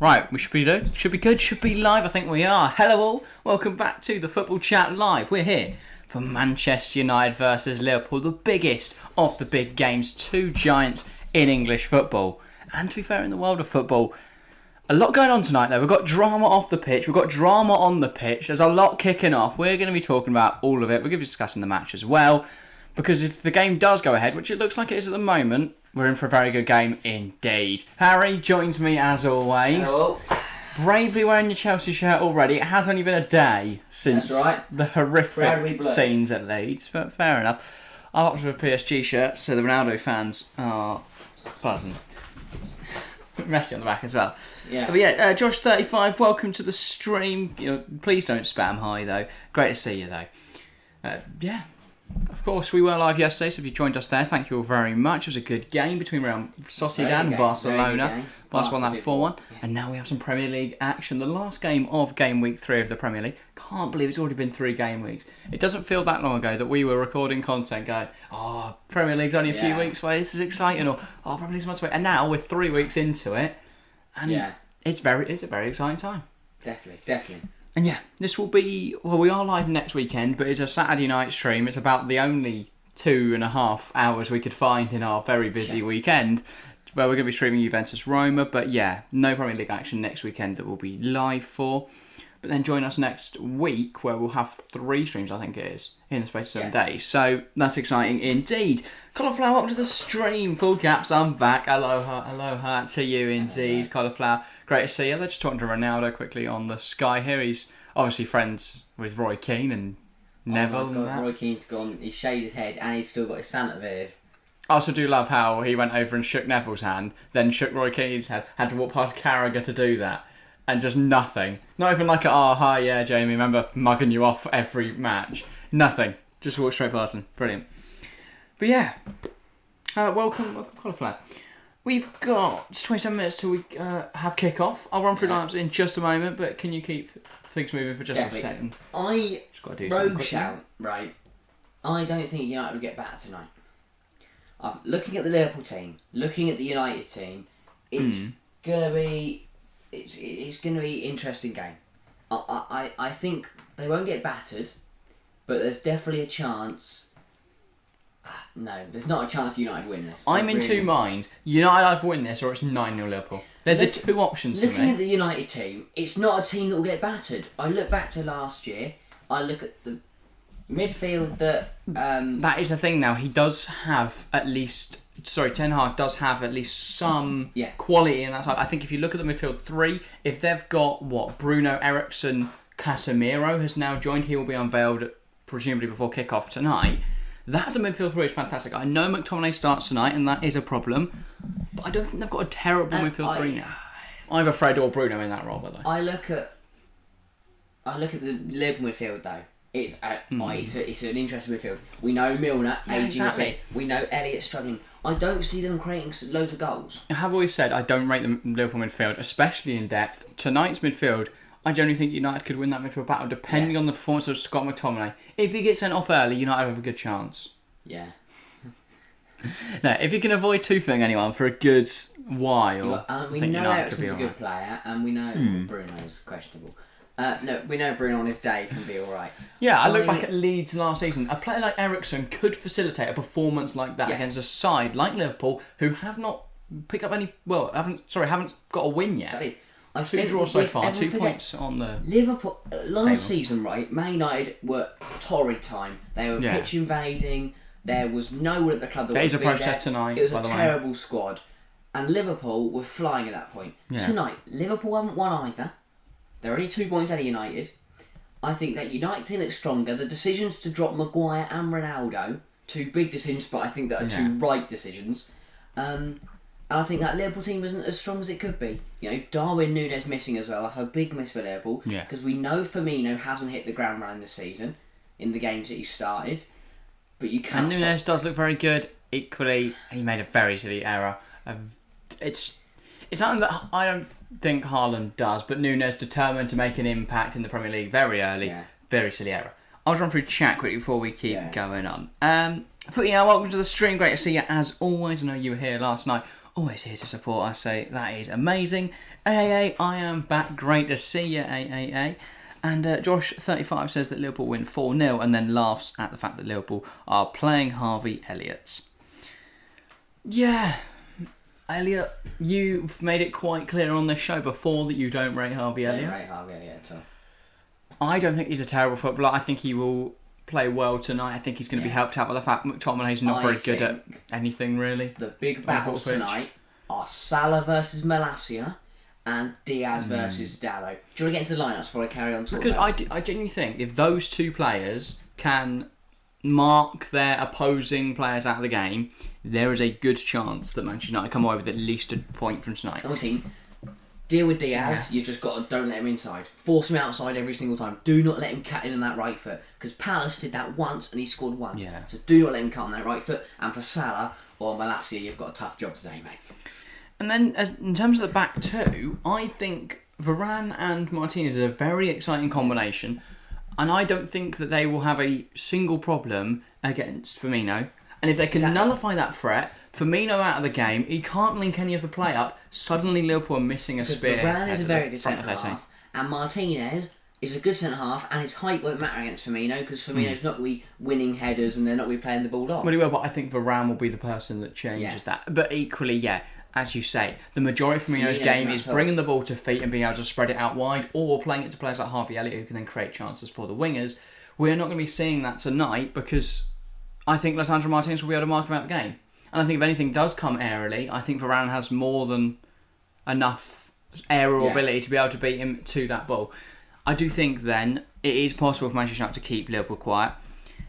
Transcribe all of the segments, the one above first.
Right, we should be good, should be live, I think we are. Hello all, welcome back to the Football Chat Live. We're here for Manchester United versus Liverpool, the biggest of the big games, two giants in English football. And to be fair, in the world of football, a lot going on tonight though. We've got drama off the pitch, we've got drama on the pitch, there's a lot kicking off. We're going to be talking about all of it, we're going to be discussing the match as well. Because if the game does go ahead, which it looks like it is at the moment, we're in for a very good game indeed. Harry joins me as always. Hello. Bravely wearing your Chelsea shirt already. It has only been a day since the horrific scenes at Leeds, but fair enough. I've opted for a PSG shirt, so the Ronaldo fans are buzzing. Messi on the back as well. Yeah. But yeah, Josh35, welcome to the stream. Please don't spam hi though. Great to see you though. Yeah. Of course, we were live yesterday, so if you joined us there, thank you all very much. It was a good game between Real Sociedad and Barcelona. Barcelona won that 4-1. And now we have some Premier League action. The last game of game week 3 of the Premier League. Can't believe it's already been 3 game weeks. It doesn't feel that long ago that we were recording content going, oh, Premier League's only a few weeks away, this is exciting, or oh, Premier League's months away. And now we're 3 weeks into it, and it's a very exciting time. Definitely. And yeah, this will be, well, we are live next weekend, but it's a Saturday night stream. It's about the only 2.5 hours we could find in our very busy weekend, where we're going to be streaming Juventus Roma. But yeah, no Premier League action next weekend that we'll be live for. But then join us next week, where we'll have 3 streams, I think it is, in the space of 7 days. So that's exciting indeed. Cauliflower, up to the stream. Full caps, I'm back. Aloha to you indeed, Cauliflower. Great to see you. Let's talk to Ronaldo quickly on the Sky here. He's obviously friends with Roy Keane and Neville. Oh my God, Roy Keane's gone. He's shaved his head and he's still got his Santa beard. I also do love how he went over and shook Neville's hand, then shook Roy Keane's hand, had to walk past Carragher to do that, and just nothing. Not even like, oh, hi, yeah, Jamie, remember mugging you off every match. Nothing. Just walk straight past him. Brilliant. But yeah, welcome Cauliflower. We've got 27 minutes till we have kick-off. I'll run through lineups in just a moment, but can you keep things moving for just a second? Rogue shout, right? I don't think United will get better tonight. Looking at the Liverpool team, looking at the United team, it's gonna be an interesting game. I think they won't get battered, but there's definitely a chance. No, there's not a chance United win this. I'm in two minds. United either win this or it's 9-0 Liverpool. They're the two options for me. Looking at the United team, it's not a team that will get battered. I look back to last year, I look at the midfield that... that is the thing now. He does have at least... Ten Hag does have at least some quality in that side. I think if you look at the midfield 3, if they've got, Bruno, Eriksson, Casemiro has now joined. He will be unveiled presumably before kick-off tonight. That's a midfield 3 is fantastic. I know McTominay starts tonight, and that is a problem. But I don't think they've got a terrible midfield 3 now. Either Fred or Bruno in that role, by the way. I look at the Liverpool midfield though. It's an interesting midfield. We know Milner aging a bit. We know Elliott struggling. I don't see them creating loads of goals. I have always said I don't rate the Liverpool midfield, especially in depth. Tonight's midfield, I generally think United could win that midfield battle depending on the performance of Scott McTominay. If he gets sent off early, United have a good chance. Yeah. Now, if you can avoid toothing anyone for a good while, we know Eriksson's a good player, and we know Bruno's questionable. We know Bruno on his day can be alright. Yeah, I look back at Leeds last season. A player like Eriksson could facilitate a performance like that against a side like Liverpool who have not picked up any. Well, haven't got a win yet. Exactly. 2 draws so far, 2 points on the Liverpool last season, right? Man United were torrid time. They were pitch invading. There was no one at the club that was a protest there. Tonight. It was a terrible squad, and Liverpool were flying at that point. Yeah. Tonight, Liverpool haven't won either. They're only 2 points out of United. I think that United team looks stronger. The decisions to drop Maguire and Ronaldo, 2 big decisions, but I think that are 2 right decisions. And I think that Liverpool team isn't as strong as it could be. Darwin Núñez missing as well. That's a big miss for Liverpool. Because we know Firmino hasn't hit the ground running this season in the games that he started. But you can't. And Núñez does look very good. Equally, he made a very silly error. It's something that I don't think Haaland does, but Núñez determined to make an impact in the Premier League very early. Very silly error. I'll run through chat quickly before we keep going on. Welcome to the stream. Great to see you as always. I know you were here last night. Always here to support us, so that is amazing. AAA, I am back. Great to see you, AAA. And Josh35 says that Liverpool win 4-0 and then laughs at the fact that Liverpool are playing Harvey Elliott. Yeah, Elliott, you've made it quite clear on this show before that you don't rate Harvey Elliott. I don't rate Harvey Elliott at all. I don't think he's a terrible footballer. I think he will play well tonight. I think he's going to be helped out by the fact McTominay's not very good at anything, really. The big battles tonight are Salah versus Malacia and Diaz versus Dalot. Do you want to get into the lineups before I carry on talking? Because I genuinely think if those two players can mark their opposing players out of the game, there is a good chance that Manchester United come away with at least a point from tonight. Deal with Diaz. You've just got to don't let him inside. Force him outside every single time. Do not let him cut in on that right foot. Because Palace did that once and he scored once. Yeah. So do not let him cut on that right foot. And for Salah or Malacia, you've got a tough job today, mate. And then in terms of the back two, I think Varane and Martinez is a very exciting combination. And I don't think that they will have a single problem against Firmino. And if they can nullify that threat, Firmino out of the game, he can't link any of the play up. Suddenly Liverpool are missing a spear. Varane is a very good centre-half. And Martinez is a good centre-half. And his height won't matter against Firmino. Because Firmino's not going to be winning headers and they're not going to be playing the ball off. Well, he will, but I think Varane will be the person that changes that. But equally, as you say, the majority of Firmino's game is bringing the ball to feet and being able to spread it out wide, or playing it to players like Harvey Elliott who can then create chances for the wingers. We're not going to be seeing that tonight because I think Lisandro Martinez will be able to mark him out the game. And I think if anything does come airily, I think Varane has more than enough aerial ability to be able to beat him to that ball. I do think then it is possible for Manchester United to keep Liverpool quiet.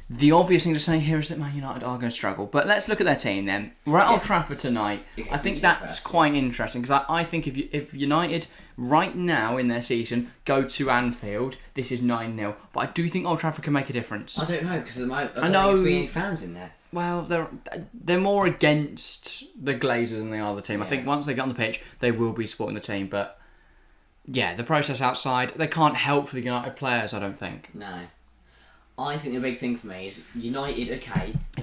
The obvious thing to say here is that Man United are going to struggle. But let's look at their team then. We're at Old Trafford tonight. I think that's quite interesting because I think if United right now in their season go to Anfield, this is 9-0. But I do think Old Trafford can make a difference. I don't know because I don't think there's any fans in there. Well, they're more against the Glazers than they are the team. I think once they get on the pitch, they will be supporting the team. But yeah, the process outside, they can't help the United players, I don't think. No. I think the big thing for me is United, it's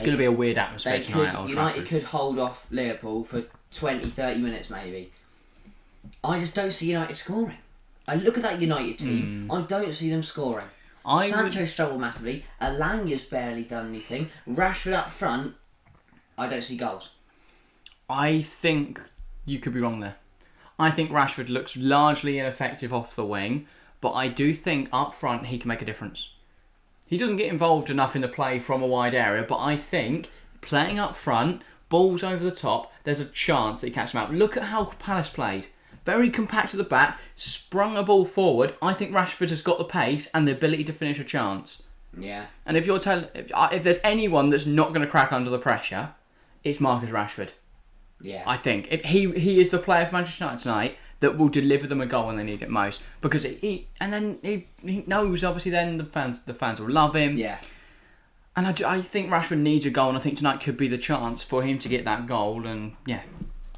going to be a weird atmosphere tonight at Old Trafford. United could hold off Liverpool for 20, 30 minutes maybe. I just don't see United scoring. I look at that United team, I don't see them scoring. Sancho struggled massively, Alanya's barely done anything, Rashford up front, I don't see goals. I think you could be wrong there. I think Rashford looks largely ineffective off the wing, but I do think up front he can make a difference. He doesn't get involved enough in the play from a wide area, but I think playing up front, balls over the top, there's a chance that he catches him out. Look at how Palace played. Very compact at the back, sprung a ball forward. I think Rashford has got the pace and the ability to finish a chance. Yeah. And if there's anyone that's not going to crack under the pressure, it's Marcus Rashford. Yeah. I think if he is the player for Manchester United tonight that will deliver them a goal when they need it most, because he knows obviously then the fans will love him. Yeah. And I think Rashford needs a goal, and I think tonight could be the chance for him to get that goal and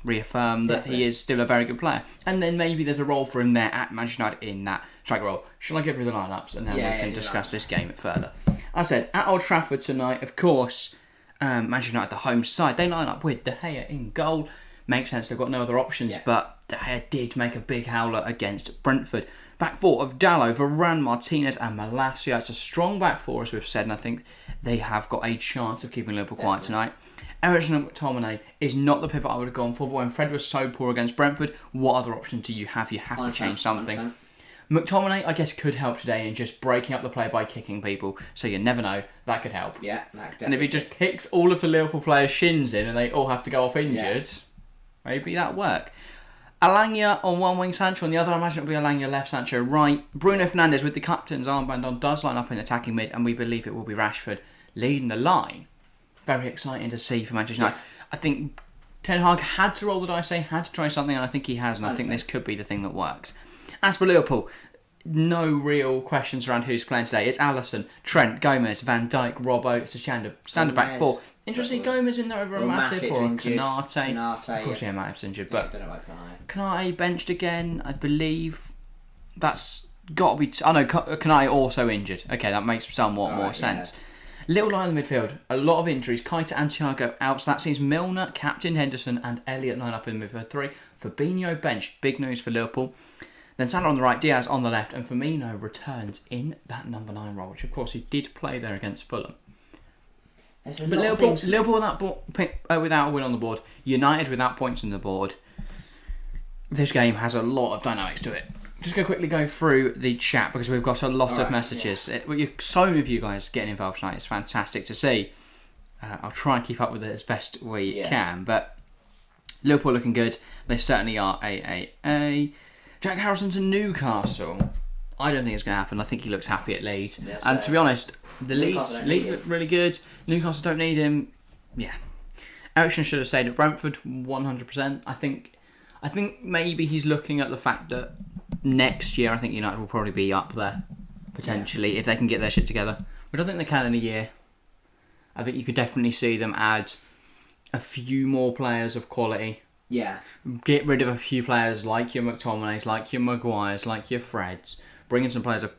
reaffirm that he is still a very good player. And then maybe there's a role for him there at Manchester United in that striker role. Shall I get through the lineups and then we can discuss this game further? I said at Old Trafford tonight, of course. Manchester United, the home side, they line up with De Gea in goal. Makes sense, they've got no other options, but De Gea did make a big howler against Brentford. Back four of Dalot, Varane, Martinez and Malacia. It's a strong back four, as we've said, and I think they have got a chance of keeping Liverpool quiet tonight. Eriksen and McTominay is not the pivot I would have gone for, but when Fred was so poor against Brentford, what other option do you have? You have to change something. McTominay, I guess, could help today in just breaking up the play by kicking people, so you never know, that could help. Yeah, that and if he just kicks all of the Liverpool players' shins in and they all have to go off injured, maybe that'll work. Alanya on one wing, Sancho on the other. I imagine it'll be Alanya left, Sancho right. Bruno Fernandes with the captain's armband on does line up in attacking mid, and we believe it will be Rashford leading the line. Very exciting to see for Manchester United. I think Ten Hag had to roll the dice, had to try something, and I think he has, and I think this could be the thing that works. As for Liverpool, no real questions around who's playing today. It's Alisson, Trent, Gomez, Van Dijk, Robbo. It's a standard back four. Interesting, Gomez in there over a Matip or a Konate. Of course, Matip's injured, but Konate benched again. I believe that's got to be. Konate also injured. Okay, that makes somewhat more sense. Little line in the midfield. A lot of injuries. Keita and Thiago out. So that sees Milner, Captain Henderson and Elliott line up in the midfield 3. Fabinho benched. Big news for Liverpool. Then Salah on the right, Diaz on the left, and Firmino returns in that number 9 role, which of course he did play there against Fulham. But Liverpool without a win on the board, United without points on the board. This game has a lot of dynamics to it. Just going to quickly go through the chat because we've got a lot of messages. Yeah. So many of you guys getting involved tonight. It's fantastic to see. I'll try and keep up with it as best we can, but Liverpool looking good. They certainly are. Jack Harrison to Newcastle. I don't think it's going to happen. I think he looks happy at Leeds. Yeah, and to be honest, the Leeds look really good. Newcastle don't need him. Yeah. Ericsson should have stayed at Brentford 100%. I think maybe he's looking at the fact that next year I think United will probably be up there, potentially, if they can get their shit together. Which I think they can in a year. I think you could definitely see them add a few more players of quality. Yeah. Get rid of a few players like your McTominays, like your Maguires, like your Freds. Bring in some players of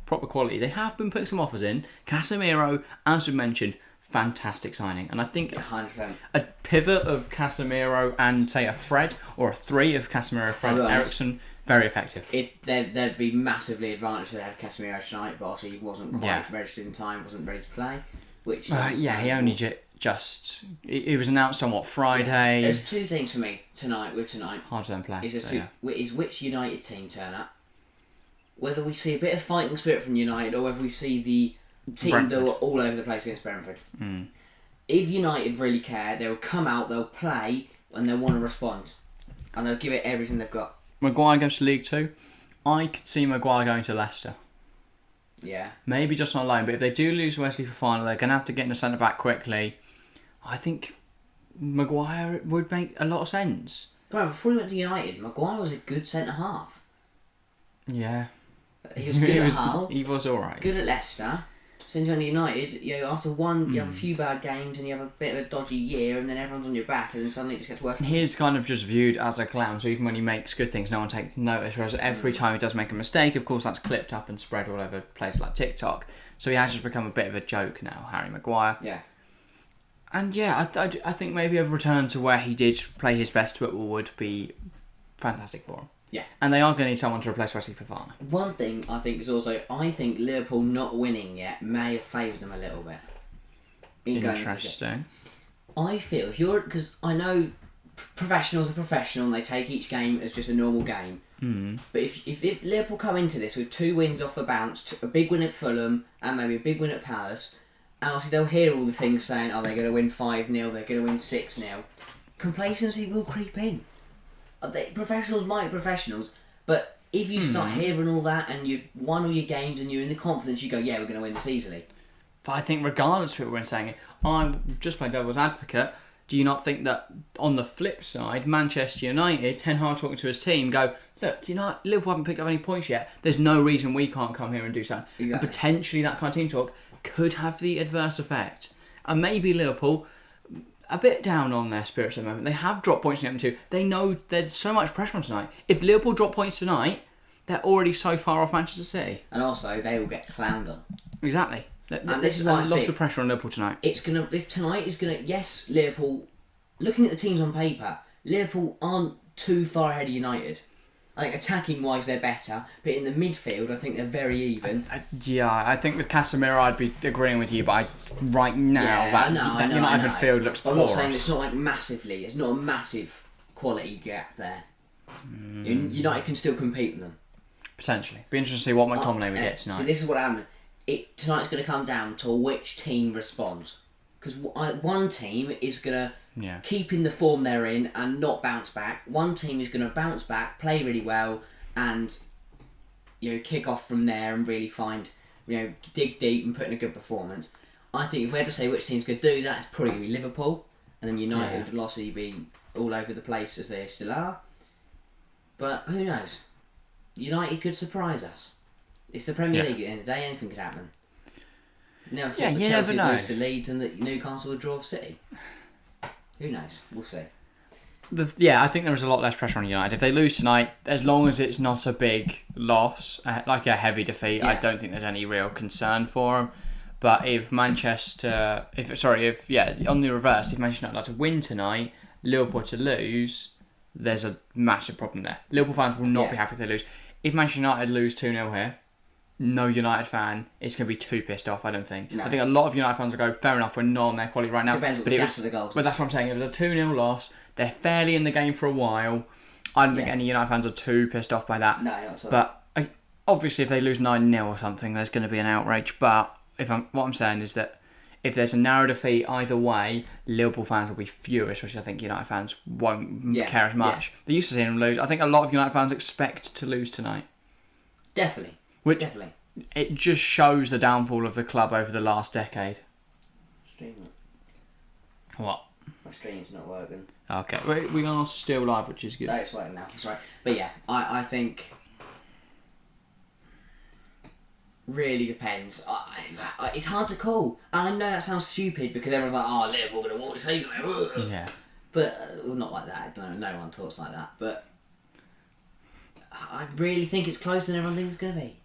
proper quality. They have been putting some offers in. Casemiro, as we mentioned, fantastic signing. And I think 100%. A pivot of Casemiro and, say, a Fred, or a 3 of Casemiro, Fred, Ericsson, very effective. There'd be massively advantage if they had Casemiro tonight, but obviously he wasn't quite registered in time, wasn't ready to play. Which he only just... It was announced on, Friday? There's 2 things for me tonight. Hard to then play. Is which United team turn up. Whether we see a bit of fighting spirit from United or whether we see the team that were all over the place against Brentford. Mm. If United really care, they'll come out, they'll play, and they'll want to respond. And they'll give it everything they've got. Maguire goes to League 2. I could see Maguire going to Leicester. Yeah. Maybe just on loan, but if they do lose Wesley for final, they're going to have to get in the centre-back quickly. I think Maguire would make a lot of sense. Right, before he went to United, Maguire was a good centre-half. Yeah. He was good at Hull. He was alright. Good at Leicester. Since on United, after one, you have a few bad games and you have a bit of a dodgy year, and then everyone's on your back, and then suddenly it just gets worse. He's kind of just viewed as a clown, so even when he makes good things, no one takes notice. Whereas every time he does make a mistake, of course, that's clipped up and spread all over places like TikTok. So he has just become a bit of a joke now, Harry Maguire. Yeah. And I think maybe a return to where he did play his best football would be fantastic for him. Yeah. And they are going to need someone to replace Wesley Fofana. One thing I think is also, I think Liverpool not winning yet may have favoured them a little bit. Interesting. I feel, because I know professionals are professional and they take each game as just a normal game. Mm. But if Liverpool come into this with 2 wins off the bounce, a big win at Fulham and maybe a big win at Palace, and obviously they'll hear all the things saying, they're going to win 5-0, they're going to win 6-0. Complacency will creep in. Professionals might be professionals, but if you start hearing all that and you've won all your games and you're in the confidence, you go, yeah, we're going to win this easily. But I think regardless of people when saying it, I'm just playing devil's advocate. Do you not think that on the flip side, Manchester United, Ten Hag talking to his team, go, look, Liverpool haven't picked up any points yet. There's no reason we can't come here and do something. Exactly. And potentially that kind of team talk could have the adverse effect. And maybe Liverpool, a bit down on their spirits at the moment. They have dropped points in the 2. They know there's so much pressure on tonight. If Liverpool drop points tonight, they're already so far off Manchester City. And also, they will get clowned on. Exactly. And this is why lots of pressure on Liverpool tonight. Tonight is gonna. Yes, Liverpool. Looking at the teams on paper, Liverpool aren't too far ahead of United. I think attacking wise they're better, but in the midfield I think they're very even. I think with Casemiro I'd be agreeing with you, but right now that United midfield looks porous. I'm not saying it's not like massively. It's not a massive quality gap there. United can still compete with them. Potentially. Be interesting to see what McTominay we get tonight. So this is what happened. Tonight's going to come down to which team responds. Because one team is going to keep in the form they're in and not bounce back. One team is going to bounce back, play really well, and kick off from there and really find, dig deep and put in a good performance. I think if we had to say which team's going to do that, it's probably going to be Liverpool, and then United will obviously be all over the place as they still are. But who knows? United could surprise us. It's the Premier League at the end of the day, anything could happen. Never thought that Chelsea would lose to Leeds and that Newcastle would draw City. Who knows? We'll see. I think there's a lot less pressure on United. If they lose tonight, as long as it's not a big loss, like a heavy defeat, I don't think there's any real concern for them. But if on the reverse, if Manchester United like to win tonight, Liverpool to lose, there's a massive problem there. Liverpool fans will not be happy if they lose. If Manchester United lose 2-0 here, no United fan is going to be too pissed off, I don't think. No. I think a lot of United fans will go, fair enough, we're not on their quality right now. Depends on the gas of the goals. But that's what I'm saying. It was a 2-0 loss. They're fairly in the game for a while. I don't think any United fans are too pissed off by that. No, not at all. But obviously, if they lose 9-0 or something, there's going to be an outrage. But what I'm saying is that if there's a narrow defeat either way, Liverpool fans will be furious, which I think United fans won't care as much. They're used to seeing them lose. I think a lot of United fans expect to lose tonight. Definitely. Definitely. It just shows the downfall of the club over the last decade. Stream it. What? My stream's not working. Okay, we are still live, which is good. No, it's working now. Sorry. But yeah, I think... Really depends. It's hard to call. And I know that sounds stupid because everyone's like, oh, Liverpool going to walk the season. Yeah. But, well, not like that. No one talks like that. But I really think it's closer than everyone thinks it's going to be.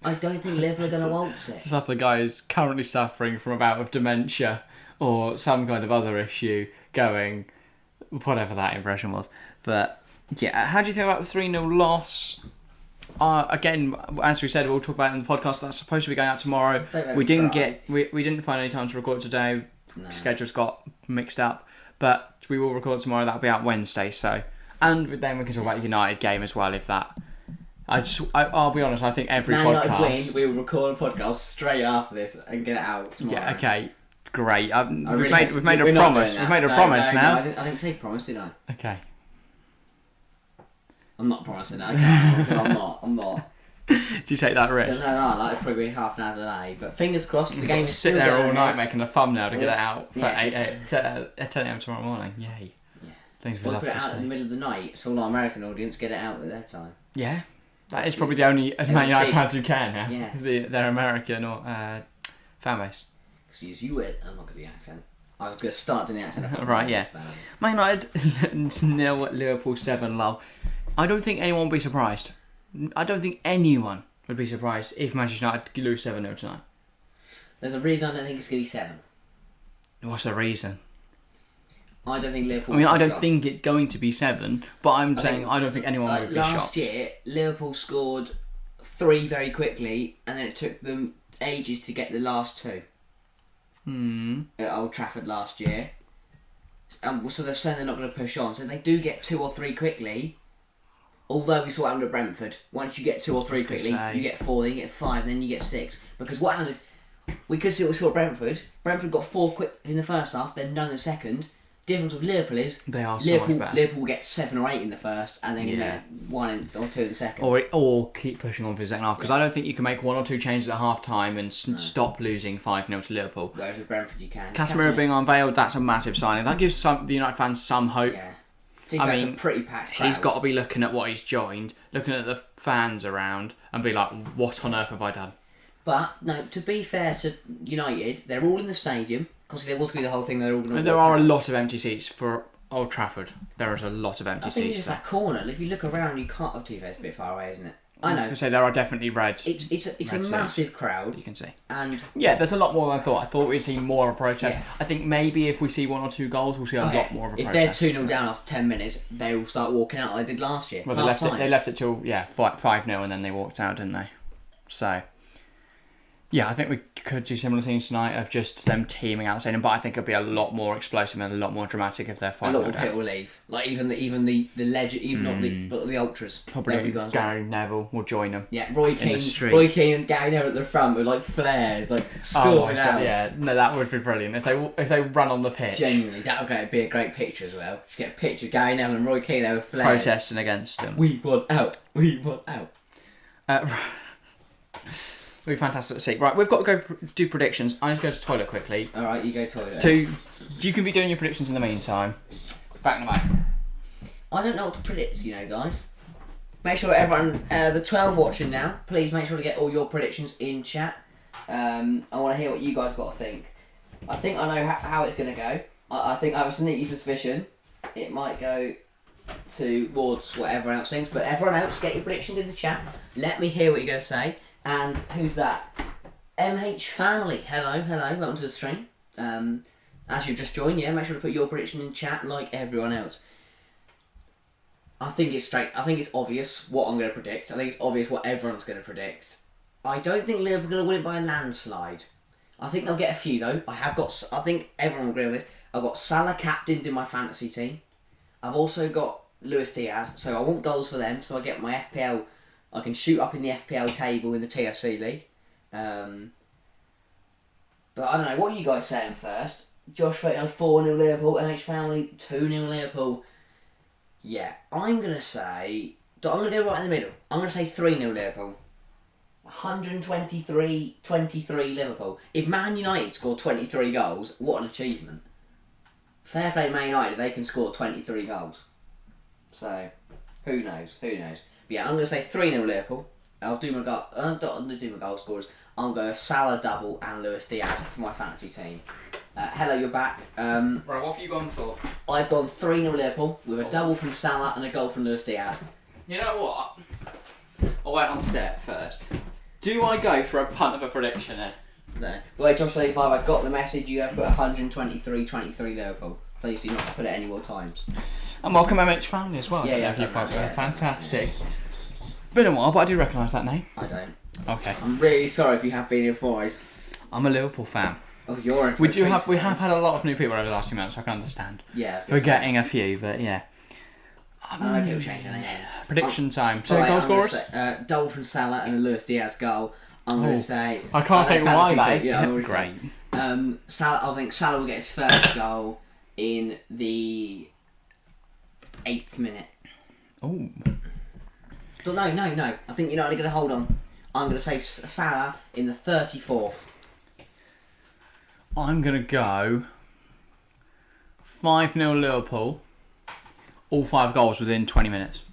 I don't think Liverpool are going to waltz it. Just have the guy who's currently suffering from a bout of dementia or some kind of other issue going, whatever that impression was. But, yeah, how do you think about the 3-0 loss? Again, as we said, we'll talk about it in the podcast. That's supposed to be going out tomorrow. We didn't find any time to record it today. No. Schedules got mixed up, but we will record tomorrow. That'll be out Wednesday. And then we can talk about the United game as well. If that, I'll be honest. I think every podcast United win, we will record a podcast straight after this and get it out tomorrow. Yeah. Okay. Great. We've made a promise. We've made a promise now. I didn't say promise, did I? Okay. I'm not promising that. Okay. I'm not. Do you take that risk? No, it's probably half an hour delay. But fingers crossed, the game is sit there all night making a thumbnail to get it out for 10 a.m. tomorrow morning. Yay. Yeah. Things we'd love to see. Put it out in the middle of the night so our American audience get it out at their time. Yeah. That is probably the only Man United fans who can now. Yeah. Their American or fan base. Because you would. I'm not going to do the accent. I was going to start doing the accent. Right, yeah. Man United 0 Liverpool 7 low. I don't think anyone would be surprised. I don't think anyone would be surprised if Manchester United lose 7-0 tonight. There's a reason I don't think it's going to be 7. What's the reason? I don't think Liverpool... I don't think it's going to be 7, but I don't think anyone would be shocked. Last year, Liverpool scored 3 very quickly, and then it took them ages to get the last 2. At Old Trafford last year. So they're saying they're not going to push on. So if they do get 2 or 3 quickly... Although we saw it under Brentford, once you get 2 or 3 quickly, you get 4, then you get 5, then you get 6. Because what happens is, we could see what we saw at Brentford. Brentford got 4 quick in the first half, then none in the second. Difference with Liverpool is they are so much better. Liverpool will get 7 or 8 in the first, and then you get 1 or 2 in the second. Or keep pushing on for the second half. Because I don't think you can make 1 or 2 changes at half time and stop losing 5-0 to Liverpool. Whereas with Brentford you can. Casemiro being unveiled, that's a massive signing. That gives the United fans some hope. Yeah. I mean, pretty packed crowd. He's got to be looking at what he's joined, looking at the fans around, and be like, what on earth have I done? But, no, to be fair to United, they're all in the stadium. Because there was going to be the whole thing, they're all going to... There are a lot of empty seats for Old Trafford. There is a lot of empty seats. I think it's that corner. If you look around, you can't... Oh, to be fair, it's a bit far away, isn't it? I was going to say, there are definitely red. It's a massive crowd. You can see. And yeah, there's a lot more than I thought. I thought we'd see more of a protest. Yeah. I think maybe if we see 1 or 2 goals, we'll see a lot more of a protest. If they're 2-0 down after 10 minutes, they will start walking out like they did last year. Well, they left it till 5-0 and then they walked out, didn't they? So... yeah, I think we could see similar things tonight of just them teaming out the stadium, but I think it'll be a lot more explosive and a lot more dramatic if they're 5-0 down. A lot more people will leave. Like even the legend, even not the ultras. Probably Gary Neville will join them. Yeah, Roy Keane and Gary Neville at the front with like flares, like storming out. Yeah, no, that would be brilliant if they run on the pitch. Genuinely, that would be a great picture as well. Just get a picture of Gary Neville and Roy Keane there with flares protesting against them. We want out. We want out. It'll be fantastic to see. Right, we've got to go do predictions. I need to go to the toilet quickly. Alright, you go to the toilet. You can be doing your predictions in the meantime. Back in the back. I don't know what to predict, guys. Make sure everyone, the 12 watching now, please make sure to get all your predictions in chat. I want to hear what you guys got to think. I think I know how it's going to go. I think I have a sneaky suspicion it might go towards what everyone else thinks. But everyone else, get your predictions in the chat. Let me hear what you're going to say. And who's that? MH family, hello, welcome to the stream. As you've just joined, make sure to put your prediction in chat like everyone else. I think it's obvious what I'm going to predict. I think it's obvious what everyone's going to predict. I don't think Liverpool are going to win it by a landslide. I think they'll get a few though. I think everyone will agree with this. I've got Salah captained in my fantasy team. I've also got Luis Diaz, so I want goals for them, so I get my FPL. I can shoot up in the FPL table in the TFC League. But I don't know, what are you guys saying first? Josh Fatal 4-0 Liverpool, NH Family 2-0 Liverpool. Yeah, I'm going to go right in the middle. I'm going to say 3-0 Liverpool. 123-23 Liverpool. If Man United score 23 goals, what an achievement. Fair play Man United if they can score 23 goals. So, who knows? But yeah, I'm going to say 3-0 Liverpool. I'll do my goal scorers. I'll go Salah double and Luis Diaz for my fantasy team. Hello, you're back. Right, what have you gone for? I've gone 3-0 Liverpool with a double from Salah and a goal from Luis Diaz. You know what? I'll wait on step first. Do I go for a punt of a prediction then? No. Wait, Josh 35, I've got the message. You have put 123-23 Liverpool. Please do not put it any more times. And welcome MH Family as well. Yeah, fantastic. Been a while, but I do recognise that name. I don't. Okay. I'm really sorry if you have been informed. I'm a Liverpool fan. Oh, you're in for We have had a lot of new people over the last few minutes, so I can understand. Yeah. Forgetting a few, but yeah. It'll change in the end. Prediction time. So right, goal scorers? Double from Salah and a Luis Diaz goal. I'm going to say... I can't think why that is. Yeah, great. I think Salah will get his first goal in the 8th minute. Oh. No. I think United are going to hold on. I'm going to say Salah in the 34th. I'm going to go 5-0 Liverpool. All 5 goals within 20 minutes.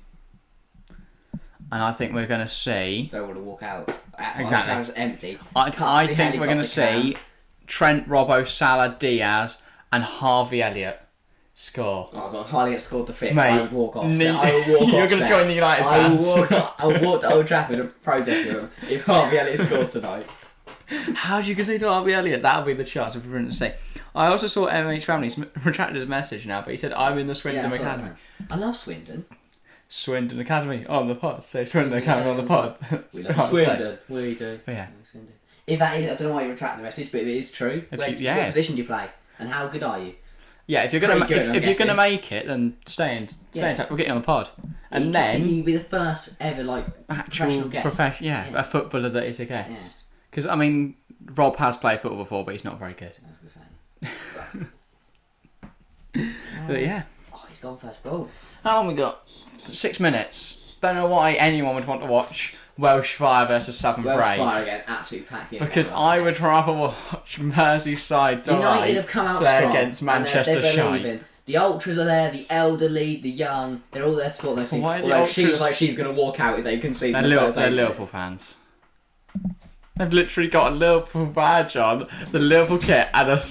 And I think we're going to see... They want to walk out. Exactly. It's empty. I think we're going to see Trent, Robbo, Salah, Diaz and Harvey Elliott score. Oh, Harvey Elliott scored the 5th. Mate, I would walk off. You're going to join the United fans. I will walk to Old Trafford and protest with him if Harvey Elliott scores tonight. How do you concede to Harvey Elliott? That would be the chance if we were to say. I also saw MH Family's retracted his message now, but he said, I'm in the Swindon Academy. I love Swindon. Swindon Academy on the pod. Say Swindon Academy on the pod. We love Swindon. We do. But yeah. If that is, I don't know why you retract the message, but if it is true, what position do you play? And how good are you? Yeah, if you're gonna make it, then stay in touch. We'll get you on the pod, and then you'll be the first ever actual professional, a footballer that is a guest. Yeah. Because I mean, Rob has played football before, but he's not very good. I was gonna say. But yeah. Oh, he's gone first goal. How long we got? 6 minutes. Don't know why anyone would want to watch Welsh Fire versus Southern Brave. Welsh Fire again, absolutely packed in. Because I would rather watch Merseyside United have come out play strong against Manchester Shite. The ultras are there, the elderly, the young. They're all there supporting their team. Although she was like she's going to walk out if they concede. They're Liverpool fans. They've literally got a Liverpool badge on, the Liverpool kit, and a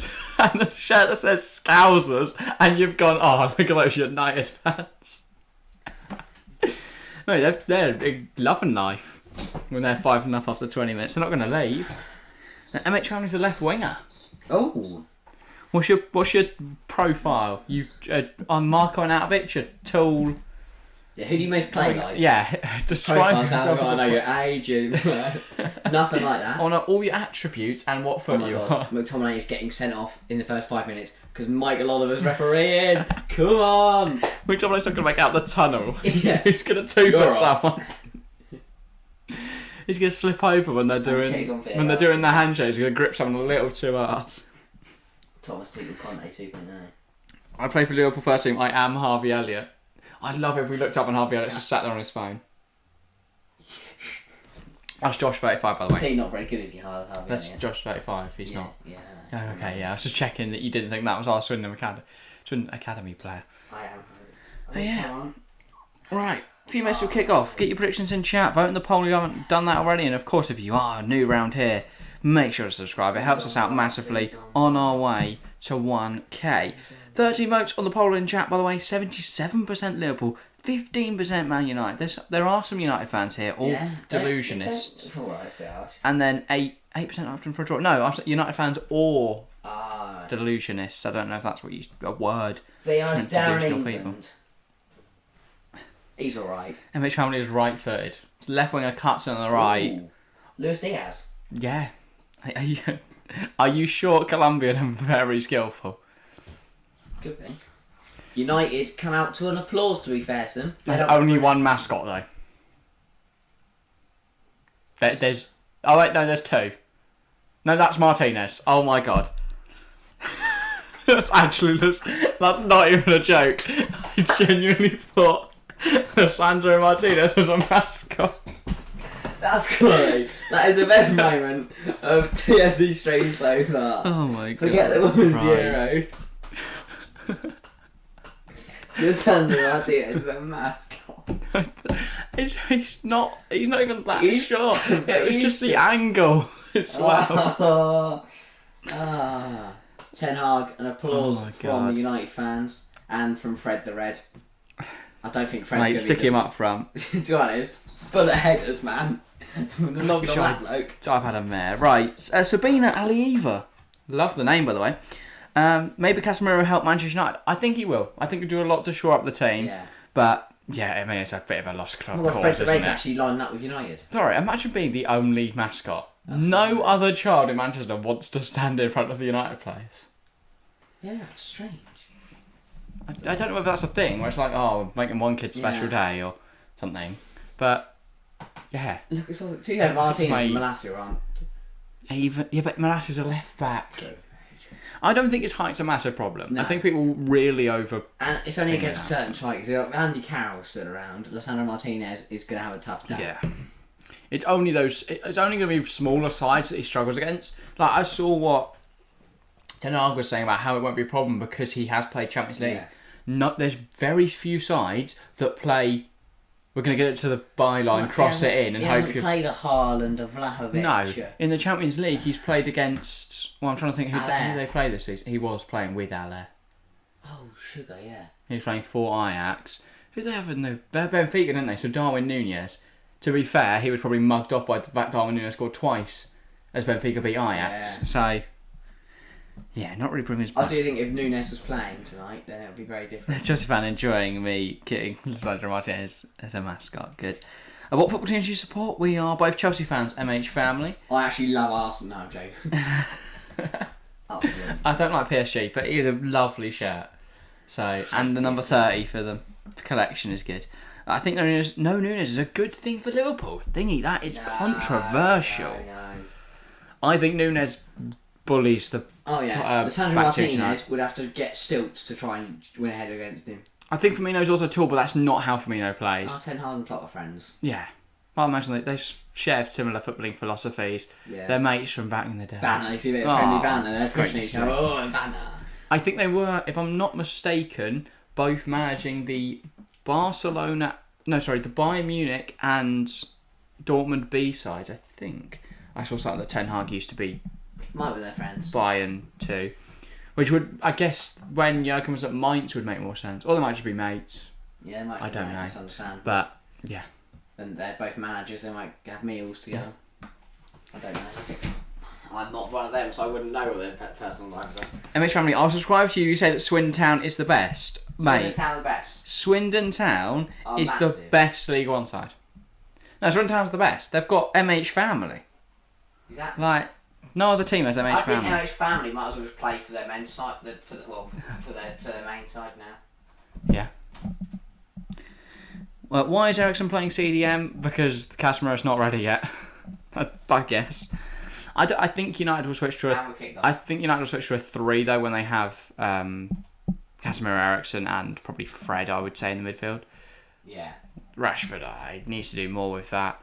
shirt that says Scousers, and you've gone, oh, look at those United fans. No, they're loving life when they're 5-0 after 20 minutes. They're not going to leave. MH Family's a left winger. Oh. What's your profile? I'm Marko Arnautovic, a tall... Yeah, who do you most play like? Yeah, describe yourself as I know your age and nothing like that. On all your attributes and what foot you are. McTominay is getting sent off in the first 5 minutes because Michael Oliver's refereeing. Come on! McTominay's not going to make out the tunnel. Yeah. He's going to two-foot someone. He's going to slip over when they're doing the handshake. He's going to grip someone a little too hard. Thomas Tuchel, Conte 2.0. I play for Liverpool first team. I am Harvey Elliott. I'd love it if we looked up and Harvey Elliott just sat there on his phone. That's Josh 35, by the way. He's not very good if you Harvey Elliott. That's Josh 35. He's not. Yeah. Oh, okay, yeah. I was just checking that you didn't think that was our Swindon Academy player. I am. Oh, yeah. Right. A few minutes to kick off. Get your predictions in chat. Vote in the poll if you haven't done that already. And of course, if you are new around here, make sure to subscribe. It helps us out massively on our way to 1k. 13 votes on the poll in chat, by the way. 77% Liverpool, 15% Man United. There are some United fans here, all delusionists. And then 8% opting for a draw. No, United fans or delusionists. I don't know if that's a word. They are Darren England. He's alright. MH Family is right-footed. Left winger cuts on the right. Ooh. Luis Diaz. Yeah. Are you short Colombian and very skillful? Could be. United come out to an applause, to be fair to them. There's only one mascot, though. There's... Oh, wait, no, there's two. No, that's Martinez. Oh, my God. That's not even a joke. I genuinely thought Sandro Martinez was a mascot. That's great. That is the best moment of TSC stream so far. Oh my God. Forget the women's Euros. Sandro Martinez is a mascot. He's not even that short. It was just the angle as well. Ten Hag, an applause from the United fans and from Fred the Red. I don't think Fred's going to stick him up front. To be honest, full of headers, man. The long that bloke. I've had a mare. Right, Sabina Alieva. Love the name, by the way. Maybe Casemiro will help Manchester United. I think he will. I think he'll do a lot to shore up the team. Yeah. But, yeah, I mean, it's a bit of a lost cause, Fred the isn't Red's it? actually lining up with United. Sorry, imagine being the only mascot. No other child in Manchester wants to stand in front of the United players. Yeah, that's strange. I don't know if that's a thing, where it's like, making one kid's special day or something. But, yeah. Look, it's all Martinez and Malacia aren't. But Malacia's a left back. I don't think his height's a massive problem. No. I think people really over... And it's only against certain strikers. Andy Carroll's still around. Lissandro Martinez is going to have a tough day. Yeah. It's only going to be smaller sides that he struggles against. Like, I saw what Ten Hag was saying about how it won't be a problem because he has played Champions League. Yeah. There's very few sides that play... We're going to get it to the byline, cross it in, and hope you... He hasn't played a Haaland, a Vlahovic. No. In the Champions League, he's played against... Well, I'm trying to think who they play this season. He was playing with Aller. Oh, sugar, yeah. He was playing for Ajax. Who do they have in the... Benfica, didn't they? So Darwin Núñez. To be fair, he was probably mugged off by the fact Darwin Núñez scored twice as Benfica beat Ajax. Yeah. So... Yeah, not really proving his back. I do think if Núñez was playing tonight, then it would be very different. Just fan enjoying me getting Lissandro Martinez as a mascot. Good. What football teams do you support? We are both Chelsea fans, MH family. I actually love Arsenal now, Jake. I don't like PSG, but it is a lovely shirt. So, and the number 30 for the collection is good. I think no Núñez is a good thing for Liverpool. Thingy, that is controversial. No. I think Núñez bullies the... Oh yeah, Lissandro Martinez would have to get stilts to try and win a header against him. I think Firmino's also tall, but that's not how Firmino plays. Ten Hag and Klopp are friends. Yeah. Well, I imagine they share similar footballing philosophies. Yeah. They're mates from back in the day. Banter, you see a bit of friendly banter. They're pushing each other. Oh, banter. I think they were, if I'm not mistaken, both managing the Bayern Munich and Dortmund B sides, I think. I saw something that Ten Hag used to be... Might be their friends. Bayern too. Which would, I guess, when Jurgen was at Mainz would make more sense. Or they might just be mates. Yeah, they might I don't know. Understand. But, yeah. And they're both managers, they might have meals together. I don't know. I'm not one of them, so I wouldn't know what their personal lives are. MH Family, I'll subscribe to you. You say that Swindon Town is the best. Swindon Town the best. Swindon Town is massive. The best League One side. No, Swindon Town's the best. They've got MH Family. Exactly. Like, no other team has MH Family. I think MH Family might as well just play for their men's side, for their main side now. Yeah. Well, why is Ericsson playing CDM? Because Casemiro's not ready yet. I guess. I think United will switch to a 3 though when they have Casemiro, Ericsson, and probably Fred. I would say in the midfield. Yeah. Rashford needs to do more with that.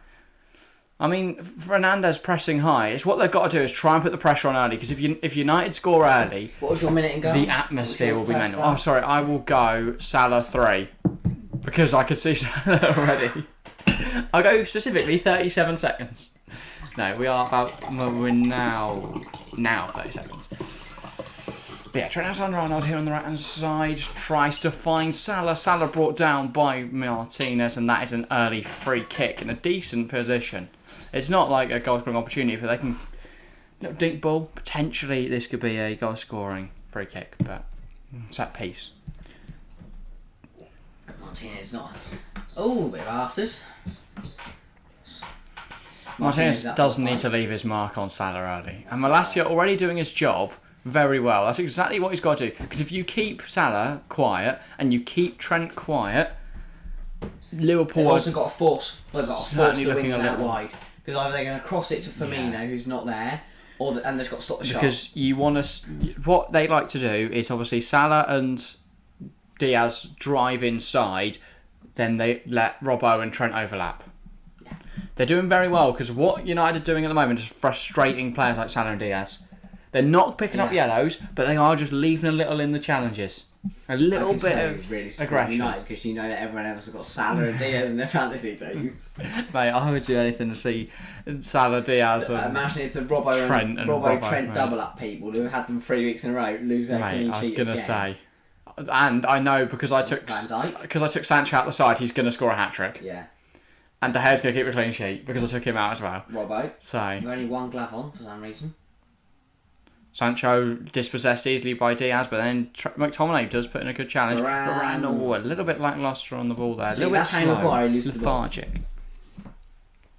I mean, Fernandes pressing high. It's what they've got to do is try and put the pressure on early. Because if United score early, what was your minute and goal? The atmosphere will be mental. Oh, sorry, I will go Salah 3 because I could see Salah already. I'll go specifically 37 seconds. No, we're now 30 seconds. But yeah, Trent Alexander-Arnold here on the right-hand side tries to find Salah. Salah brought down by Martinez, and that is an early free kick in a decent position. It's not like a goal-scoring opportunity, but they can... Little dink ball. Potentially, this could be a goal-scoring free kick, but set piece. Martinez not... Oh, a bit of afters. Martinez does need to leave his mark on Salah early. And Malacia already doing his job very well. That's exactly what he's got to do. Because if you keep Salah quiet and you keep Trent quiet, Liverpool They've also got to force the wings out little wide. Because either they're going to cross it to Firmino, who's not there, and they've got to stop the shot. Because you want to... What they like to do is obviously Salah and Diaz drive inside, then they let Robbo and Trent overlap. Yeah. They're doing very well, because what United are doing at the moment is frustrating players like Salah and Diaz. They're not picking up yellows, but they are just leaving a little in the challenges. A little bit of really aggression. United, because you know that everyone else has got Salah and Diaz in their fantasy teams. Mate, I would do anything to see Salah, Diaz, and imagine if the Trent double up people who have had them 3 weeks in a row lose their clean sheet. I was gonna say, and I know because I took Sancho out the side, he's gonna score a hat trick. Yeah. And De Gea's gonna keep a clean sheet because I took him out as well. Robbo. So with only one glove on for some reason. Sancho dispossessed easily by Diaz, but then McTominay does put in a good challenge. Varane, a little bit lacklustre on the ball there. A little bit slow, lethargic.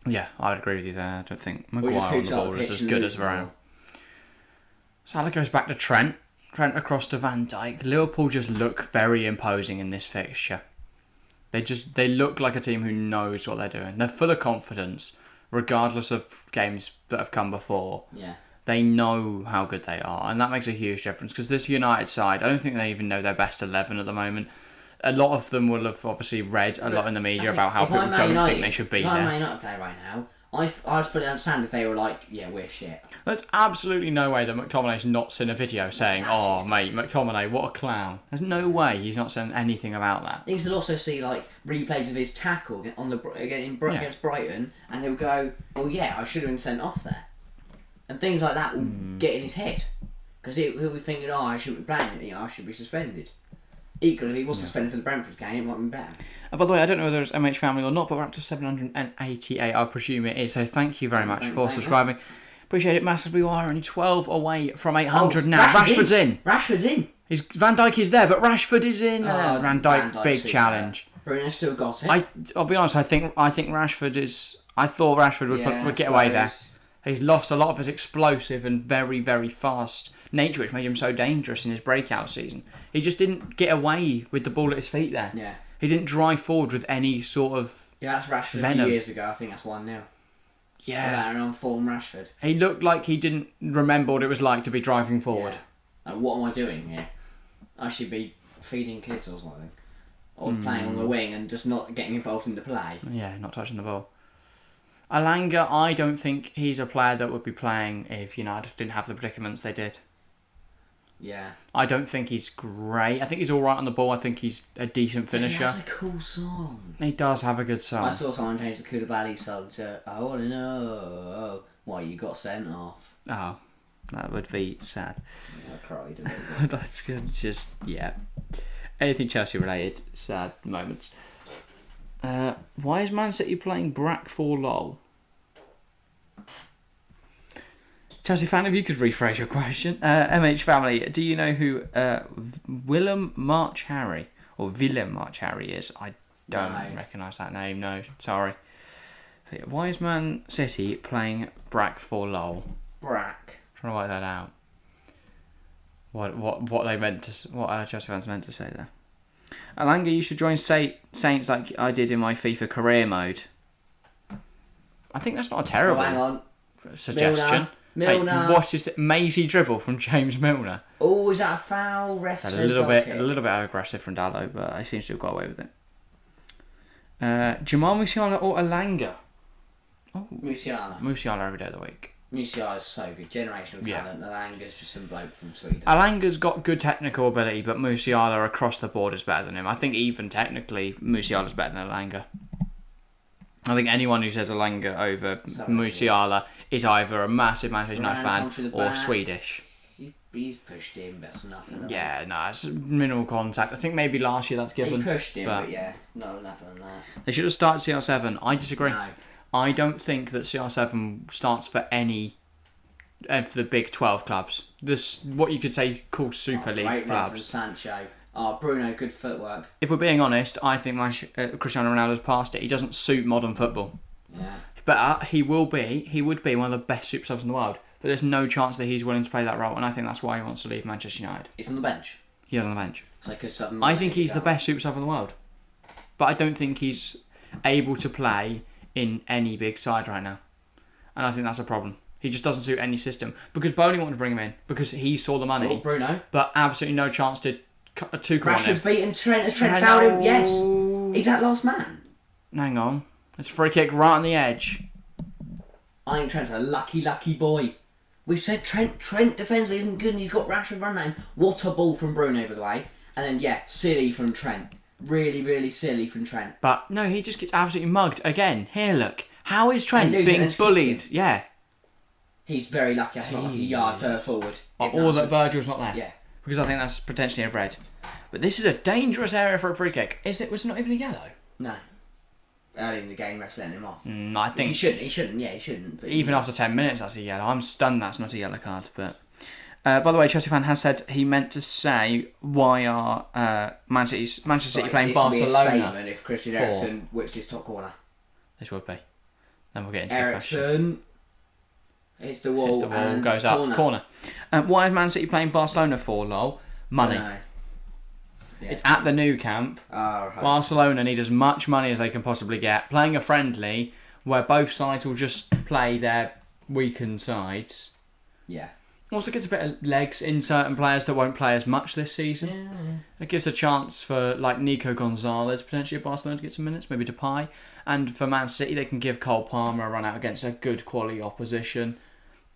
Yeah, I would agree with you there. I don't think Maguire on the ball is as good as Varane. Salah goes back to Trent. Trent across to Van Dijk. Liverpool just look very imposing in this fixture. They look like a team who knows what they're doing. They're full of confidence, regardless of games that have come before. Yeah. They know how good they are, and that makes a huge difference, because this United side, I don't think they even know their best 11 at the moment. A lot of them will have obviously read a lot in the media about how people don't think they should be there. If I'm a United player right now, I'd fully understand if they were like, yeah, we're shit. There's absolutely no way that McTominay's not seen a video saying, oh, mate, McTominay, what a clown. There's no way he's not saying anything about that. I think he'll also see like replays of his tackle against Brighton, and he'll go, oh yeah, I should have been sent off there. And things like that will get in his head. Because he'll be thinking, oh, I shouldn't be playing, I should be suspended. Equally, if he was suspended for the Brentford game, it might be better. By the way, I don't know whether it's MH Family or not, but we're up to 788, I presume it is. So thank you very much for subscribing. Appreciate it massively. We are only 12 away from 800 now. Rashford's in. Rashford's in. Van Dijk is there, but Rashford is in. Van Dijk, big challenge. Bruno's still got it. I'll be honest, I think Rashford is... I thought Rashford would get away there. He's lost a lot of his explosive and very, very fast nature, which made him so dangerous in his breakout season. He just didn't get away with the ball at his feet there. Yeah. He didn't drive forward with any sort of that's Rashford venom. A few years ago. I think that's 1-0. Yeah. An on-form Rashford. He looked like he didn't remember what it was like to be driving forward. Yeah. Like, what am I doing here? I should be feeding kids or something. Or playing on the wing and just not getting involved in the play. Yeah, not touching the ball. Alanga, I don't think he's a player that would be playing if United didn't have the predicaments they did. Yeah. I don't think he's great. I think he's alright on the ball. I think he's a decent finisher. He has a cool song. He does have a good song. I saw someone change the Koulibaly song to I Want to Know Why You Got Sent Off. Oh, that would be sad. Yeah, I cried a little bit. That's good. Just, yeah. Anything Chelsea related, sad moments. Why is Man City playing Brack for LOL? Chelsea fan, if you could rephrase your question. MH Family, do you know who Willem March Harry is? I don't recognise that name, no, sorry. Why is Man City playing Brack for LOL? Brack. I'm trying to work that out. What they meant to, what Chelsea fans meant to say there. Alanga, you should join Saints like I did in my FIFA career mode. I think that's not a terrible hang on. suggestion. Milner. Wait, what is it? Mazy dribble from James Milner. Oh, is that a foul? Ref a little bit aggressive from Dallo, but he seems to have got away with it. Jamal Musiala or Alanga? Oh, Musiala every day of the week. Musiala is so good, generational talent. Alanga's just some bloke from Sweden. Alanga's got good technical ability, but Musiala across the board is better than him. I think even technically, Musiala's better than Alanga. I think anyone who says Alanga over Musiala is either a massive Manchester United fan or Swedish. He's pushed him, but that's nothing. Yeah, no, it's minimal contact. I think maybe last year that's given. He pushed him, but yeah, no, nothing on that. They should have started CR7. I disagree. No. I don't think that CR7 starts for any of the big 12 clubs. This, what you could say, called Super League great run clubs. from Sancho. Oh, Bruno, good footwork. If we're being honest, I think Cristiano Ronaldo's past it. He doesn't suit modern football. Yeah. But he would be one of the best super subs in the world. But there's no chance that he's willing to play that role, and I think that's why he wants to leave Manchester United. He's on the bench. He is on the bench. So I could sub I think he's the best super sub in the world. But I don't think he's able to play in any big side right now. And I think that's a problem. He just doesn't suit any system. Because Bowley wanted to bring him in, because he saw the money. Oh, Bruno. But absolutely no chance to cut a two Rashford's beaten Trent as Trent fouled him. Yes. He's that last man. Hang on. It's a free kick right on the edge. I think Trent's a lucky boy. We said Trent defensively isn't good and he's got Rashford running at him. What a ball from Bruno, by the way. And then, yeah, silly from Trent. Really silly from Trent. But, no, he just gets absolutely mugged. Again, here, look. How is Trent And being bullied? Yeah. He's very lucky that's not like a yard further forward. Or that Virgil's not there. Yeah. Because I think that's potentially a red. But this is a dangerous area for a free kick. Was it not even a yellow? No. Early in the game, ref's letting him off. I think... He shouldn't. But even after 10 minutes, that's a yellow. I'm stunned that's not a yellow card. But by the way, Chelsea fan has said he meant to say why are Manchester City playing Barcelona. This would be a statement if Christian Eriksen whips his top corner. This would be. Then we'll get into Eriksen. the question. Hits the wall. And goes up. Corner. Why is Man City playing Barcelona for, lol? Money. Yeah, it's at the Nou Camp. Right. Barcelona need as much money as they can possibly get. Playing a friendly where both sides will just play their weakened sides. Yeah. Also gets a bit of legs in certain players that won't play as much this season. Yeah. It gives a chance for like Nico Gonzalez potentially at Barcelona to get some minutes, maybe Depay. And for Man City, they can give Cole Palmer a run out against a good quality opposition.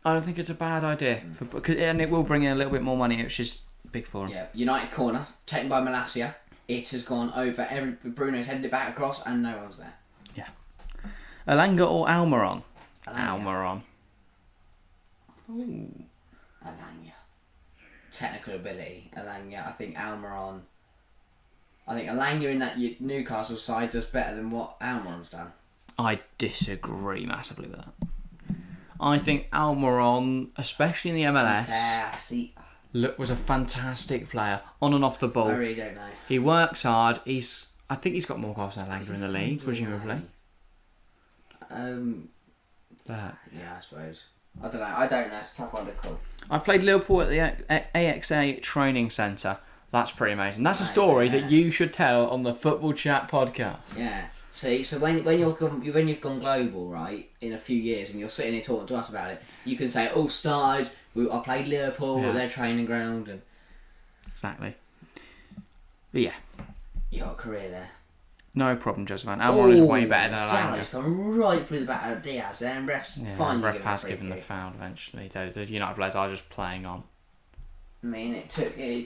I don't think it's a bad idea, and it will bring in a little bit more money, which is big for him. Yeah, United corner, taken by Malacia. It has gone over. Bruno's headed it back across, and no one's there. Yeah. Alanga or Almiron? Almiron. Ooh. Alanga. Technical ability, Alanga. I think Almiron. I think Alanga in that Newcastle side does better than what Almiron's done. I disagree massively with that. I think Almiron, especially in the MLS, was a fantastic player on and off the ball. I really don't know. He works hard. I think he's got more goals than Alanga in the league, presumably. Yeah, I suppose. I don't know. It's a tough one to call. I played Liverpool at the AXA training centre. That's pretty amazing. That's a story that you should tell on the Football Chat podcast. Yeah. See, so when you've gone global, right, in a few years, and you're sitting here talking to us about it, you can say, "Oh, started. I played Liverpool at their training ground," and exactly. But yeah, you got a career there. No problem, Joseph. Almiron is way better than Alanga. Dallas gone right through the back of Diaz there, and ref's finally ref has given the foul eventually. Though the United players are just playing on. I mean, it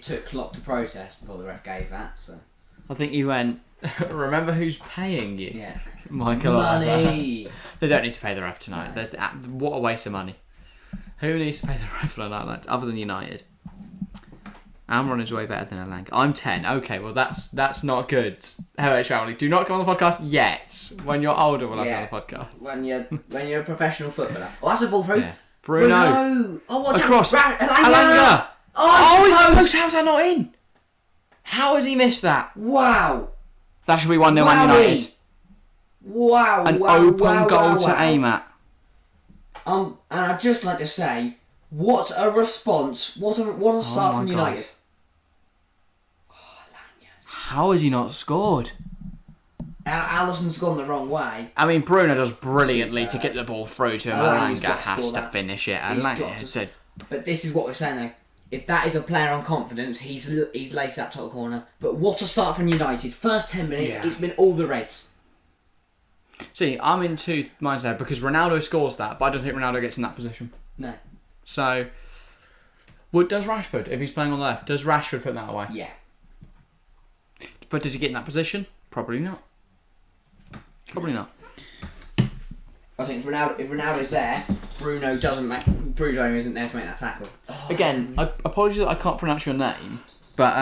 took Klopp to protest before the ref gave that. So I think you went. Remember who's paying you? Yeah. Michael. Money. They don't need to pay the ref tonight. No. What a waste of money. Who needs to pay the ref on a night like other than United? Almiron is way better than Alanga. I'm 10. Okay, well that's not good. Hello, family. Do not come on the podcast yet. When you're older, we'll have you on the podcast. When you're a professional footballer. Oh, that's a ball through. Yeah. Bruno. Oh, what's across? Alanga. Oh, he's close. How's that not in? How has he missed that? Wow. That should be 1-0 Man United. Wow. An open goal to aim at. And I'd just like to say, what a response! What a start from United. Oh, how has he not scored? Alisson's gone the wrong way. I mean, Bruno does brilliantly to get the ball through to him. Alanga has to finish it. But this is what we're saying though. If that is a player on confidence, he's laced that top corner. But what a start from United. First 10 minutes, it's been all the Reds. See, I'm in two minds there because Ronaldo scores that, but I don't think Ronaldo gets in that position. No. So, does Rashford, if he's playing on the left, does Rashford put that away? Yeah. But does he get in that position? Probably not. Probably not. I think if Ronaldo's there, Bruno doesn't Bruno isn't there to make that tackle. Oh, Again, apologies that I can't pronounce your name, but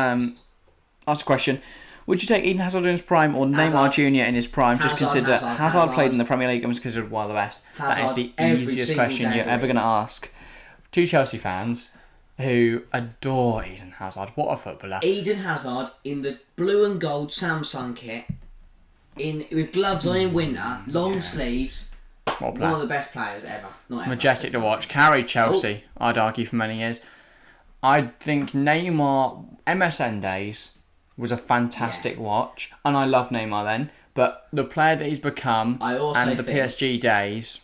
ask a question. Would you take Eden Hazard in his prime or Neymar Jr. in his prime? Just consider Hazard played in the Premier League and was considered one of the best. That is the easiest question you're ever going to ask. Two Chelsea fans who adore Eden Hazard. What a footballer. Eden Hazard in the blue and gold Samsung kit, with gloves on in winter, long sleeves. One of the best players ever. Majestic to watch. Carried Chelsea, I'd argue, for many years. I think Neymar, MSN days, was a fantastic watch. And I loved Neymar then. But the player that he's become and the PSG days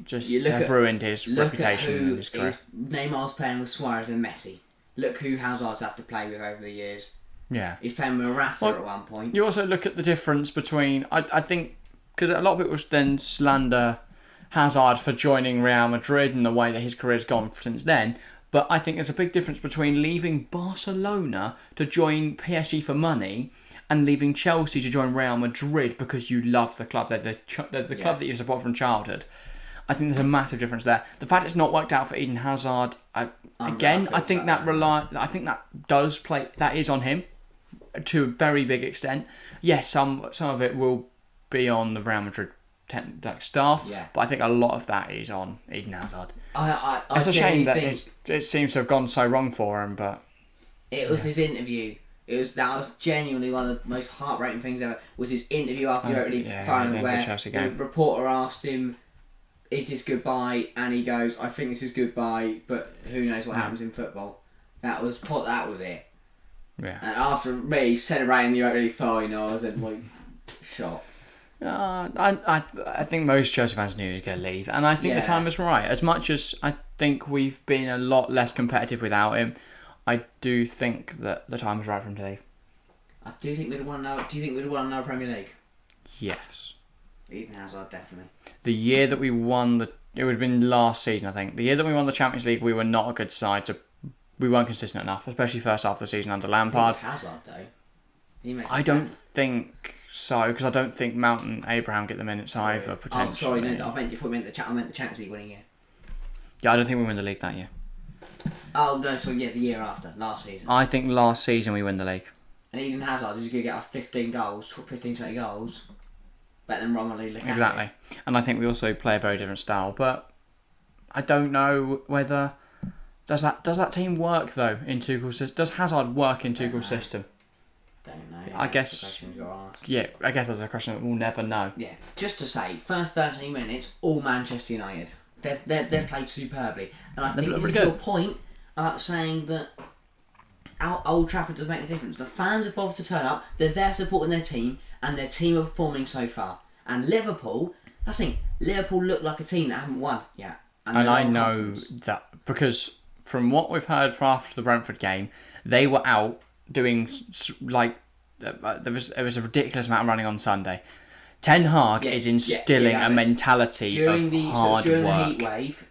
just have ruined his reputation and his career. Neymar's playing with Suarez and Messi. Look who Hazard's had to play with over the years. Yeah. He's playing with Morata at one point. You also look at the difference between... I think... Because a lot of people then slander Hazard for joining Real Madrid and the way that his career's gone since then. But I think there's a big difference between leaving Barcelona to join PSG for money and leaving Chelsea to join Real Madrid because you love the club. They're the club that you support from childhood. I think there's a massive difference there. The fact it's not worked out for Eden Hazard, I think that does play. That is on him to a very big extent. Yes, some of it will be on the Real Madrid staff, but I think a lot of that is on Eden Hazard. It's a shame that it seems to have gone so wrong for him, but it was his interview. That was genuinely one of the most heartbreaking things ever. Was his interview after the Europa League final, where the reporter asked him, "Is this goodbye?" And he goes, "I think this is goodbye, but who knows what happens in football." That was it. Yeah. And after me celebrating the Europa League final, I was like shocked. I think most Chelsea fans knew he was going to leave, and I think the time was right. As much as I think we've been a lot less competitive without him, I do think that the time was right for him to leave. I do think we'd have won now. Do you think we'd have won another Premier League? Yes. Eden Hazard, definitely. The year that we won it would have been last season, I think. The year that we won the Champions League, we were not a good side, so we weren't consistent enough, especially first half of the season under Lampard. Hazard, though. I don't think so, because I don't think Mount and Abraham get the minutes either, potentially. Oh, sorry, no, I meant the Champions League winning year. Yeah, I don't think we win the league that year. Oh, no, so the year after, last season. I think last season we win the league. And Eden Hazard is going to get 15 goals, 15-20 goals, better than Romelu Lukaku. Exactly. And I think we also play a very different style, but I don't know whether... Does that team work, though, in Tuchel's system? Does Hazard work in Tuchel's system? Don't know. I guess... Yeah, I guess that's a question that we'll never know. Yeah. Just to say, first 13 minutes, all Manchester United. They've played superbly. And I think this is your point about saying that Old Trafford does make a difference. The fans are bothered to turn up, they're there supporting their team, and their team are performing so far. And Liverpool, that's the thing, Liverpool look like a team that haven't won yet. And I know that because from what we've heard from after the Brentford game, they were out doing there was a ridiculous amount of running on Sunday. Ten Hag is instilling a mentality of hard during work. The heat wave,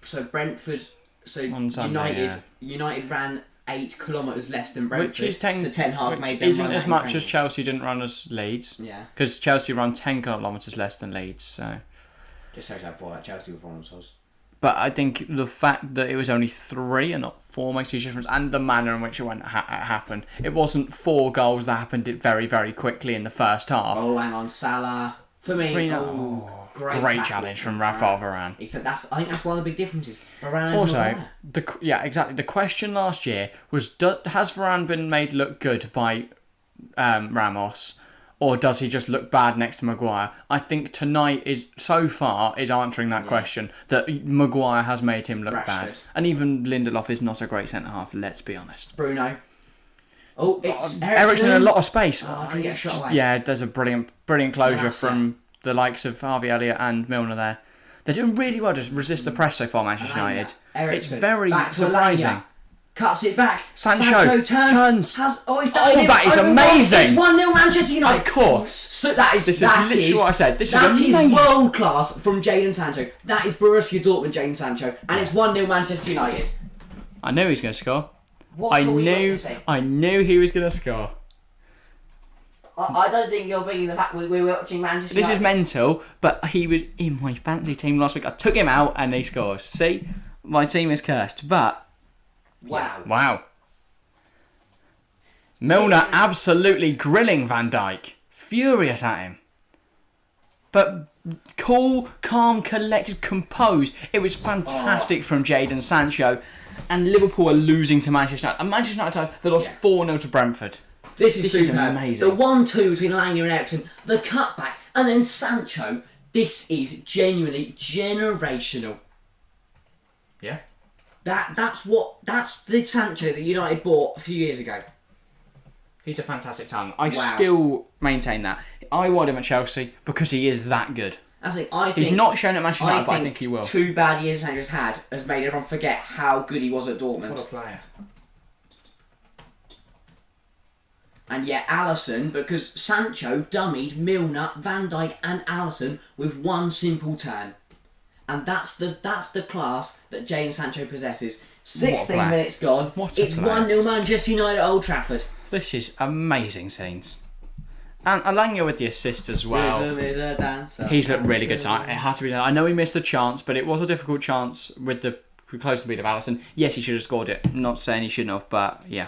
so Brentford, on Sunday, United ran 8 kilometres less than Brentford. Which is Ten Hag made them isn't as much as Chelsea didn't run as Leeds. Yeah. Because Chelsea run 10 kilometres less than Leeds. So. Just shows how poor that Chelsea performance was. But I think the fact that it was only 3 and not 4 makes a huge difference, and the manner in which it happened. It wasn't 4 goals that happened very, very quickly in the first half. Oh, hang on, Salah. For me, great challenge from Rafael Varane. Except I think that's one of the big differences. Varane also, exactly. The question last year was: has Varane been made look good by Ramos? Or does he just look bad next to Maguire? I think tonight is answering that question. That Maguire has made him look bad. And even Lindelof is not a great centre-half, let's be honest. Bruno. Oh, it's Eriksen in a lot of space. There's a brilliant closure from the likes of Harvey Elliott and Milner there. They're doing really well to resist the press so far, Manchester United. It's very surprising. Cuts it back. Sancho turns. That is amazing. It's 1-0 Manchester United. Of course. So this is literally what I said. This is amazing. That is world class from Jadon Sancho. That is Borussia Dortmund Jadon Sancho, and it's 1-0 Manchester United. I knew he was going to score. I knew he was going to score. I don't think you're thinking the fact we were watching Manchester This United. is mental, but he was in my fantasy team last week. I took him out and he scores. See? My team is cursed, but... Wow. Milner absolutely grilling Van Dijk. Furious at him. But cool, calm, collected, composed. It was fantastic from Jadon Sancho. And Liverpool are losing to Manchester United. And Manchester United, they lost 4-0 to Brentford. This is amazing. The 1-2 between Langer and Ericsson, the cutback, and then Sancho. This is genuinely generational. Yeah. That's the Sancho that United bought a few years ago. He's a fantastic talent. I still maintain that. I want him at Chelsea because he is that good. He's not shown at Manchester United, but I think he will. 2 bad years Sancho's had has made everyone forget how good he was at Dortmund. What a player. And yet Alisson, because Sancho dummied Milner, Van Dijk and Alisson with one simple turn. And that's the class that Jadon Sancho possesses. 16 minutes gone. It's 1-0 Manchester United at Old Trafford. This is amazing scenes. And Alanya with the assist as well. Rhythm is a dancer. He's looked really good tonight. It has to be done. I know he missed the chance, but it was a difficult chance with the close to beat of Alisson. Yes, he should have scored it. I'm not saying he shouldn't have, but yeah.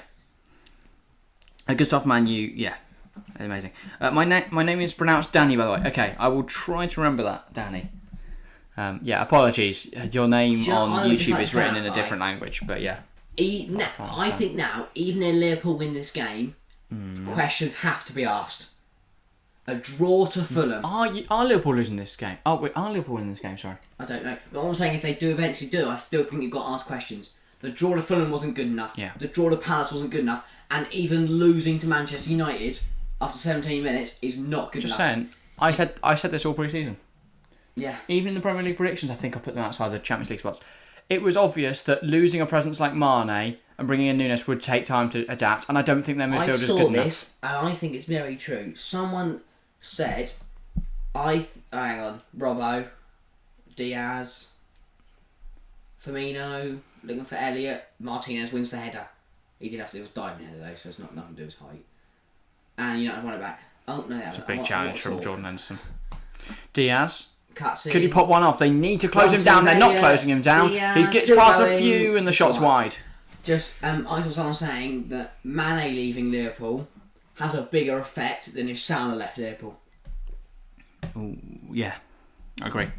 A good soft Man U, yeah. Amazing. My name is pronounced Danny, by the way. Okay, I will try to remember that, Danny. Apologies. Your name on YouTube is written in a different language, but yeah. I think now, even if Liverpool win this game, questions have to be asked. A draw to Fulham. Are Liverpool losing this game? Are Liverpool winning this game? Sorry. I don't know. But what I'm saying, if they do eventually do, I still think you've got to ask questions. The draw to Fulham wasn't good enough. Yeah. The draw to Palace wasn't good enough. And even losing to Manchester United after 17 minutes is not good enough. Just saying. I said this all pre-season. Yeah. Even in the Premier League predictions, I think I put them outside the Champions League spots. It was obvious that losing a presence like Mane and bringing in Nunes would take time to adapt, and I don't think their midfield is good enough. I saw this, and I think it's very true. Someone said, hang on, Robbo, Diaz, Firmino, looking for Elliott, Martinez wins the header. He did have to, it was diving header though, so it's not nothing to do with his height. And United won it back. Oh no, it's a big challenge from Jordan Henderson. Diaz. Cuts in. Could he pop one off? They need to close him down. They're not closing him down. He gets past a few and the shot's wide. I saw someone saying that Mane leaving Liverpool has a bigger effect than if Salah left Liverpool. Ooh, yeah, I agree.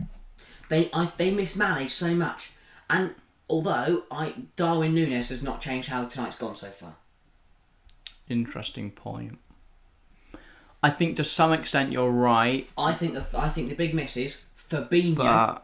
They miss Mane so much, and although Darwin Núñez has not changed how tonight's gone so far. Interesting point. I think to some extent you're right. I think the big miss is Fabinho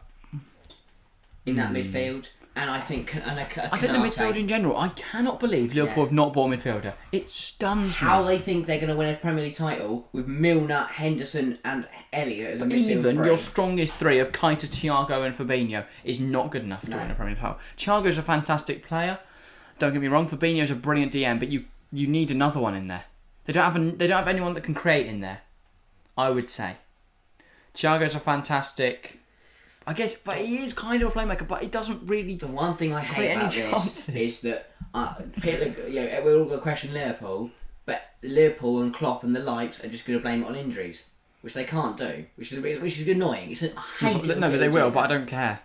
in that midfield, and I think the midfield in general. I cannot believe Liverpool have not bought a midfielder. It stuns me. How they think they're going to win a Premier League title with Milner, Henderson, and Elliott as a midfield even three. Your strongest three of Keita, Thiago, and Fabinho is not good enough to win a Premier League title. Thiago's a fantastic player. Don't get me wrong. Fabinho's a brilliant DM, but you need another one in there. They don't have anyone that can create in there, I would say. Thiago's a fantastic, I guess, but he is kind of a playmaker, but he doesn't really. The one thing I hate about this is that we're all going to question Liverpool, but Liverpool and Klopp and the likes are just going to blame it on injuries, which they can't do, which is annoying. I hate it. No, but they will, but I don't care.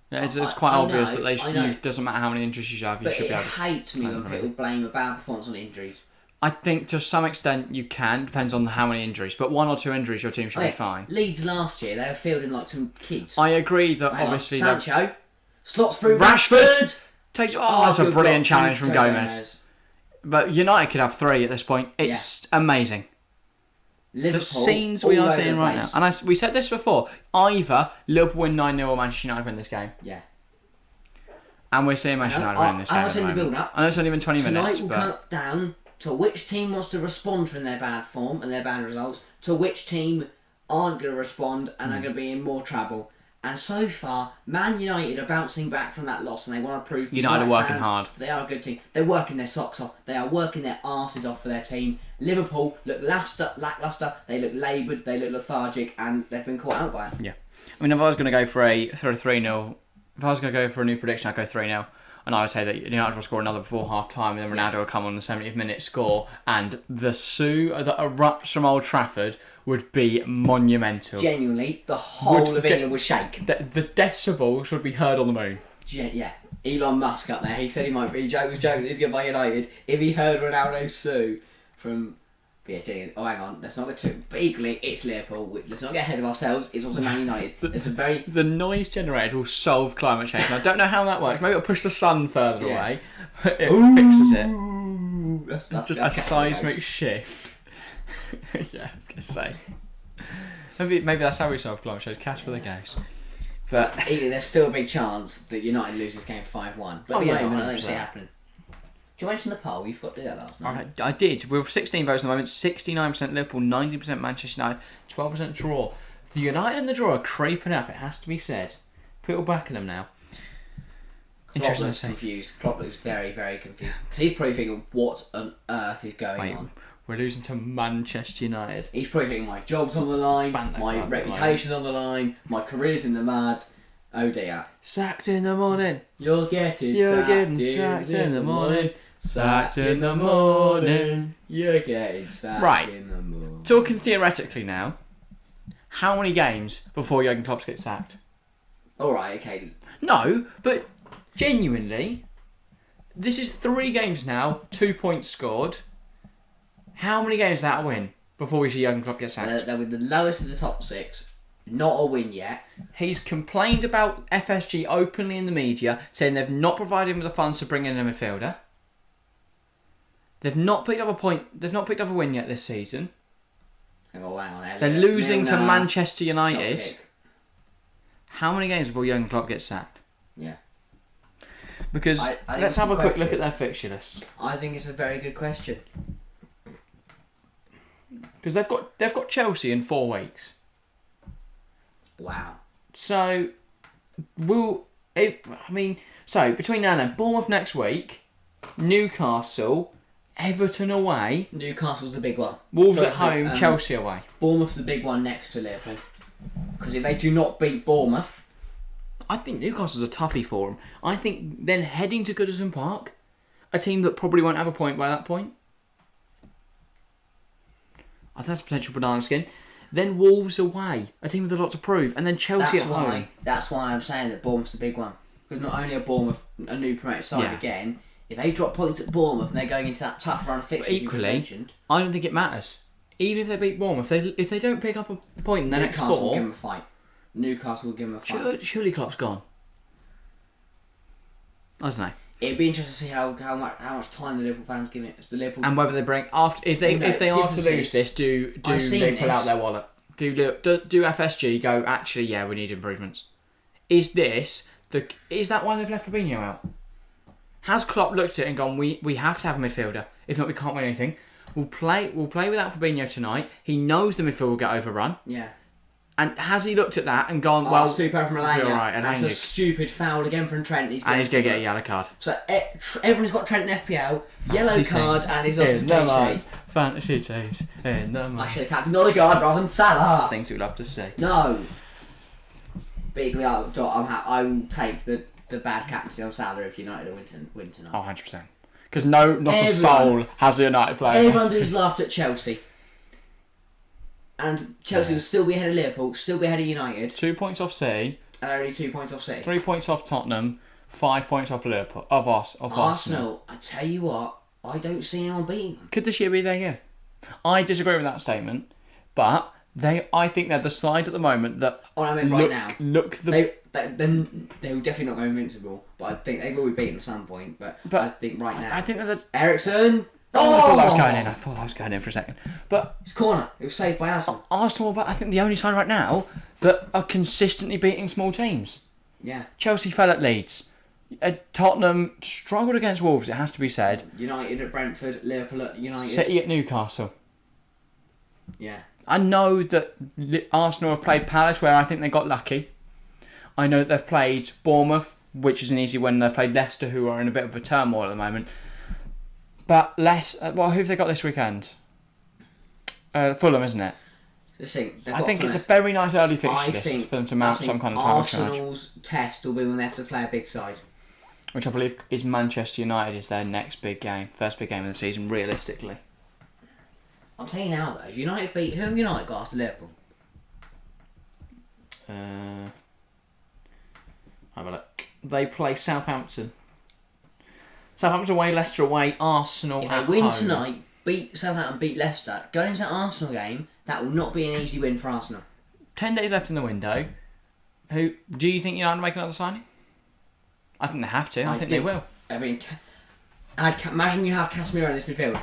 Yeah, it's quite obvious that it doesn't matter how many injuries you have, you should be able to. It hates me when people blame a bad performance on injuries. I think to some extent you can, depends on how many injuries, but 1 or 2 injuries your team should be fine. Leeds last year, they were fielding like some kids. I agree that obviously... Sancho, slots through Rashford! That's a brilliant challenge from Gomez. But United could have 3 at this point. It's amazing. Liverpool, the scenes we are seeing right now. And we said this before, either Liverpool win 9-0 or Manchester United win this game. Yeah. And we're seeing Manchester United win this game. I know it's only been 20 minutes, but... Tonight will cut down to which team wants to respond from their bad form and their bad results, to which team aren't going to respond and are going to be in more trouble. And so far, Man United are bouncing back from that loss and they want to prove... United are working hard. They are a good team. They're working their socks off. They are working their arses off for their team. Liverpool look lacklustre, they look laboured, they look lethargic, and they've been caught out by it. Yeah. I mean, if I was going to go for a 3-0 if I was going to go for a new prediction, I'd go 3-0. And I would say that United will score another before half-time, and then Ronaldo will come on the 70th minute score, and the Sue that erupts from Old Trafford would be monumental. Genuinely, the whole of England would shake. The decibels would be heard on the moon. Yeah. Elon Musk up there, he said he might be, he was joking, he's going to buy United. If he heard Ronaldo sue from... Yeah, Jenny, hang on, let's not get too... But equally, it's Liverpool. Let's not get ahead of ourselves. It's also Man United. The noise generated will solve climate change. And I don't know how that works. Maybe it'll push the sun further away. But it fixes it. That's just a seismic shift. Yeah, I was going to say. Maybe that's how we solve climate change. Catch for the ghost. But there's still a big chance that United loses game 5-1. But I don't see it happening. Did you mention the poll? You forgot to do that last night. I did. We're 16 votes at the moment. 69% Liverpool, 90% Manchester United, 12% draw. The United and the draw are creeping up, it has to be said. People backing them now. Interesting to see. Confused. Klopp looks very, very confused. Because he's probably thinking, what on earth is going on? We're losing to Manchester United. He's probably thinking, my job's on the line, my reputation's on the line, my career's in the mud. Oh dear. Sacked in the morning. You're getting sacked in the morning. Sacked in the morning. You're getting sacked in the morning. Talking theoretically now, how many games before Jurgen Klopp gets sacked? Alright, okay. No, but genuinely, this is 3 games now, 2 points scored. How many games that'll win before we see Jurgen Klopp get sacked? They're with the lowest of the top 6. Not a win yet. He's complained about FSG openly in the media, saying they've not provided him with the funds to bring in a midfielder. They've not picked up a point. They've not picked up a win yet this season. Oh, wow, they're losing to Manchester United. How many games before Jurgen Klopp gets sacked? Yeah. Because let's have a quick look at their fixture list. I think it's a very good question. Because they've got Chelsea in 4 weeks. Wow. So between now and then, Bournemouth next week, Newcastle, Everton away. Newcastle's the big one. Wolves at home, Chelsea away. Bournemouth's the big one next to Liverpool. Because if they do not beat Bournemouth... I think Newcastle's a toughie for them. I think then heading to Goodison Park, a team that probably won't have a point by that point. I think that's a potential banana skin. Then Wolves away, a team with a lot to prove. And then Chelsea at home. That's why I'm saying that Bournemouth's the big one. Because not only are Bournemouth a new promoted side again, if they drop points at Bournemouth and they're going into that tough run of fixtures equally, I don't think it matters. Even if they beat Bournemouth, if they don't pick up a point in the next 4... Newcastle will give them a fight. Newcastle will give them a fight. Surely Klopp's gone. I don't know. It'd be interesting to see how much time the Liverpool fans give it. And whether they bring after if they are to lose this, do they pull out their wallet? Do FSG go? Actually, yeah, we need improvements. Is that why they've left Fabinho out? Has Klopp looked at it and gone? We have to have a midfielder. If not, we can't win anything. We'll play without Fabinho tonight. He knows the midfield will get overrun. Yeah. And has he looked at that and gone, well... super from Malanga. Right, and that's a stupid foul again from Trent. He's going to get a yellow card. So everyone's got Trent in FPL, yellow card, and he's also KC. Fantasy teams. I should have captained Odegaard rather than Salah. Things we'd love to see. No. Bigly, I will take the bad captaincy on Salah if United win tonight. Oh, 100%. Because not a soul has a United player. Everyone who's laughed at Chelsea. And Chelsea will still be ahead of Liverpool, still be ahead of United. 2 points off City. And only 2 points off City. 3 points off Tottenham. 5 points off Liverpool. Arsenal. I tell you what, I don't see anyone beating them. Could this year be their year? I disagree with that statement, but I think they're the side at the moment that right now. They will definitely not go invincible, but I think they will be beaten at some point. But I think right now, I think that Eriksen. I thought that was going in for a second. But it's corner. It was saved by Arsenal. Arsenal, but I think the only side right now that are consistently beating small teams. Yeah. Chelsea fell at Leeds. Tottenham struggled against Wolves, it has to be said. United at Brentford, Liverpool at United. City at Newcastle. Yeah. I know that Arsenal have played Palace, where I think they got lucky. I know that they've played Bournemouth, which is an easy win. They've played Leicester, who are in a bit of a turmoil at the moment. But who have they got this weekend? Fulham, isn't it? I think it's a very nice early fixture list for them to mount some kind of title charge. Arsenal's test will be when they have to play a big side. Which I believe is Manchester United is their next big game. First big game of the season, realistically. I'll tell you now though, if United beat... Who have United got after Liverpool? Have a look. They play Southampton. Southampton away, Leicester away, Arsenal at home. If they win tonight, beat Southampton, beat Leicester, going into that Arsenal game, that will not be an easy win for Arsenal. 10 days left in the window. Do you think United will make another signing? I think they have to. I think they will. I mean, imagine you have Casemiro in this midfield.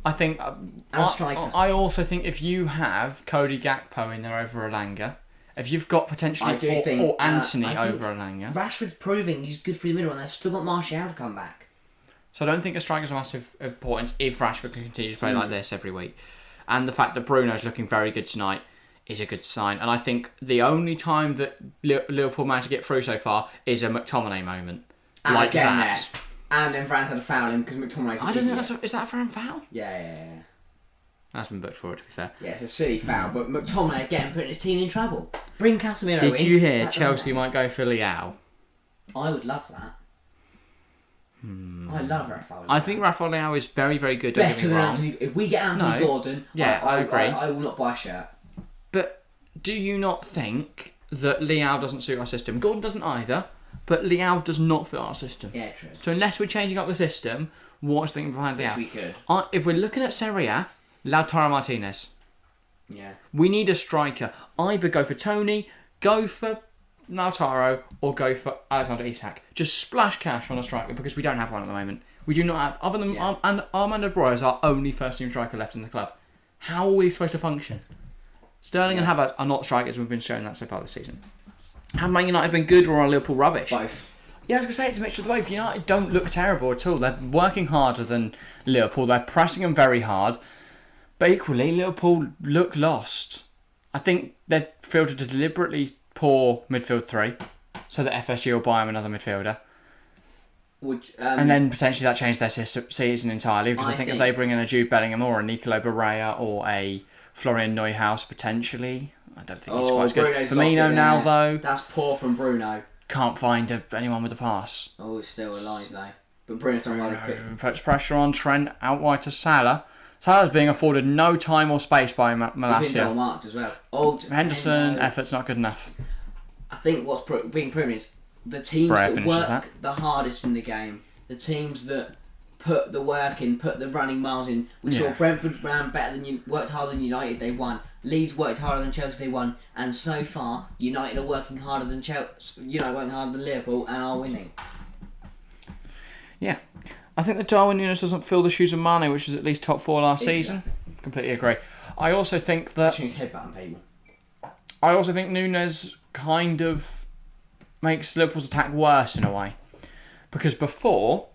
I think... I also think if you have Cody Gakpo in there over Elanga, if you've got potentially or Anthony over Elanga... Rashford's proving he's good for the middle and they've still got Martial to come back. So I don't think a striker's a massive importance if Rashford can continue to play like this every week. And the fact that Bruno's looking very good tonight is a good sign. And I think the only time that Liverpool managed to get through so far is a McTominay moment. And like again that. There. And then France had a foul in because McTominay's I don't think is that a fair foul? Yeah. That's been booked for it, to be fair. Yeah, it's a silly foul, but McTominay again putting his team in trouble. Bring Casemiro in. Did you hear Chelsea might go for Leao? I would love that. I love Rafael Leao. I think Rafael Leao is very, very good. Better than Anthony. If we get Anthony Gordon, I agree. I will not buy a shirt. But do you not think that Leao doesn't suit our system? Gordon doesn't either, but Leao does not fit our system. Yeah, true. So unless we're changing up the system, what's the thing behind Leao? Which we could. If we're looking at Serie A, Lautaro Martinez. Yeah. We need a striker. Either go for Tony, go for Lautaro, or go for Alexander Isak. Just splash cash on a striker because we don't have one at the moment. We do not have, other than and Armando Broja is our only first team striker left in the club. How are we supposed to function? Sterling and Havertz are not strikers. We've been showing that so far this season. Have Man United been good or are Liverpool rubbish? Both. Yeah, I was going to say it's a mixture of both. United don't look terrible at all. They're working harder than Liverpool. They're pressing them very hard. But equally, Liverpool look lost. I think they've fielded a deliberately poor midfield three so that FSG will buy them another midfielder. And then potentially that changed their season entirely because I think if they bring in a Jude Bellingham or a Nicolo Barella or a Florian Neuhaus potentially, I don't think he's quite as good. Bruno's Firmino now though. That's poor from Bruno. Can't find anyone with a pass. Oh, it's still alive though. But Bruno's done well to pick. Puts pressure on Trent out wide to Salah. Salah's being afforded no time or space by Malacia. He's been well marked as well. Henderson, effort's not good enough. I think what's being proven is the teams that work the hardest in the game, the teams that put the work in, put the running miles in. We saw Brentford ran better than worked harder than United, they won. Leeds worked harder than Chelsea, they won. And so far, United are working harder than Chelsea, working harder than Liverpool, and are winning. Yeah. I think that Darwin Núñez doesn't fill the shoes of Mane, which is at least top 4 last season. Completely agree. I also think that... He's headbutting people. I also think Núñez kind of makes Liverpool's attack worse in a way. Because before,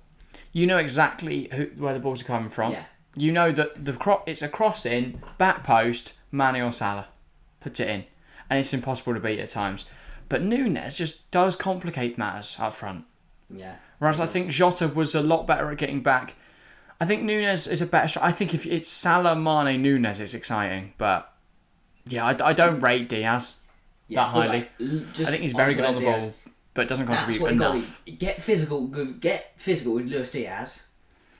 you know exactly where the balls are coming from. Yeah. You know that it's a cross in, back post, Mane or Salah puts it in. And it's impossible to beat at times. But Núñez just does complicate matters up front. Yeah. Whereas I think Jota was a lot better at getting back. I think Núñez is a better shot. I think if it's Salah, Mane, Núñez, it's exciting. But yeah, I don't rate Diaz that highly. I think he's very good on the ball, but doesn't contribute enough. Get physical with Luis Diaz,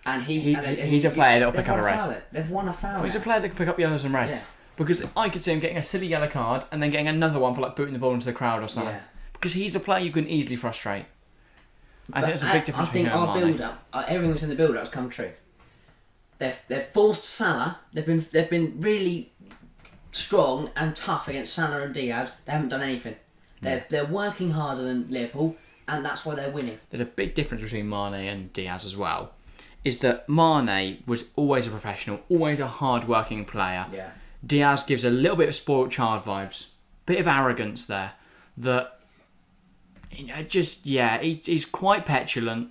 and he's a player that'll pick up a red. They've won a foul. Well, he's a player that can pick up yellows and reds. Yeah. Because I could see him getting a silly yellow card and then getting another one for like booting the ball into the crowd or something. Yeah. Because he's a player you can easily frustrate. I think there's a big difference between him and Mane. I think our build-up, everything that's in the build-up has come true. They've forced Salah. They've been really strong and tough against Salah and Diaz. They haven't done anything. They're working harder than Liverpool, and that's why they're winning. There's a big difference between Mane and Diaz as well. Is that Mane was always a professional, always a hard-working player. Yeah. Diaz gives a little bit of spoiled child vibes, bit of arrogance there. That. He's quite petulant,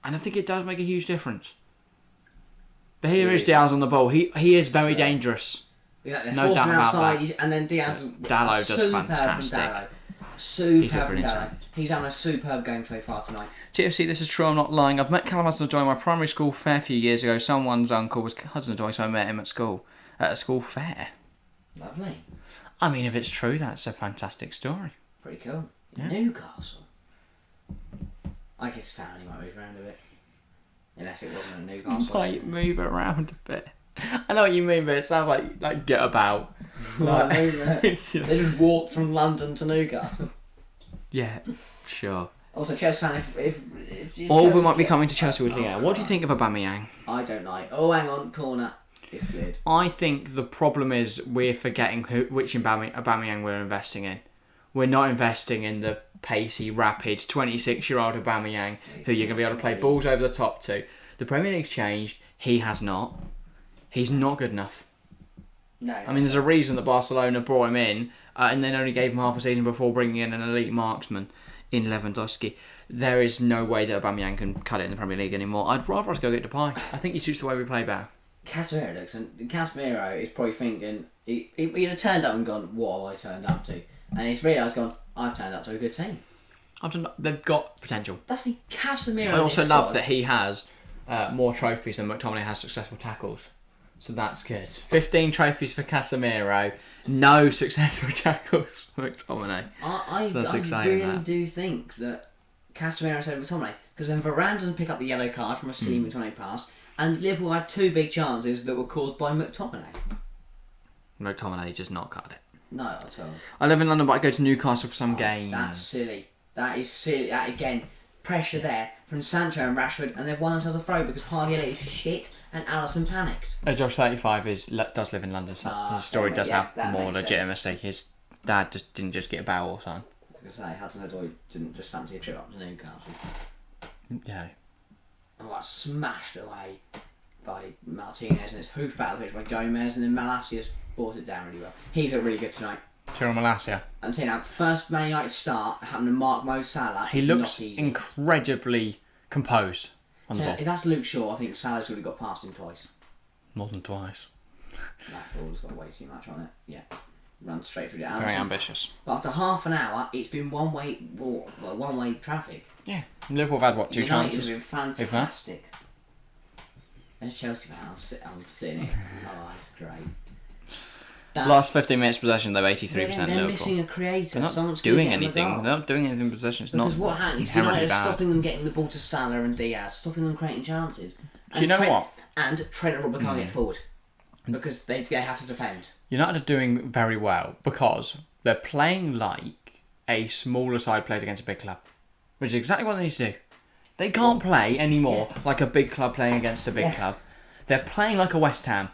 and I think it does make a huge difference. But here is Diaz on the ball. He is very dangerous. Yeah, no doubt about that. And then Diaz, Dalot does fantastic. He's having a superb game so far tonight. TFC, this is true, I'm not lying. I've met Callum Hudson-Odoi in my primary school a fair few years ago. Someone's uncle was Hudson-Odoi, so I met him at school. at a school fair. Lovely. I mean, if it's true, that's a fantastic story. Pretty cool. Yeah. Newcastle. I guess family might move around a bit. Unless it wasn't a Newcastle. Might move around a bit. I know what you mean, but it sounds like get about. They just walked from London to Newcastle. Yeah, sure. Also, Chelsea fan, if Or we Chelsea might be get- coming to Chelsea with Leo. What do you think of Aubameyang? I don't like. Oh, hang on, corner. It's cleared. I think the problem is we're forgetting which Aubameyang we're investing in. We're not investing in the pacey, rapid, 26-year-old Aubameyang who you're going to be able to play balls over the top to. The Premier League's changed. He has not. He's not good enough. No. I mean, there's a reason that Barcelona brought him in and then only gave him half a season before bringing in an elite marksman in Lewandowski. There is no way that Aubameyang can cut it in the Premier League anymore. I'd rather us go get Depay. I think he suits the way we play better. Casemiro is probably thinking he'd have turned up and gone, what have I turned up to? And he's realised, I've turned up to a good team. They've got potential. That's the Casemiro. I also love that he has more trophies than McTominay has successful tackles. So that's good. 15 trophies for Casemiro, no successful tackles for McTominay. I really do think that Casemiro said McTominay, because then Varane doesn't pick up the yellow card from a silly McTominay pass, and Liverpool had two big chances that were caused by McTominay. McTominay just not cut it. No, not at all. I live in London, but I go to Newcastle for some games. That's silly. That is silly. That again, pressure there from Sancho and Rashford, and they've won themselves a throw because Harvey Elliott is shit and Alisson panicked. Josh 35 does live in London, so his story does have more legitimacy. Sense. His dad didn't just get a bow or something. I was going to say, Hudson-Odoi didn't just fancy a trip up to Newcastle. Yeah. And got smashed away by Martinez, and it's hoof battle pitch by Gomez, and then Malacia's brought it down really well. He's looked really good tonight. Tyrell Malacia. I'm telling you, first Man United start happened to Mark Mo Salah. He looks incredibly composed on the ball. If that's Luke Shaw, I think Salah's already got past him twice. More than twice. That ball's got way too much on it. Yeah. Run straight through the Alisson. Very ambitious. But after half an hour, it's been one-way traffic. Yeah. Liverpool have had, 2 chances? United have been fantastic. There's Chelsea fan. I'm sitting here. Oh, that's great. Last 15 minutes possession, they're 83% they're Liverpool. missing a creator. They're not doing anything. They're not doing anything in possession. It's because not what happens is inherently United are bad. stopping them getting the ball to Salah and Diaz, stopping them creating chances. Do you know what? And Trent and Robert can't get forward because they have to defend. United are doing very well because they're playing like a smaller side plays against a big club, which is exactly what they need to do. They can't play anymore like a big club playing against a big club. They're playing like a West Ham,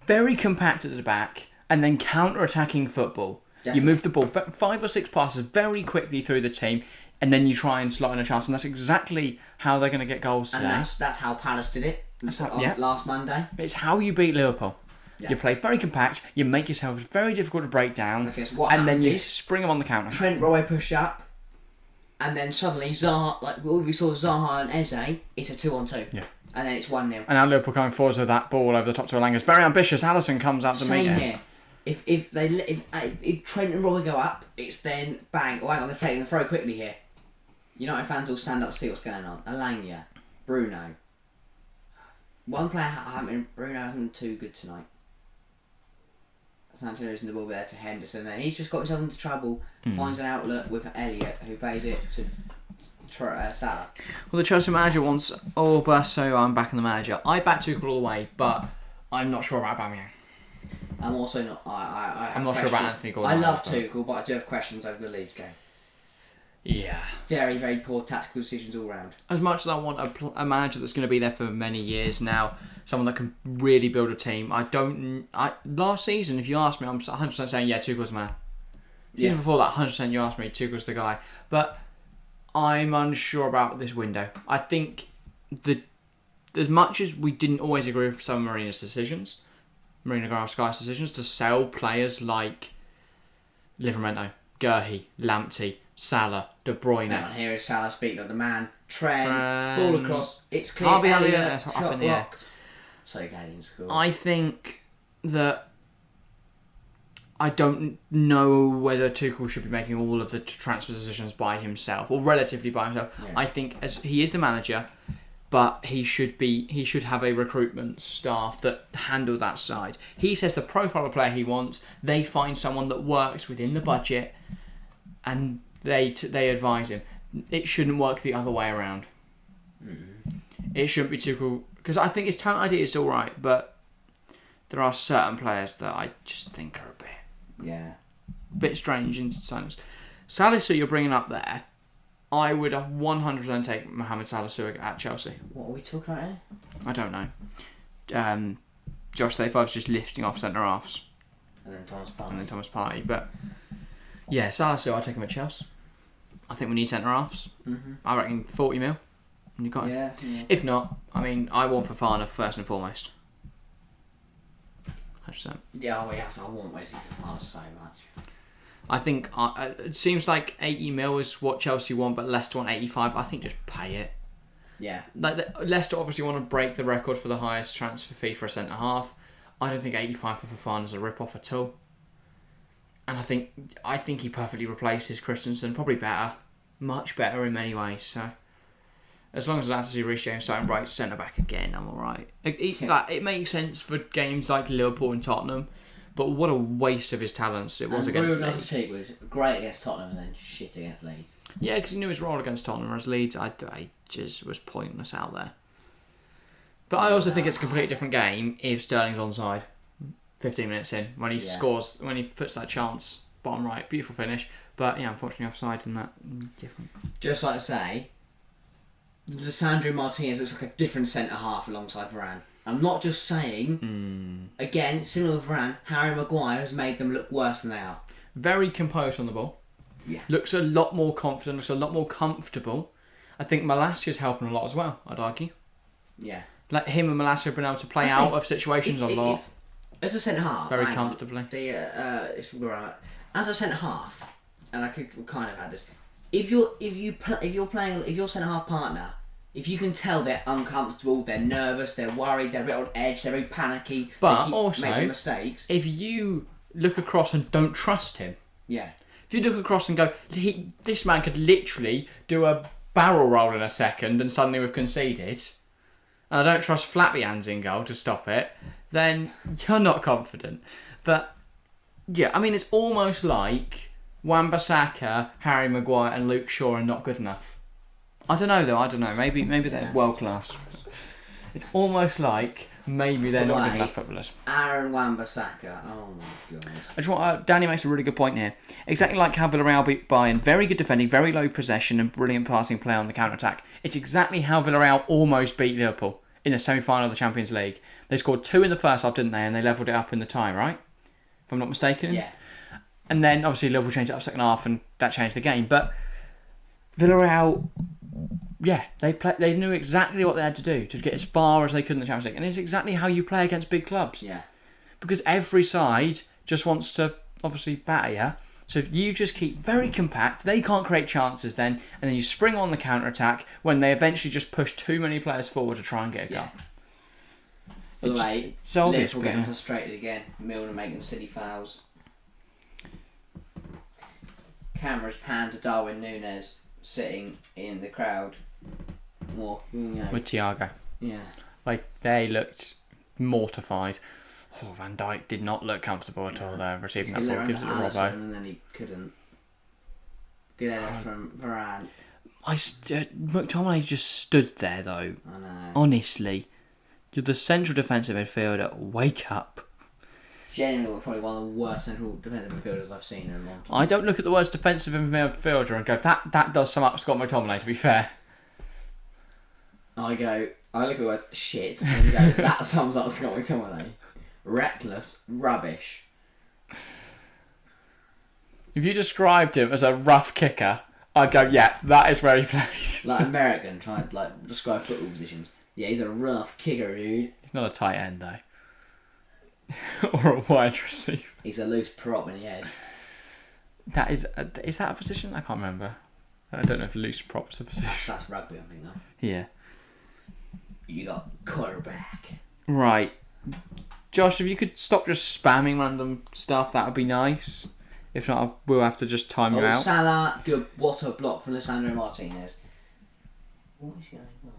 very compact at the back, and then counter-attacking football. Definitely. You move the ball 5 or 6 passes very quickly through the team, and then you try and slot in a chance, and that's exactly how they're going to get goals today. And that's how Palace did it last Monday. It's how you beat Liverpool. Yeah. You play very compact, you make yourself very difficult to break down, and then you spring them on the counter. Trent Roy push up, and then suddenly Zaha, like we saw Zaha and Eze, it's a 2-on-2. Yeah. And then it's 1-0. And now Liverpool coming forwards with that ball over the top to Elanga. It's very ambitious. Alisson comes out to meet him. Same here. If Trent and Roy go up, it's then bang. Oh, hang on, they're taking the throw quickly here. United fans will stand up to see what's going on. Elanga, Bruno. One player Bruno hasn't been too good tonight. Sancho losing the ball there to Henderson, and he's just got himself into trouble. Finds an outlet with Elliott, who plays it to Salah. Well, the Chelsea manager wants so I'm backing the manager. I back Tuchel all the way, but I'm not sure about Aubameyang. I'm also not. I'm not sure about Anthony Gordon. I love Tuchel, but I do have questions over the Leeds game. Yeah. Very, very poor tactical decisions all round. As much as I want a manager that's going to be there for many years now, someone that can really build a team, last season, if you asked me, I'm 100% saying, Tuchel's the man. Even before that, 100% you asked me, Tuchel's the guy. But I'm unsure about this window. I think as much as we didn't always agree with some of Marina Graaf's decisions to sell players like Livramento, Gurhey, Lamptey, Salah, De Bruyne. And here is Salah speaking of the man. Trent, ball across. It's clear. Harvey Elliott, up in the air. So glad he didn't score. I think that I don't know whether Tuchel should be making all of the transfer decisions by himself, or relatively by himself. Yeah. I think as he is the manager, but he should have a recruitment staff that handle that side. He says the profile of player he wants. They find someone that works within the budget, and they advise him. It shouldn't work the other way around. It shouldn't be too cool, because I think his talent idea is all right, but there are certain players that I just think are a bit strange in signings. Salisu, you're bringing up there. I would 100% take Mohamed Salisu at Chelsea. What are we talking about here? I don't know. Josh Thayfive's just lifting off centre halves. And then Thomas Partey. But yeah, Salisu, I'd take him at Chelsea. I think we need centre halves. I reckon 40 mil. And you got him. Yeah. If not, I mean, I want Fofana first and foremost. 100%. Yeah, I want Wesley Fofana so much. I think it seems like 80 mil is what Chelsea want, but Leicester want 85. I think just pay it. Yeah. Like Leicester obviously want to break the record for the highest transfer fee for a centre half. I don't think 85 for Fofana is a rip off at all. And I think he perfectly replaces Christensen, probably better, much better in many ways. So as long as I have to see Reece James starting right centre back again, I'm alright. It makes sense for games like Liverpool and Tottenham. But what a waste of his talents it was against Leeds. Bruno was great against Tottenham and then shit against Leeds. Yeah, because he knew his role against Tottenham, whereas Leeds, I just was pointless out there. But I also think it's a completely different game if Sterling's onside 15 minutes in, when he scores, when he puts that chance, bottom right, beautiful finish. But yeah, unfortunately offside and that, different. Just like to say, Lisandro Martinez looks like a different centre-half alongside Varane. I'm not just saying, again, similar with Varane, Harry Maguire has made them look worse than they are. Very composed on the ball. Yeah. Looks a lot more confident, looks a lot more comfortable. I think Malasia's helping a lot as well, I'd argue. Yeah. Like him and Malasia have been able to play out of situations a lot. As a centre-half... Very comfortably. As a centre-half, and I could kind of add this, if your centre-half partner... If you can tell they're uncomfortable, they're nervous, they're worried, they're a bit on edge, they're very panicky, but they keep also making mistakes. If you look across and don't trust him, if you look across and go, this man could literally do a barrel roll in a second, and suddenly we've conceded, and I don't trust Flappy Hands in goal to stop it, then you're not confident. But yeah, I mean, it's almost like Wan-Bissaka, Harry Maguire, and Luke Shaw are not good enough. I don't know though. Maybe they're world class. It's almost like maybe they're not good enough footballers. Aaron Wan-Bissaka. Oh my god. Danny makes a really good point here. Exactly like how Villarreal beat Bayern. Very good defending, very low possession, and brilliant passing play on the counter attack. It's exactly how Villarreal almost beat Liverpool in the semi-final of the Champions League. They scored 2 in the first half, didn't they? And they levelled it up in the tie, right? If I'm not mistaken. Yeah. And then obviously Liverpool changed it up second half, and that changed the game. But Villarreal. Yeah, they knew exactly what they had to do to get as far as they could in the Champions League. And it's exactly how you play against big clubs. Yeah. Because every side just wants to, obviously, batter you. So if you just keep very compact, they can't create chances then, and then you spring on the counter-attack when they eventually just push too many players forward to try and get a goal. By the way, Liverpool getting frustrated again. Milner making silly fouls. Cameras pan to Darwin Núñez sitting in the crowd. With Thiago. Yeah. Like, they looked mortified. Oh, Van Dijk did not look comfortable at all there, receiving that ball. Gives it to Robbo. And then he couldn't. Good header from Varane. McTominay just stood there, though. I know. Honestly. You're the central defensive midfielder. Wake up. Genuinely, probably one of the worst central defensive midfielders I've seen in a long time. I don't look at the words defensive midfielder and go, that does sum up Scott McTominay, to be fair. I look at the words shit and go, that sums up Scott McTominay. Reckless rubbish. If you described him as a rough kicker, I'd go, yeah, that is where he plays. Like American, trying to describe football positions. Yeah, he's a rough kicker, dude. He's not a tight end, though. Or a wide receiver. He's a loose prop in the head. That is that a position? I can't remember. I don't know if loose prop is a position. That's rugby, I think, though. Yeah. You got quarterback. Right. Josh, if you could stop just spamming random stuff, that would be nice. If not, we'll have to just time you out. Salah, good. What a block from Lisandro Martinez. What is going on?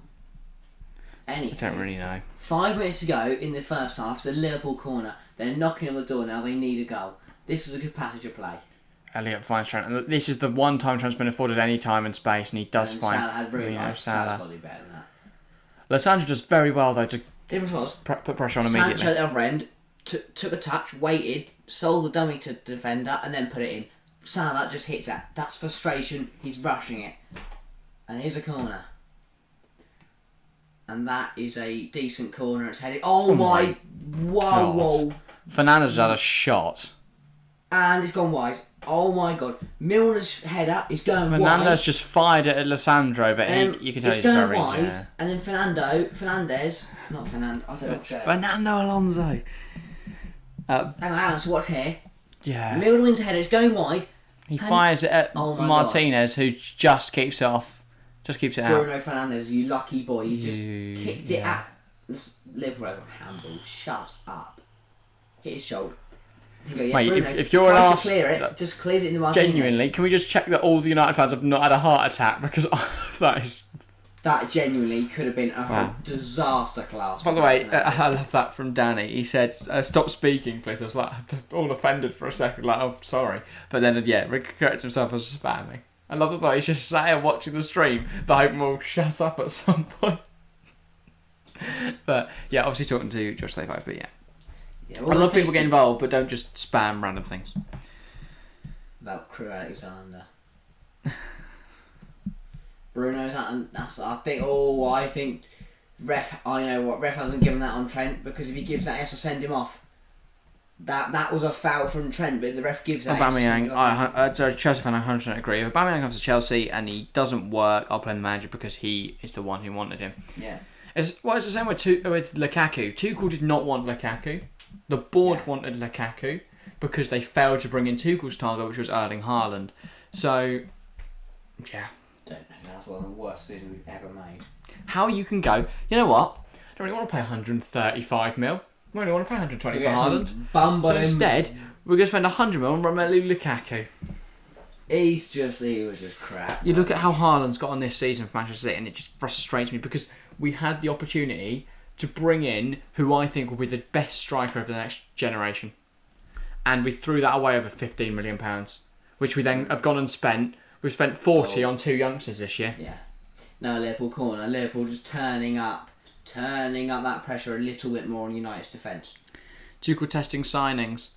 Any. I don't really know. 5 minutes to go in the first half. It's a Liverpool corner. They're knocking on the door now. They need a goal. This is a good passage of play. Elliot finds Trent. And this is the one time Trent's been afforded any time and space, and he does And find Salah had room. Salah. Salah's got to do better than that. Lissandra does very well, though, to Difference was, put pressure on immediately. Sancho at the other end took a touch, waited, sold the dummy to the defender, and then put it in. Salah just hits that. That's frustration. He's rushing it. And here's a corner. And that is a decent corner. It's headed. Oh my! Whoa, whoa! Fernandes had a shot. And it's gone wide. Oh my god! Milner's header is going wide. Fernandes just fired it at Lissandro, but you can tell it's he's going very... wide, Yeah. and then Fernandez, not Fernando. I don't know. It's Fernando Alonso. Hang on. So watch here. Yeah. Milner wins a header. It's going wide. He fires it at Oh my Martinez, who just keeps it off. Just keeps it out. Bruno Fernandes, you lucky boy. He's just kicked it at Liverpool over handball. Shut up. Hit his shoulder. Wait, Mate, if you're an arse, clear it, just clears it in the Martinez. genuinely, can we just check that all the United fans have not had a heart attack? Because that genuinely could have been a disaster class. By the way, I love that from Danny. He said, "Stop speaking, please." I was like, all offended for a second, like, "Oh, sorry," but then corrected himself as spamming. I love the thought he's just sat here watching the stream, but hoping we'll shut up at some point. But yeah, obviously talking to Josh 35, but yeah. I love people getting involved, but don't just spam random things. About Crew Alexander. Bruno's I think ref hasn't given that on Trent, because if he gives that, he has to send him off. That was a foul from Trent, but the ref gives that. Aubameyang, Chelsea fan, I 100% agree. If Aubameyang comes to Chelsea and he doesn't work, I'll play the manager because he is the one who wanted him. Yeah. It's the same with Lukaku. Tuchel did not want Lukaku. The board wanted Lukaku because they failed to bring in Tuchel's target, which was Erling Haaland. So, yeah. Don't know. That's one of the worst decisions we've ever made. How you can go, you know what? I don't really want to pay 135 mil. We only want to pay 120 for Haaland. So instead, we're going to spend 100 mil on Romelu Lukaku. He was just crap. You look at how Haaland's got on this season for Manchester City, and it just frustrates me because we had the opportunity to bring in who I think will be the best striker of the next generation. And we threw that away over £15 million, which we then have gone and spent. We've spent 40 on two youngsters this year. Yeah. Now Liverpool corner. Liverpool just turning up that pressure a little bit more on United's defence. Tuchel testing signings.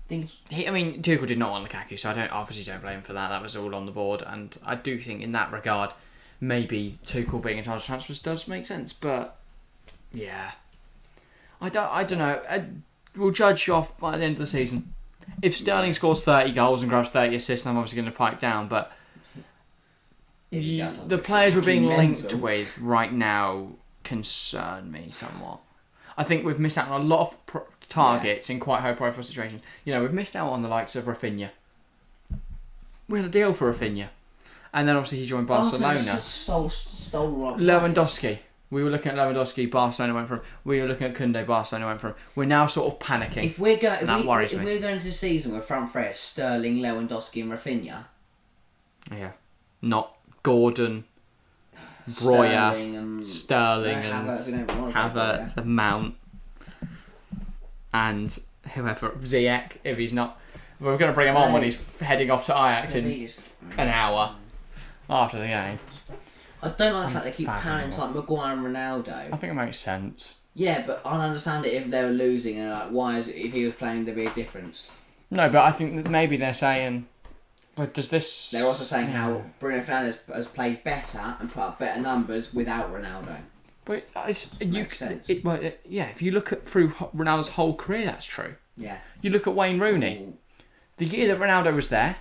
Tuchel did not want Lukaku, so I obviously don't blame him for that. That was all on the board, and I do think in that regard, maybe Tuchel being in charge of transfers does make sense. But yeah, I don't know. We'll judge you off by the end of the season. If Sterling scores 30 goals and grabs 30 assists, I'm obviously going to pipe down. But the players we're being linked with right now concern me somewhat. I think we've missed out on a lot of targets in quite high profile situations. We've missed out on the likes of Rafinha. We had a deal for Rafinha. And then obviously he joined Barcelona. Lewandowski. We were looking at Lewandowski, Barcelona went for him. We were looking at Koundé, Barcelona went for him. We're now sort of panicking. If we're going into the season with front three, Sterling, Lewandowski and Rafinha. Yeah. Not Gordon, Breuer, Sterling and Havertz and Mount. And whoever, Ziyech, if he's not... We're going to bring him on when he's heading off to Ajax in an hour after the game. I don't like the fact they keep panning like Maguire and Ronaldo. I think it makes sense. Yeah, but I understand it if they were losing and why is it if he was playing there'd be a difference? No, but I think that maybe they're saying, but does this... They're also saying how Bruno Fernandes has played better and put up better numbers without Ronaldo. But makes sense. If you look at through Ronaldo's whole career, that's true. Yeah. You look at Wayne Rooney. The year that Ronaldo was there,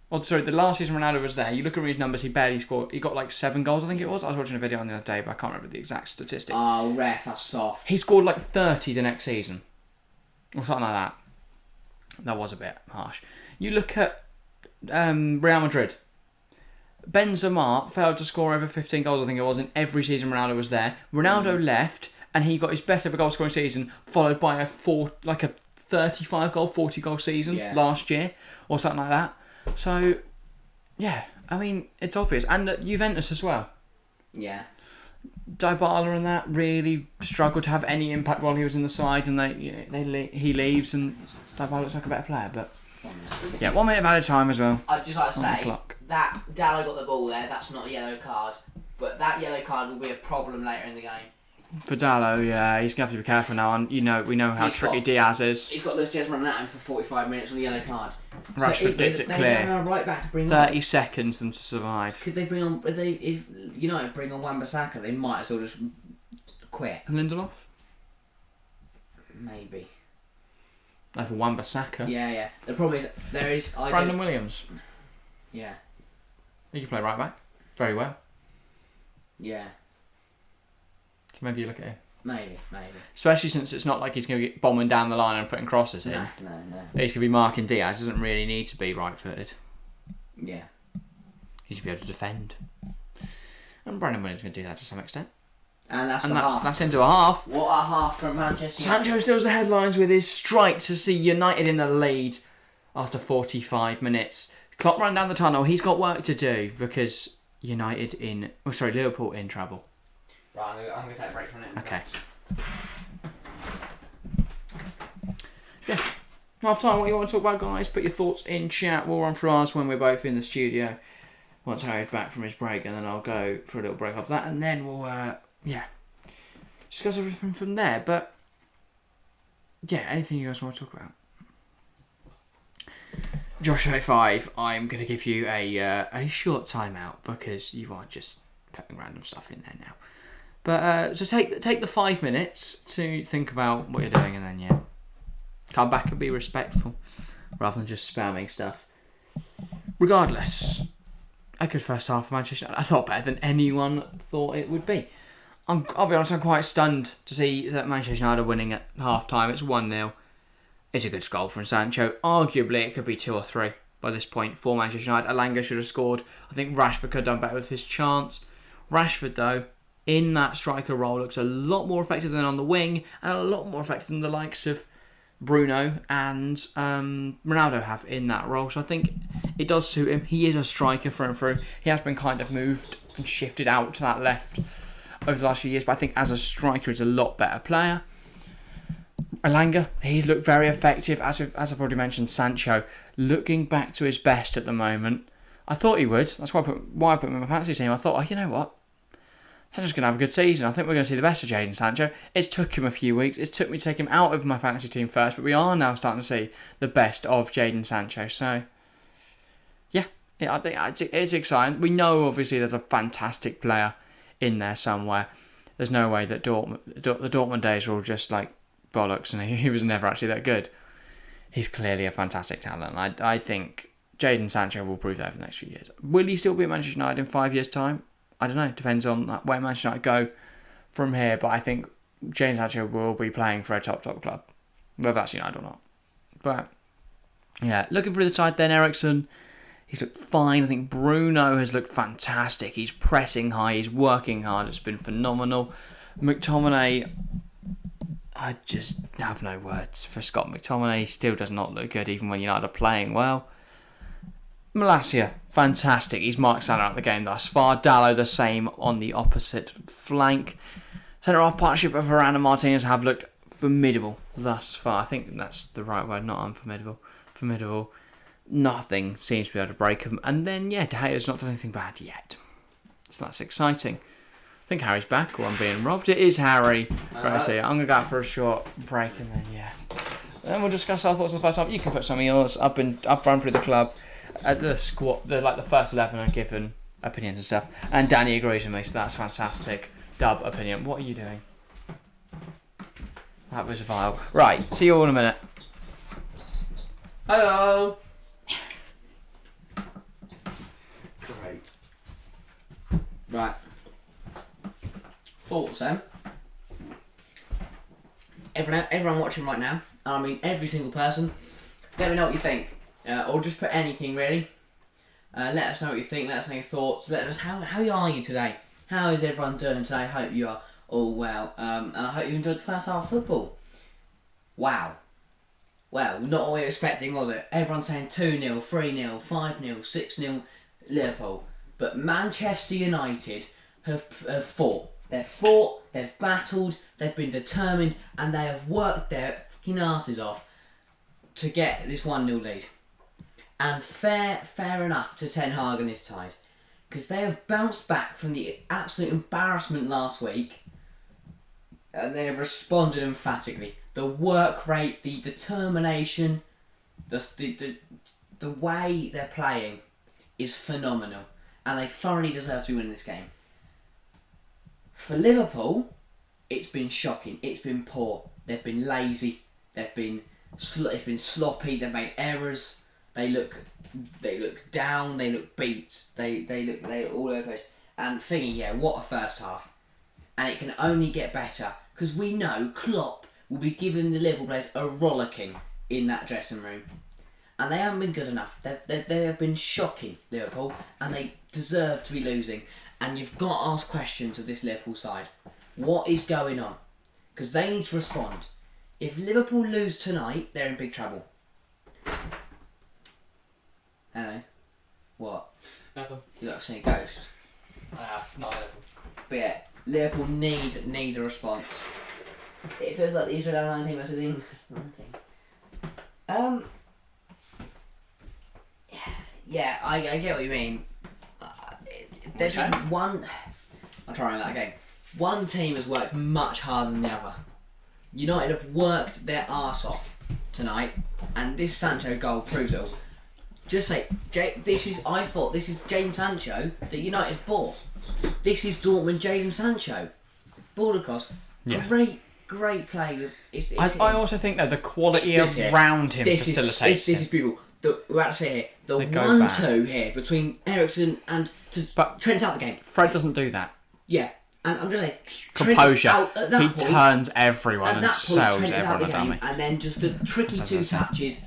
the last season Ronaldo was there, you look at his numbers, he barely scored. He got like 7 goals, I think it was. I was watching a video on the other day, but I can't remember the exact statistics. Oh, ref, that's soft. He scored like 30 the next season. Or something like that. That was a bit harsh. You look at Real Madrid. Benzema failed to score over 15 goals, I think it was, in every season Ronaldo was there. Ronaldo left, and he got his best ever goal scoring season, followed by a 35 goal, 40 goal season last year, or something like that. So, yeah, it's obvious. And Juventus as well. Yeah. Dybala and that really struggled to have any impact while he was in the side, and he leaves, and Dybala looks like a better player. But yeah, 1 minute of added time as well. I'd just like to say that Dallo got the ball there. That's not a yellow card, but that yellow card will be a problem later in the game. For Dallo, yeah, he's gonna have to be careful now. And we know how tricky Diaz is. He's got Luis Diaz running at him for 45 minutes on a yellow card. Rashford gets it clear. They don't have a right back to bring 30 seconds them to survive. Could they bring on? If United bring on Wan-Bissaka, they might as well just quit. And Lindelof? Maybe. No, for Wan-Bissaka. Yeah. The problem is there is Brandon Williams. Yeah. He can play right back very well. Yeah. So maybe you look at him. Maybe. Especially since it's not like he's going to get bombing down the line and putting crosses in. No. He's going to be marking Diaz. Doesn't really need to be right-footed. Yeah. He should be able to defend. And Brandon Williams going to do that to some extent. And that's into a half. What a half from Manchester United. Sancho steals the headlines with his strike to see United in the lead after 45 minutes. Klopp ran down the tunnel. He's got work to do because Liverpool in trouble. Right, I'm going to take a break from it. Okay. Yeah. Half time, what you want to talk about, guys? Put your thoughts in chat. We'll run through ours when we're both in the studio. Once Harry's back from his break, and then I'll go for a little break after that, and then we'll, discuss everything from there. But, yeah, anything you guys want to talk about? Joshua 5, I'm going to give you a short timeout because you are just putting random stuff in there now. But so take the 5 minutes to think about what you're doing, and then come back and be respectful rather than just spamming stuff. Regardless, a good first half of Manchester United, a lot better than anyone thought it would be. I'll be honest, I'm quite stunned to see that Manchester United are winning at half time. It's 1-0. It's a good goal from Sancho. Arguably, it could be 2 or 3 by this point for Manchester United. Alanga should have scored. I think Rashford could have done better with his chance. Rashford, though, in that striker role, looks a lot more effective than on the wing, and a lot more effective than the likes of Bruno and Ronaldo have in that role. So I think it does suit him. He is a striker through and through. He has been kind of moved and shifted out to that left over the last few years, but I think as a striker he's a lot better player. Alanga, he's looked very effective. As I've already mentioned, Sancho, looking back to his best at the moment. I thought he would. That's why I put him in my fantasy team. I thought, you know what? Sancho's going to have a good season. I think we're going to see the best of Jadon Sancho. It's took him a few weeks. It took me to take him out of my fantasy team first, but we are now starting to see the best of Jadon Sancho. So, yeah, I think it's exciting. We know, obviously, there's a fantastic player in there somewhere. There's no way that the Dortmund days were all just like bollocks and he was never actually that good. He's clearly a fantastic talent. I think Jadon Sancho will prove that over the next few years. Will he still be at Manchester United in 5 years' time? I don't know. Depends on where Manchester United go from here. But I think Jadon Sancho will be playing for a top club, whether that's United or not. But yeah, looking through the side then, Eriksen, he's looked fine. I think Bruno has looked fantastic. He's pressing high. He's working hard. It's been phenomenal. McTominay, I just have no words for Scott McTominay. He still does not look good, even when United are playing well. Malacia, fantastic. He's marked Salah out of the game thus far. Dallo, the same on the opposite flank. Centre-half partnership of Varane and Martinez have looked formidable thus far. I think that's the right word, not unformidable. Formidable. Nothing seems to be able to break them. And then, De Gea's not done anything bad yet. So that's exciting. I think Harry's back, or I'm being robbed. It is Harry. Right, so I'm going to go out for a short break, and then, then we'll discuss our thoughts on the first half. You can put some of yours. I've run through the club. The squad, the first 11 are given opinions and stuff, and Danny agrees with me, so that's fantastic. Dub opinion. What are you doing? That was vile. Right, see you all in a minute. Hello. Great. Right. Thoughts then? Everyone watching right now, I mean every single person, let me know what you think. Or just put anything really. Let us know what you think, let us know your thoughts, let us how are you today? How is everyone doing today? I hope you are all well. And I hope you enjoyed the first half of football. Wow. Well, not what we were expecting, was it? Everyone saying 2-0, 3-0, 5-0, 6-0 Liverpool. But Manchester United have fought They've fought, they've battled, they've been determined, and they have worked their fucking asses off to get this 1-0 lead. And fair enough to Ten Hag and his tide. Because they have bounced back from the absolute embarrassment last week, and they have responded emphatically. The work rate, the determination, the way they're playing is phenomenal, and they thoroughly deserve to be winning this game. For Liverpool, it's been shocking. It's been poor. They've been lazy. It's been sloppy. They've made errors. They look down. They look beat. They look all over the place. And thinking, what a first half. And it can only get better because we know Klopp will be giving the Liverpool players a rollicking in that dressing room. And they haven't been good enough. They have been shocking, Liverpool, and they deserve to be losing. And you've got to ask questions of this Liverpool side. What is going on? Because they need to respond. If Liverpool lose tonight, they're in big trouble. Hello? What? Nothing. You like seeing a ghost? I have, not anything. But yeah, Liverpool need a response. It feels like the Israel 19 versus England 19. Yeah, I get what you mean. There's just one. I'm trying that again. One team has worked much harder than the other. United have worked their arse off tonight, and this Sancho goal proves it all. Just say, I thought this is James Sancho that United bought. This is Dortmund Jadon Sancho. Ball across. Yeah. Great play. I also think that the quality around him facilitates This is beautiful. We're about to say here, the 1-2 here between Eriksen and Trent's out the game. Fred doesn't do that. Yeah, and I'm just saying, Composure. Out at that He point, turns everyone at and that point, sells Trent is out everyone the a game, dummy. and then just the tricky two touches.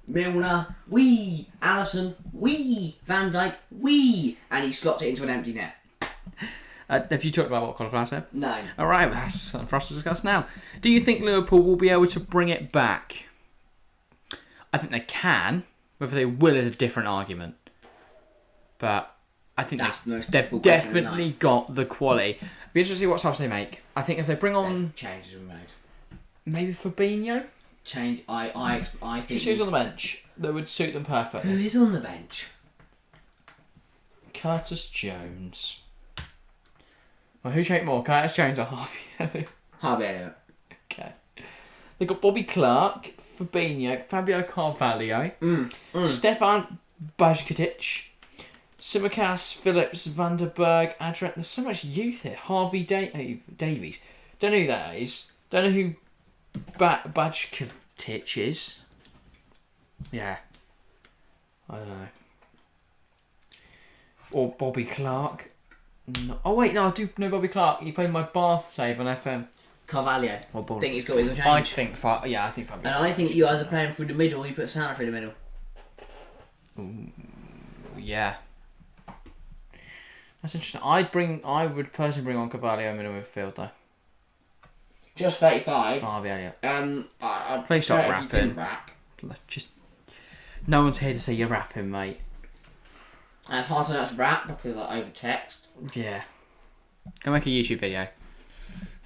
Milner, Alisson, Van Dijk, and he slots it into an empty net. Have you talked about what qualifiers said? No. Alright, that's something for us to discuss now. Do you think Liverpool will be able to bring it back? I think they can. Whether they will is a different argument. But I think they've definitely got the quality. Be interested to see what subs they make. I think if they bring on changes are made. maybe Fabinho. I think. Just who's on the bench that would suit them perfectly. Who is on the bench? Curtis Jones. Well, who should make more? Curtis Jones or Harvey Elliott? Harvey Elliott. Okay. They've got Bobby Clark, Fabinho, Fabio Carvalho, Stefan Bajkatic, Simicas, Phillips, Vanderberg, Adrian. There's so much youth here. Harvey Davies. Don't know who that is. Don't know who Bajkatic is. Yeah. I don't know. Or Bobby Clark. No. Oh wait, no, I do know Bobby Clark. He played my Bath save on FM. Carvalho. Well, Think he's got his change. I think Fabio. And I think you either play him through the middle or you put Salah through the middle. Yeah. That's interesting. I would personally bring on Carvalho middle midfield though. Just 35. Harvey Elliott. I'd Please stop prefer if you didn't rapping. rap. Just no one's here to say you're rapping, mate. And it's hard to know it's rap because like over text. Yeah. Go make a YouTube video.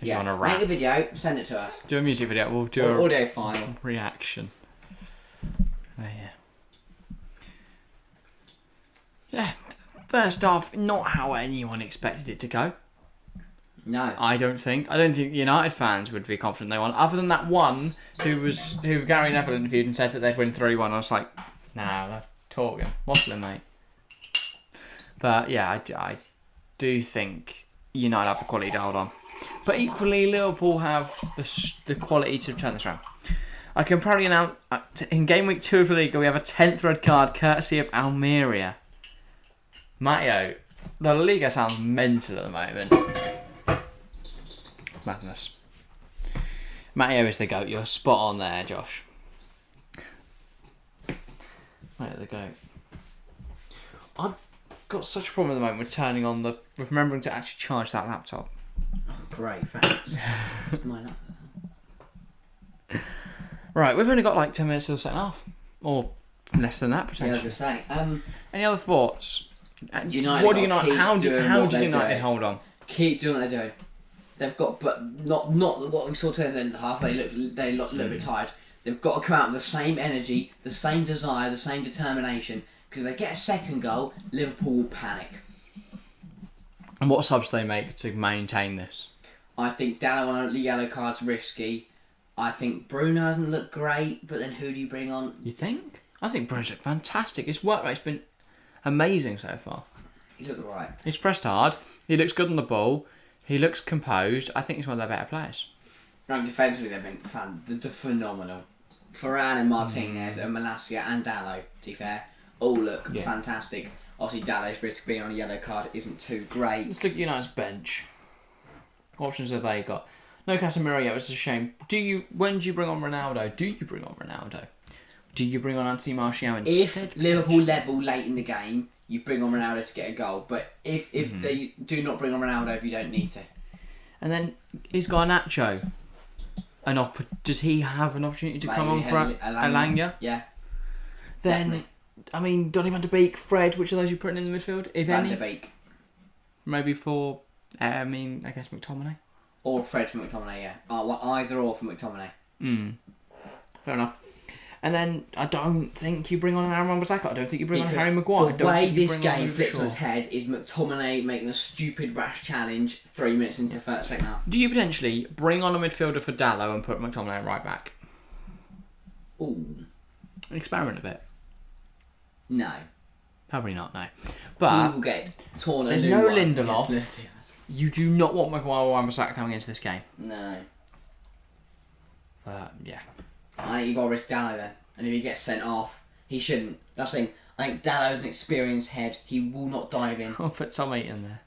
If you want to rap. Make a video, send it to us. Do a music video. We'll do Or a audio file. reaction. Oh, yeah. Yeah. First off, not how anyone expected it to go. No. I don't think United fans would be confident they won. Other than that one who Gary Neville interviewed and said that they'd win 3-1. I was like, nah, they're talking. Waffling, mate. But yeah, I do think United have the quality to hold on. But equally, Liverpool have the quality to turn this around. I can probably announce, in game week 2 of the league, we have a 10th red card courtesy of Almeria. Matteo, the La Liga sounds mental at the moment. Madness. Matteo is the GOAT. You're spot on there, Josh. Matteo the GOAT. I've got such a problem at the moment with remembering to actually charge that laptop. Oh, great, thanks. My laptop. Right, we've only got like 10 minutes till the second half. Or less than that, potentially. Yeah, I was just saying. Any other thoughts? United. What do United? How do United hold on? Keep doing what they're doing. They've got, but not what we saw towards the end of the half. They look a little bit tired. They've got to come out with the same energy, the same desire, the same determination. Because if they get a second goal, Liverpool will panic. And what subs do they make to maintain this? I think Dallo on a yellow card's risky. I think Bruno hasn't looked great, but then who do you bring on? You think? I think Bruno's looked fantastic. His work rate's been amazing so far. He's looked alright. He's pressed hard. He looks good on the ball. He looks composed. I think he's one of their better players. Right, defensively they've been phenomenal. Varane and Martinez and Malacia and Dallo, to be fair, all look fantastic. Obviously Dallo's risk of being on a yellow card isn't too great. Let's look at United's bench. What options have they got? No Casemiro yet, which is a shame. When do you bring on Ronaldo? Do you bring on Ronaldo? Do you bring on Anthony Martial instead? If Liverpool level late in the game, you bring on Ronaldo to get a goal. But if they do not bring on Ronaldo if you don't need to. And then is Garnacho does he have an opportunity to come on for Alanga? Yeah. Then, definitely. I mean, Donny van de Beek, Fred, which of those you putting in the midfield, if Van any? de Beek. Maybe for, I guess McTominay. Or Fred for McTominay, yeah. Either or for McTominay. Fair enough. And then I don't think you bring on Aaron Wan-Bissaka. I don't think you bring on Harry Maguire. The way this game flips on its head is McTominay making a stupid rash challenge 3 minutes into the second half. Do you potentially bring on a midfielder for Dallo and put McTominay right back? Ooh. Experiment a bit. No. Probably not, no. But he will get torn. There's no Lindelof. You do not want Maguire or Wan-Bissaka coming into this game. No. But, yeah. I think you got to risk Dallo then. And if he gets sent off, he shouldn't. That's the thing. I think Dallo's an experienced head. He will not dive in. I'll put Tom 8 in there.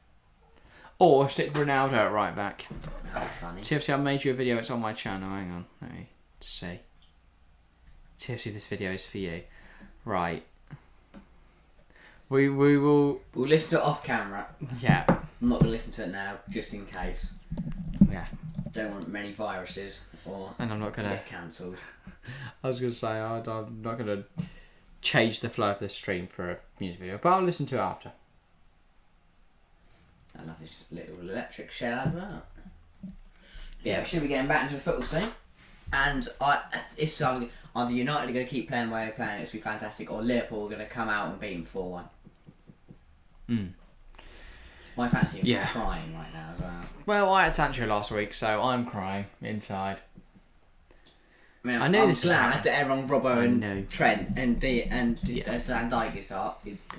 Or stick Ronaldo at right back. That'd be funny. TFC, I made you a video. It's on my channel. Hang on. Let me see. TFC, this video is for you. Right. We will... We'll listen to it off camera. Yeah. I'm not going to listen to it now, just in case. Yeah. Don't want many viruses or and I'm not going to get cancelled. I was going to say, I'm not going to change the flow of this stream for a music video, but I'll listen to it after. I love this little electric shell advert. Yeah, we should be getting back into the football soon. And it's either United are going to keep playing the way they're playing, it's going to be fantastic, or Liverpool are going to come out and beat them 4-1. My fancy is crying right now as well. Well, I had Sancho last week, so I'm crying inside. I mean, I'm glad that everyone, Robbo and Trent and Dan Dyke is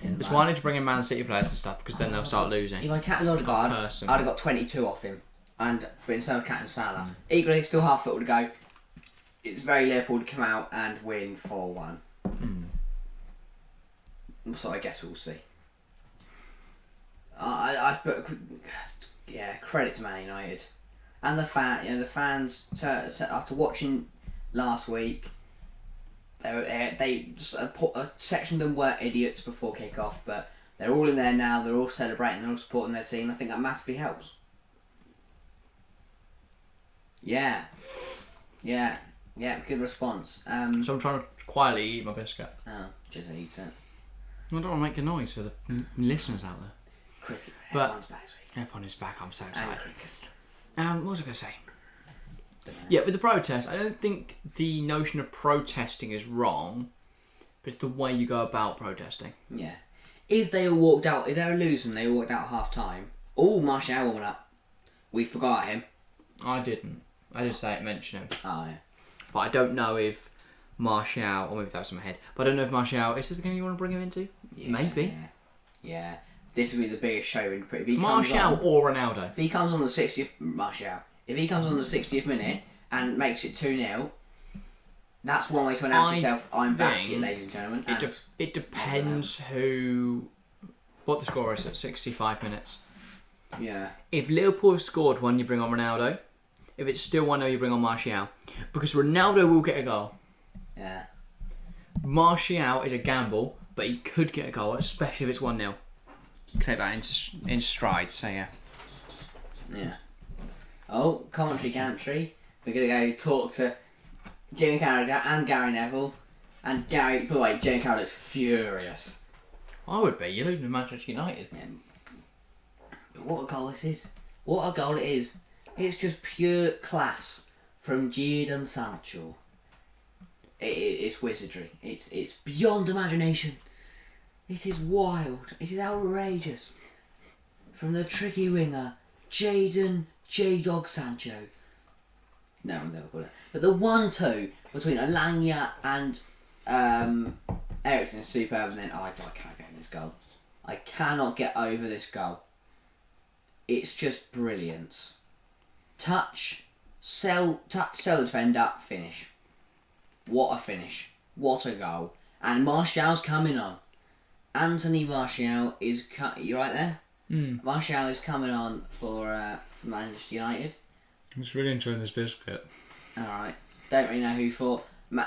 in. It's why I need to bring in Man City players and stuff, because then they'll start losing. If I kept Odegaard, I'd have got 22 off him, and instead of captain Salah. Equally, still half football to go. It's very Liverpool to come out and win 4-1. So I guess we'll see. Credit to Man United and the fans. After watching last week, they a section of them were idiots before kick-off, but they're all in there now. They're all celebrating. They're all supporting their team. I think that massively helps. Yeah. Good response. So I'm trying to quietly eat my biscuit. Oh, just eat it. I don't want to make a noise for the listeners out there. Cricket. But Everyone's back this week. Everyone is back. I'm so excited. And what was I going to say? Yeah, with the protest, I don't think the notion of protesting is wrong, but it's the way you go about protesting. Yeah. If they all walked out, if they were losing, they all walked out half time. Oh, Martial went up. We forgot him. I didn't. I did say it, mention him. Oh, yeah. But I don't know if Martial, or maybe that was in my head, but I don't know if Martial, is this the game you want to bring him into? Yeah, maybe. Yeah. This will be the biggest show in Martial or Ronaldo? If he comes on the 60th... Martial. If he comes on the 60th minute and makes it 2-0, that's one way to announce yourself, I'm back here, ladies and gentlemen. It depends what the score is at 65 minutes. Yeah. If Liverpool have scored one, you bring on Ronaldo. If it's still 1-0, you bring on Martial. Because Ronaldo will get a goal. Yeah. Martial is a gamble, but he could get a goal, especially if it's 1-0. Take that in stride, so yeah. Yeah. Oh, commentary gantry. We're going to go talk to Jamie Carragher and Gary Neville. And Gary, by the way, Jamie Carragher looks furious. I would be. You're losing to Manchester United. Yeah. But what a goal this is. What a goal it is. It's just pure class from Jadon Sancho. It's wizardry. It's beyond imagination. It is wild. It is outrageous. From the tricky winger, Jadon J-Dog Sancho. No one's ever called it. But the 1-2 between Alanya and Eriksen is superb, and then I can't get in this goal. I cannot get over this goal. It's just brilliance. Touch, sell the defender, finish. What a finish. What a goal. And Martial's coming on. Anthony Martial is... You right there? Martial is coming on for Manchester United. I'm just really enjoying this biscuit. Alright. Don't really know who for.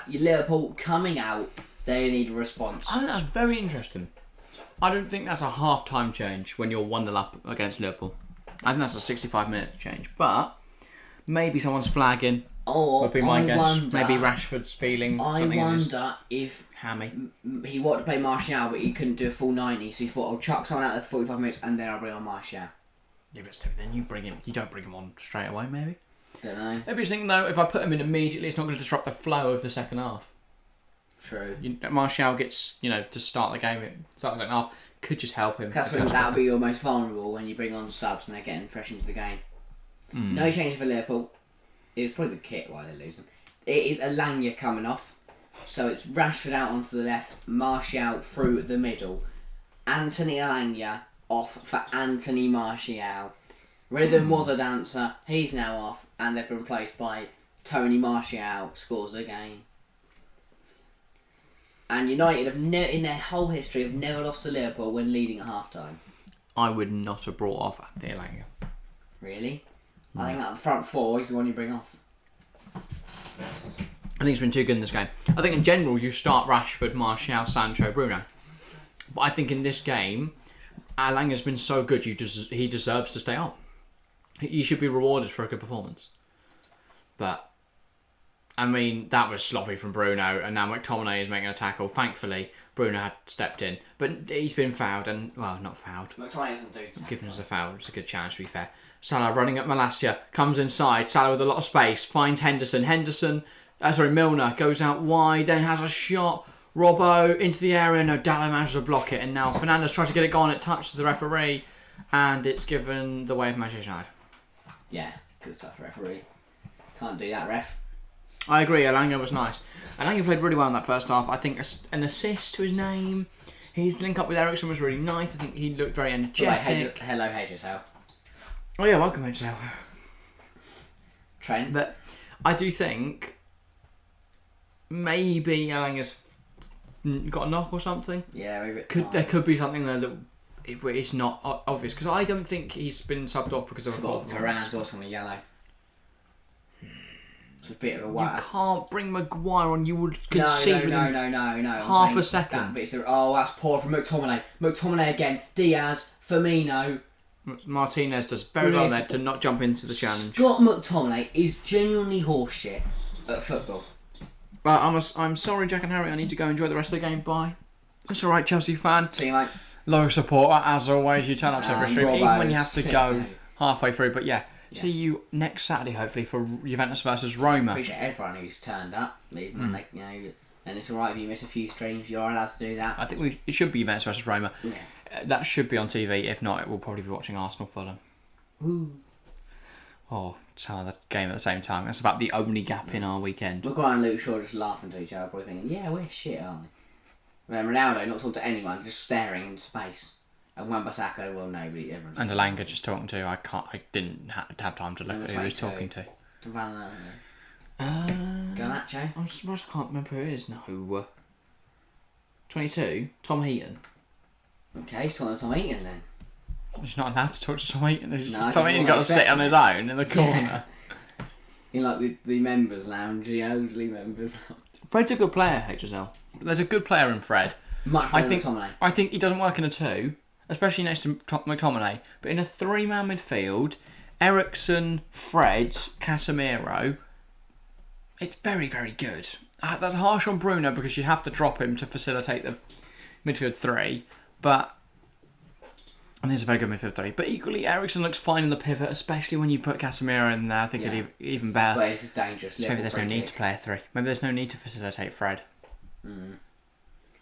Liverpool coming out. They need a response. I think that's very interesting. I don't think that's a half-time change when you're 1-0 up against Liverpool. I think that's a 65-minute change. But maybe someone's flagging. Would be my guess. Maybe Rashford's feeling something in his if hammy. He wanted to play Martial, but he couldn't do a full 90, so he thought, I'll chuck someone out of the 45 minutes and then I'll bring on Martial. Yeah, but still, then you don't bring him on straight away, maybe. Don't know. Maybe you think though, if I put him in immediately, it's not going to disrupt the flow of the second half. True. Martial gets, to start the game, start the second half, could just help him. That'll be your most vulnerable when you bring on subs and they're getting fresh into the game. No change for Liverpool. It was probably the kit why they're losing. It is Alanya coming off. So it's Rashford out onto the left, Martial through the middle. Anthony Alanya off for Anthony Martial. Rhythm was a dancer, he's now off, and they've been replaced by Tony Martial, scores again. And United have in their whole history have never lost to Liverpool when leading at half time. I would not have brought off Anthony Alanya. Really? I think that the front four is the one you bring off. I think it's been too good in this game. I think in general you start Rashford, Martial, Sancho, Bruno. But I think in this game, Alanga's been so good he deserves to stay on. He should be rewarded for a good performance. But, I mean, that was sloppy from Bruno, and now McTominay is making a tackle. Thankfully, Bruno had stepped in. But he's been fouled, and, well, not fouled. McTominay doesn't do Given us a foul, it's a good challenge to be fair. Salah running at Malacia, comes inside. Salah with a lot of space, finds Milner goes out wide, then has a shot. Robbo into the area, no, Dallo manages to block it, and now Fernandes tries to get it gone. It touches the referee, and it's given the way of Manchester United. Yeah, good stuff, referee. Can't do that, ref. I agree, Alanga was nice. Alanga played really well in that first half. I think an assist to his name. His link up with Eriksen was really nice. I think he looked very energetic. Hello, HSL. Oh yeah, welcome HSL. Trent. But I do think maybe Alanga's got a knock or something. Yeah, maybe there could be something there that it's not obvious, because I don't think he's been subbed off because of a goal. Varane's also on a yellow. It's a bit of a whack. You can't bring Maguire on. You would concede no. half a second. That's poor from McTominay. McTominay again. Diaz, Firmino. Martinez does very well there to not jump into the challenge. Scott McTominay is genuinely horseshit at football. Well, I'm sorry, Jack and Harry. I need to go enjoy the rest of the game. Bye. That's all right, Chelsea fan. See you, mate. Low supporter, as always. You turn up to every stream, even when you have to go halfway through. But yeah, see you next Saturday, hopefully, for Juventus versus Roma. I appreciate everyone who's turned up, even and it's all right if you miss a few streams. You're allowed to do that. I think it should be Juventus versus Roma. Yeah. That should be on TV. If not, we'll probably be watching Arsenal Fulham. Ooh. Oh, some of the game at the same time. That's about the only gap in our weekend. Maguire and Luke Shaw just laughing to each other, probably thinking, yeah, we're shit, aren't we? Then Ronaldo not talking to anyone, just staring into space. And Wan-Bissaka, well, nobody, everyone. And Alanga just talking to. I didn't have time to look at who he was talking to. Garnacho? I'm surprised I can't remember who it is. No. 22? Tom Heaton. Okay, he's talking to Tom Heaton then. He's not allowed to talk to Tom Heaton. Tom Heaton got to sit on his own in the corner. In like the members' lounge, the elderly members' lounge. Fred's a good player, HSL. There's a good player in Fred. Much better than McTominay. I think he doesn't work in a 2, especially next to McTominay. But in a 3-man midfield, Eriksen, Fred, Casemiro, it's very, very good. That's harsh on Bruno because you have to drop him to facilitate the midfield 3. But And there's a very good midfield three. But equally, Eriksen looks fine in the pivot, especially when you put Casemiro in there. I think it'd be even better. But this is dangerous. Maybe there's no need to play a three. Maybe there's no need to facilitate Fred.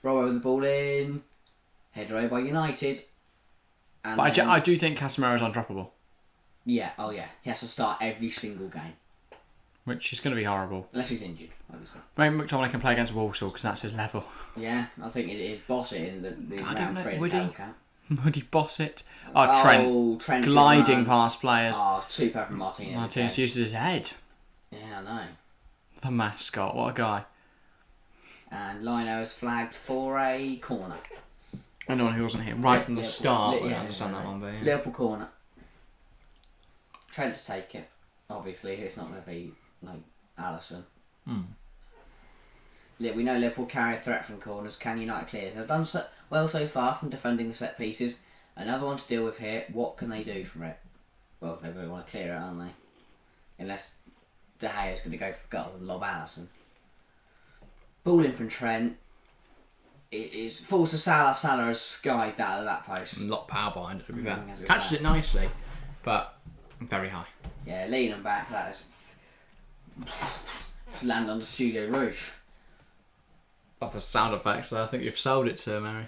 Roll over the ball in. Head away by United. And But I do think Casemiro is undroppable. Yeah, oh yeah. He has to start every single game. Which is going to be horrible. Unless he's injured, obviously. Maybe McTominay can play against Walsall because that's his level. Yeah, I think it'd boss it in the I don't round know, 3 would in he? Cup. Would he boss it? Oh, Trent gliding past players. Oh, superb from Martinez. Martinez uses his head. Yeah, I know. The mascot, what a guy. And Lino has flagged for a corner. Anyone who wasn't here right from the start would yeah, understand that one, but yeah. Liverpool corner. Trent to take it. Obviously, it's not going to be like Alisson. We know Liverpool carry a threat from corners. Can United clear? They've done well so far from defending the set pieces. Another one to deal with here. What can they do from it? Well, they're going to want to clear it, aren't they? Unless De Gea's going to go for goal and lob Alisson. Ball in from Trent. It falls to Salah. Salah has skied that out of that post. A lot of power behind it, to be fair. That's Catches it nicely, but very high. Yeah, leaning back, that is... Just land on the studio roof. Love the sound effects, though. I think you've sold it to Mary.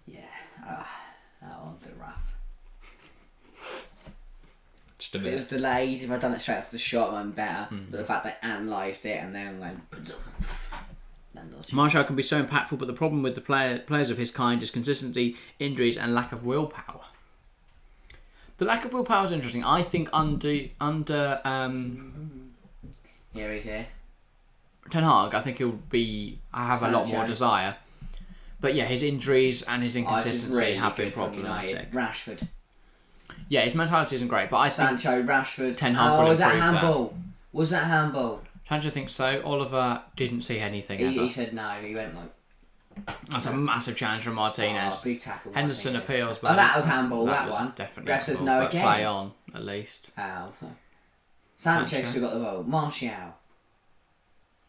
Yeah, that one's a bit rough. Just a If it was bit. delayed, if I'd done it straight after the shot, it would have been better. But the fact they analysed it and then went... Martial can be so impactful, but the problem with the players of his kind is consistency, injuries, and lack of willpower. The lack of willpower is interesting. I think under Here he's here. Ten Hag, I think he'll have a lot more desire. But yeah, his injuries and his inconsistency really have been good from problematic. United. Rashford. Yeah, his mentality isn't great, but I think Sancho, Rashford. Ten Hag will was that improve handball? Was that handball? Sancho thinks so. Oliver didn't see anything ever. He said no. He went like... That's a massive challenge from Martinez. Big tackle. Henderson Martinez. appeals, but that was handball. That was one. definitely Ref says handball, no but again. play on at least. How? Sancho still got the ball. Martial.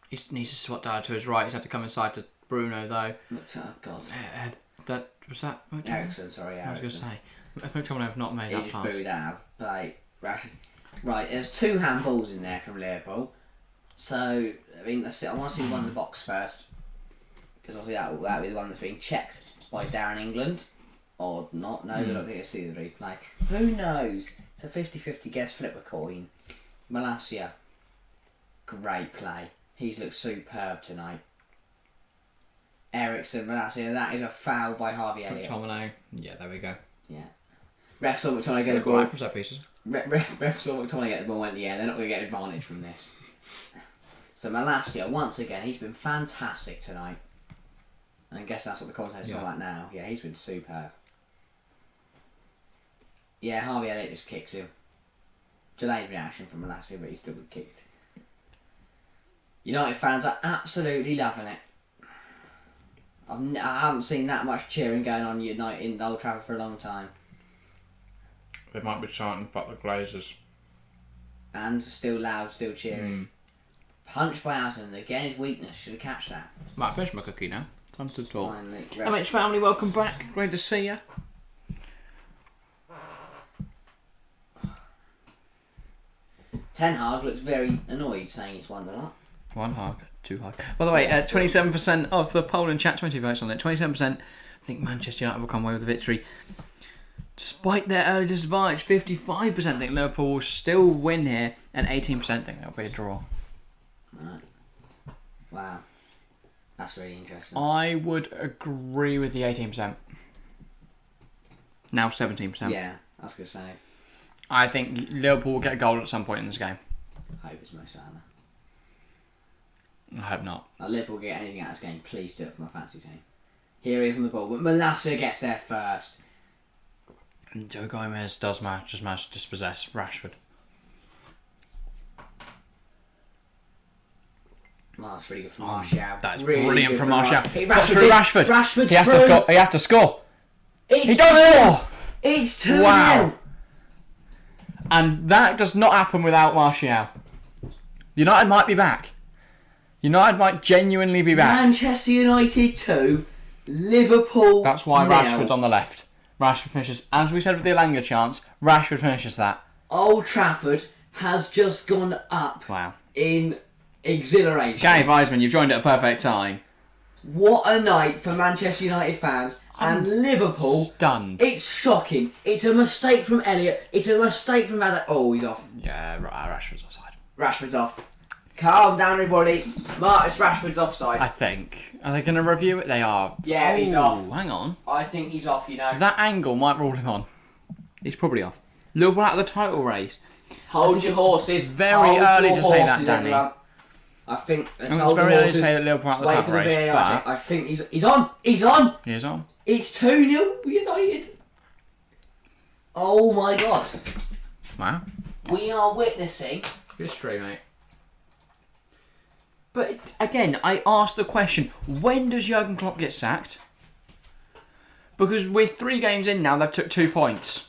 He needs to swat down to his right. He's had to come inside to Bruno though. Oh God. That was that. Eriksen, sorry, I was going to say, if McTominay have not made he that just pass. booed out. Like Rashford. Right, there's 2 handballs in there from Liverpool. So I mean, I want to see one in the box first, because obviously that'll be the one that's being checked by Darren England, or not. No, I don't think it's see the replay. Who knows? It's a 50-50 guess. Flip a coin. Malacia. Great play. He's looked superb tonight. Eriksen, Malacia, that is a foul by Harvey Elliott. McTominay. Yeah, there we go. Yeah. Ref saw McTominay get the ball. Right for set pieces. Ref saw McTominay get the ball and went, yeah, they're not going to get advantage from this. So Malacia, once again, he's been fantastic tonight. And I guess that's what the contest is all about now. Yeah, he's been superb. Yeah, Harvey Elliott just kicks him. Delayed reaction from Malacia, but he's still been kicked. United fans are absolutely loving it. I haven't seen that much cheering going on United in Old Trafford for a long time. They might be chanting "fuck the Glazers." And still loud, still cheering. Punched by Alisson, again his weakness. Should have catched that. Right, finish my cookie now. Time to talk. Finally, MH family, welcome back. Great to see you. Ten Hag looks very annoyed, saying he's won a lot. One hug, 2 hug. By the way, 27% of the poll in chat, 20 votes on it. 27% think Manchester United will come away with the victory. Despite their early disadvantage, 55% think Liverpool will still win here, and 18% think there'll be a draw. Right. Wow. That's really interesting. I would agree with the 18%. Now 17%. Yeah, I was going to say. I think Liverpool will get a goal at some point in this game. I hope it's Mo Salah. I hope not. If Liverpool get anything out of this game, please do it for my fancy team. Here he is on the ball, but Malacia gets there first. And Joe Gomez does manage to dispossess Rashford. Oh, that's really good from Martial. That's really brilliant from Martial. Hey, That's through Rashford. Rashford's He has through. to. He has to score. It's He does score. It's 2-0. Wow. And that does not happen without Martial. United might be back. United might genuinely be back. Manchester United 2, Liverpool That's why 0. Rashford's on the left. Rashford finishes, as we said with the Elanga chance, Rashford finishes that. Old Trafford has just gone up Wow. in exhilaration. Gary Weisman, you've joined at a perfect time. What a night for Manchester United fans and Liverpool. Stunned. It's shocking. It's a mistake from Elliott. It's a mistake from Van Dijk. Oh, he's off. Yeah, Rashford's offside. Rashford's off. Calm down, everybody. Marcus Rashford's offside. I think. Are they going to review it? They are. Yeah, he's off. Hang on. I think he's off, you know. That angle might rule him on. He's probably off. Liverpool out of the title race. Hold your horses. Very early to say that, Danny. Everyone. I think It's very early to say that Liverpool out of the title race. But I think he's on. He's on. he is on. It's 2-0 United. Oh my God. Wow. We are witnessing. History, mate. But again, I asked the question, when does Jurgen Klopp get sacked? Because we're 3 games in now, they've took 2 points.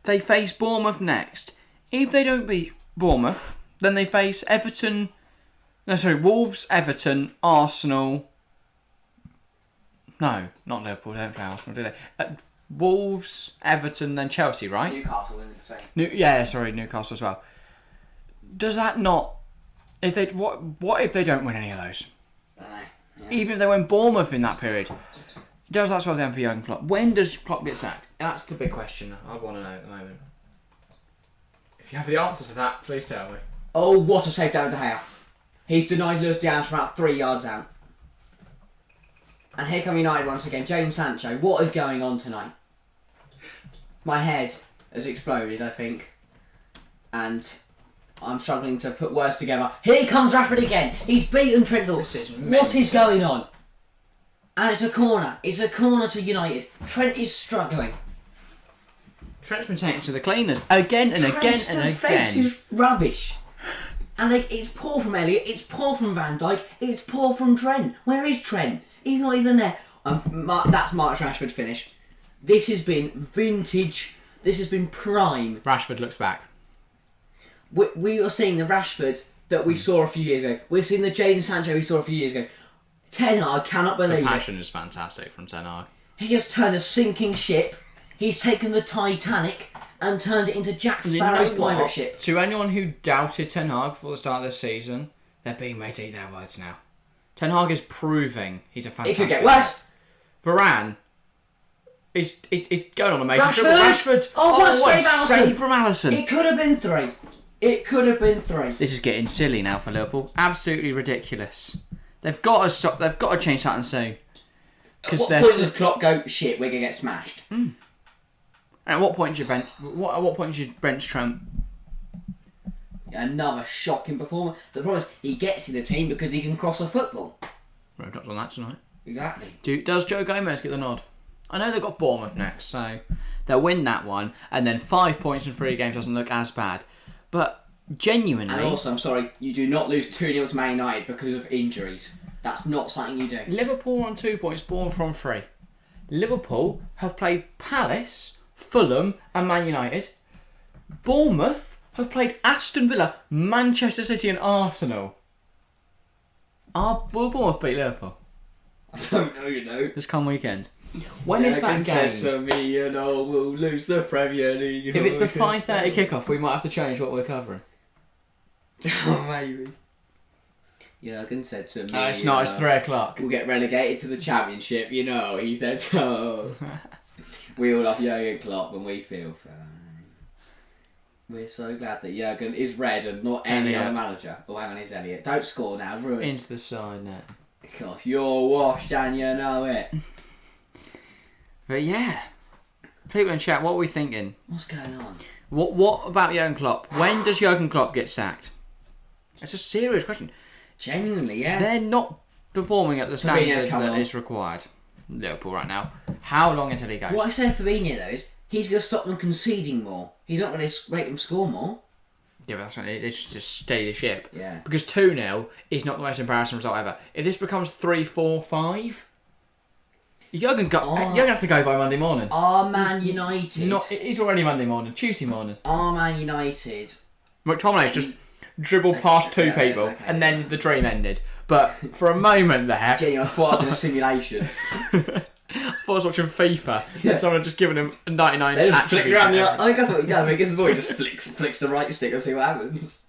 They face Bournemouth next. If they don't beat Bournemouth, then they face Wolves, Everton, Arsenal. No, not Liverpool, they don't play Arsenal, do they? Wolves, Everton, then Chelsea, right? Newcastle, isn't it? Newcastle as well. Does that not... What if they don't win any of those? I don't know. Yeah. Even if they win Bournemouth in that period, does that spell them for Jurgen Klopp? When does Klopp get sacked? That's the big question I want to know at the moment. If you have the answer to that, please tell me. Oh, what a save down to Gea. He's denied Lewis Diaz from about 3 yards out. And here come United once again. Jadon Sancho, what is going on tonight? My head has exploded, I think. And I'm struggling to put words together. Here comes Rashford again. He's beaten Trent. What is going on? And it's a corner. It's a corner to United. Trent is struggling. Trent's been taken to the cleaners again and Trent's again and defence again. is rubbish. And it's poor from Elliott. It's poor from Van Dijk. It's poor from Trent. Where is Trent? He's not even there. That's Marcus Rashford's finish. This has been vintage. This has been prime. Rashford looks back. We are seeing the Rashford that we saw a few years ago. We're seeing the Jadon Sancho we saw a few years ago. Ten Hag cannot believe The it. passion is fantastic from Ten Hag. He has turned a sinking ship. He's taken the Titanic and turned it into Jack Sparrow's pirate ship. To anyone who doubted Ten Hag before the start of this season, they're being made to eat their words now. Ten Hag is proving he's a It fantastic... could get worse. Varane is going on amazing. Rashford! Oh, what a save from Alisson. It could have been 3. It could have been 3. This is getting silly now for Liverpool. Absolutely ridiculous. They've got to stop. They've got to change something soon. At what point does Klopp go, shit, we're going to get smashed? And at what point do you bench? At what point do you bench Trent? Another shocking performance. The problem is he gets in the team because he can cross a football. We've not done that tonight. Exactly. Does Joe Gomez get the nod? I know they've got Bournemouth next, so they'll win that one, and then 5 points in 3 games doesn't look as bad. But genuinely... And also, I'm sorry, you do not lose 2-0 to Man United because of injuries. That's not something you do. Liverpool on 2 points, Bournemouth on 3. Liverpool have played Palace, Fulham and Man United. Bournemouth have played Aston Villa, Manchester City and Arsenal. Will Bournemouth beat Liverpool? I don't know, you know. This come weekend. When is that game? To me, you know, we'll lose the Premier League. You know, If it's the 5:30 kickoff, we might have to change what we're covering. Oh, maybe. Jurgen said to me... It's not, it's 3 o'clock. We'll get relegated to the Championship, you know. He said so. We all love Jurgen Klopp and we feel fine. We're so glad that Jurgen is red and not any other manager. Oh, hang on, it's Elliott. Don't score now, ruin. Into the side net. Gosh, you're washed and you know it. But yeah. People in chat, what are we thinking? What's going on? What about Jurgen Klopp? When does Jurgen Klopp get sacked? It's a serious question. Genuinely, yeah. They're not performing at the standards that is required. Liverpool right now. How long until he goes? What I say for Fabinho though is he's going to stop them conceding more. He's not going to make them score more. Yeah, but that's right. They should just stay the ship. Yeah. Because 2-0 is not the most embarrassing result ever. If this becomes 3-4-5, Jurgen has to go by Monday morning. Are Man United... It's already Monday morning. Tuesday morning. Are Man United... McTominay's just dribbled past 2 people and then the dream ended. But for a moment there... Genuinely, I thought I was in a simulation. I I was watching FIFA. Yeah. And someone had just given him a 99 They just flick attributes. around the. I think that's what he does. When he gets the ball, he just flicks the right stick and see what happens.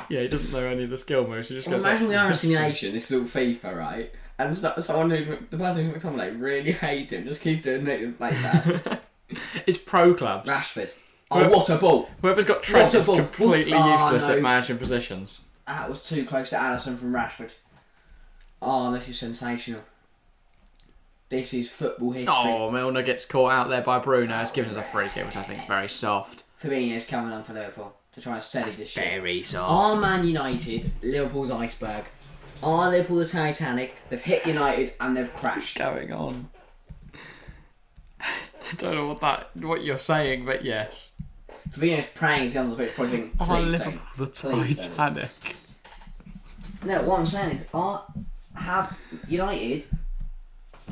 Yeah, he doesn't know any of the skill moves. He just goes. Imagine we are a like, simulation. This is all FIFA, right? And someone who's the person who's McTominay really hates him. Just keeps doing it like that. It's pro clubs. Rashford. Oh, what a ball! Whoever's got Trent is ball. completely Oh, useless no. at managing positions. That was too close to Alisson from Rashford. Oh, this is sensational. This is football history. Oh, Milner gets caught out there by Bruno. It's given us a free kick, which I think is very soft. Fabinho's coming on for Liverpool to try and steady this shit. Very soft. Are Man United Liverpool's iceberg? Are Liverpool the Titanic? They've hit United and they've What's crashed. going on? I don't know what you're saying, but yes. Fabinho's praying he's on the pitch, probably thinking, Oh, please Liverpool, the Please don't. Titanic. No, what I'm saying is, have United...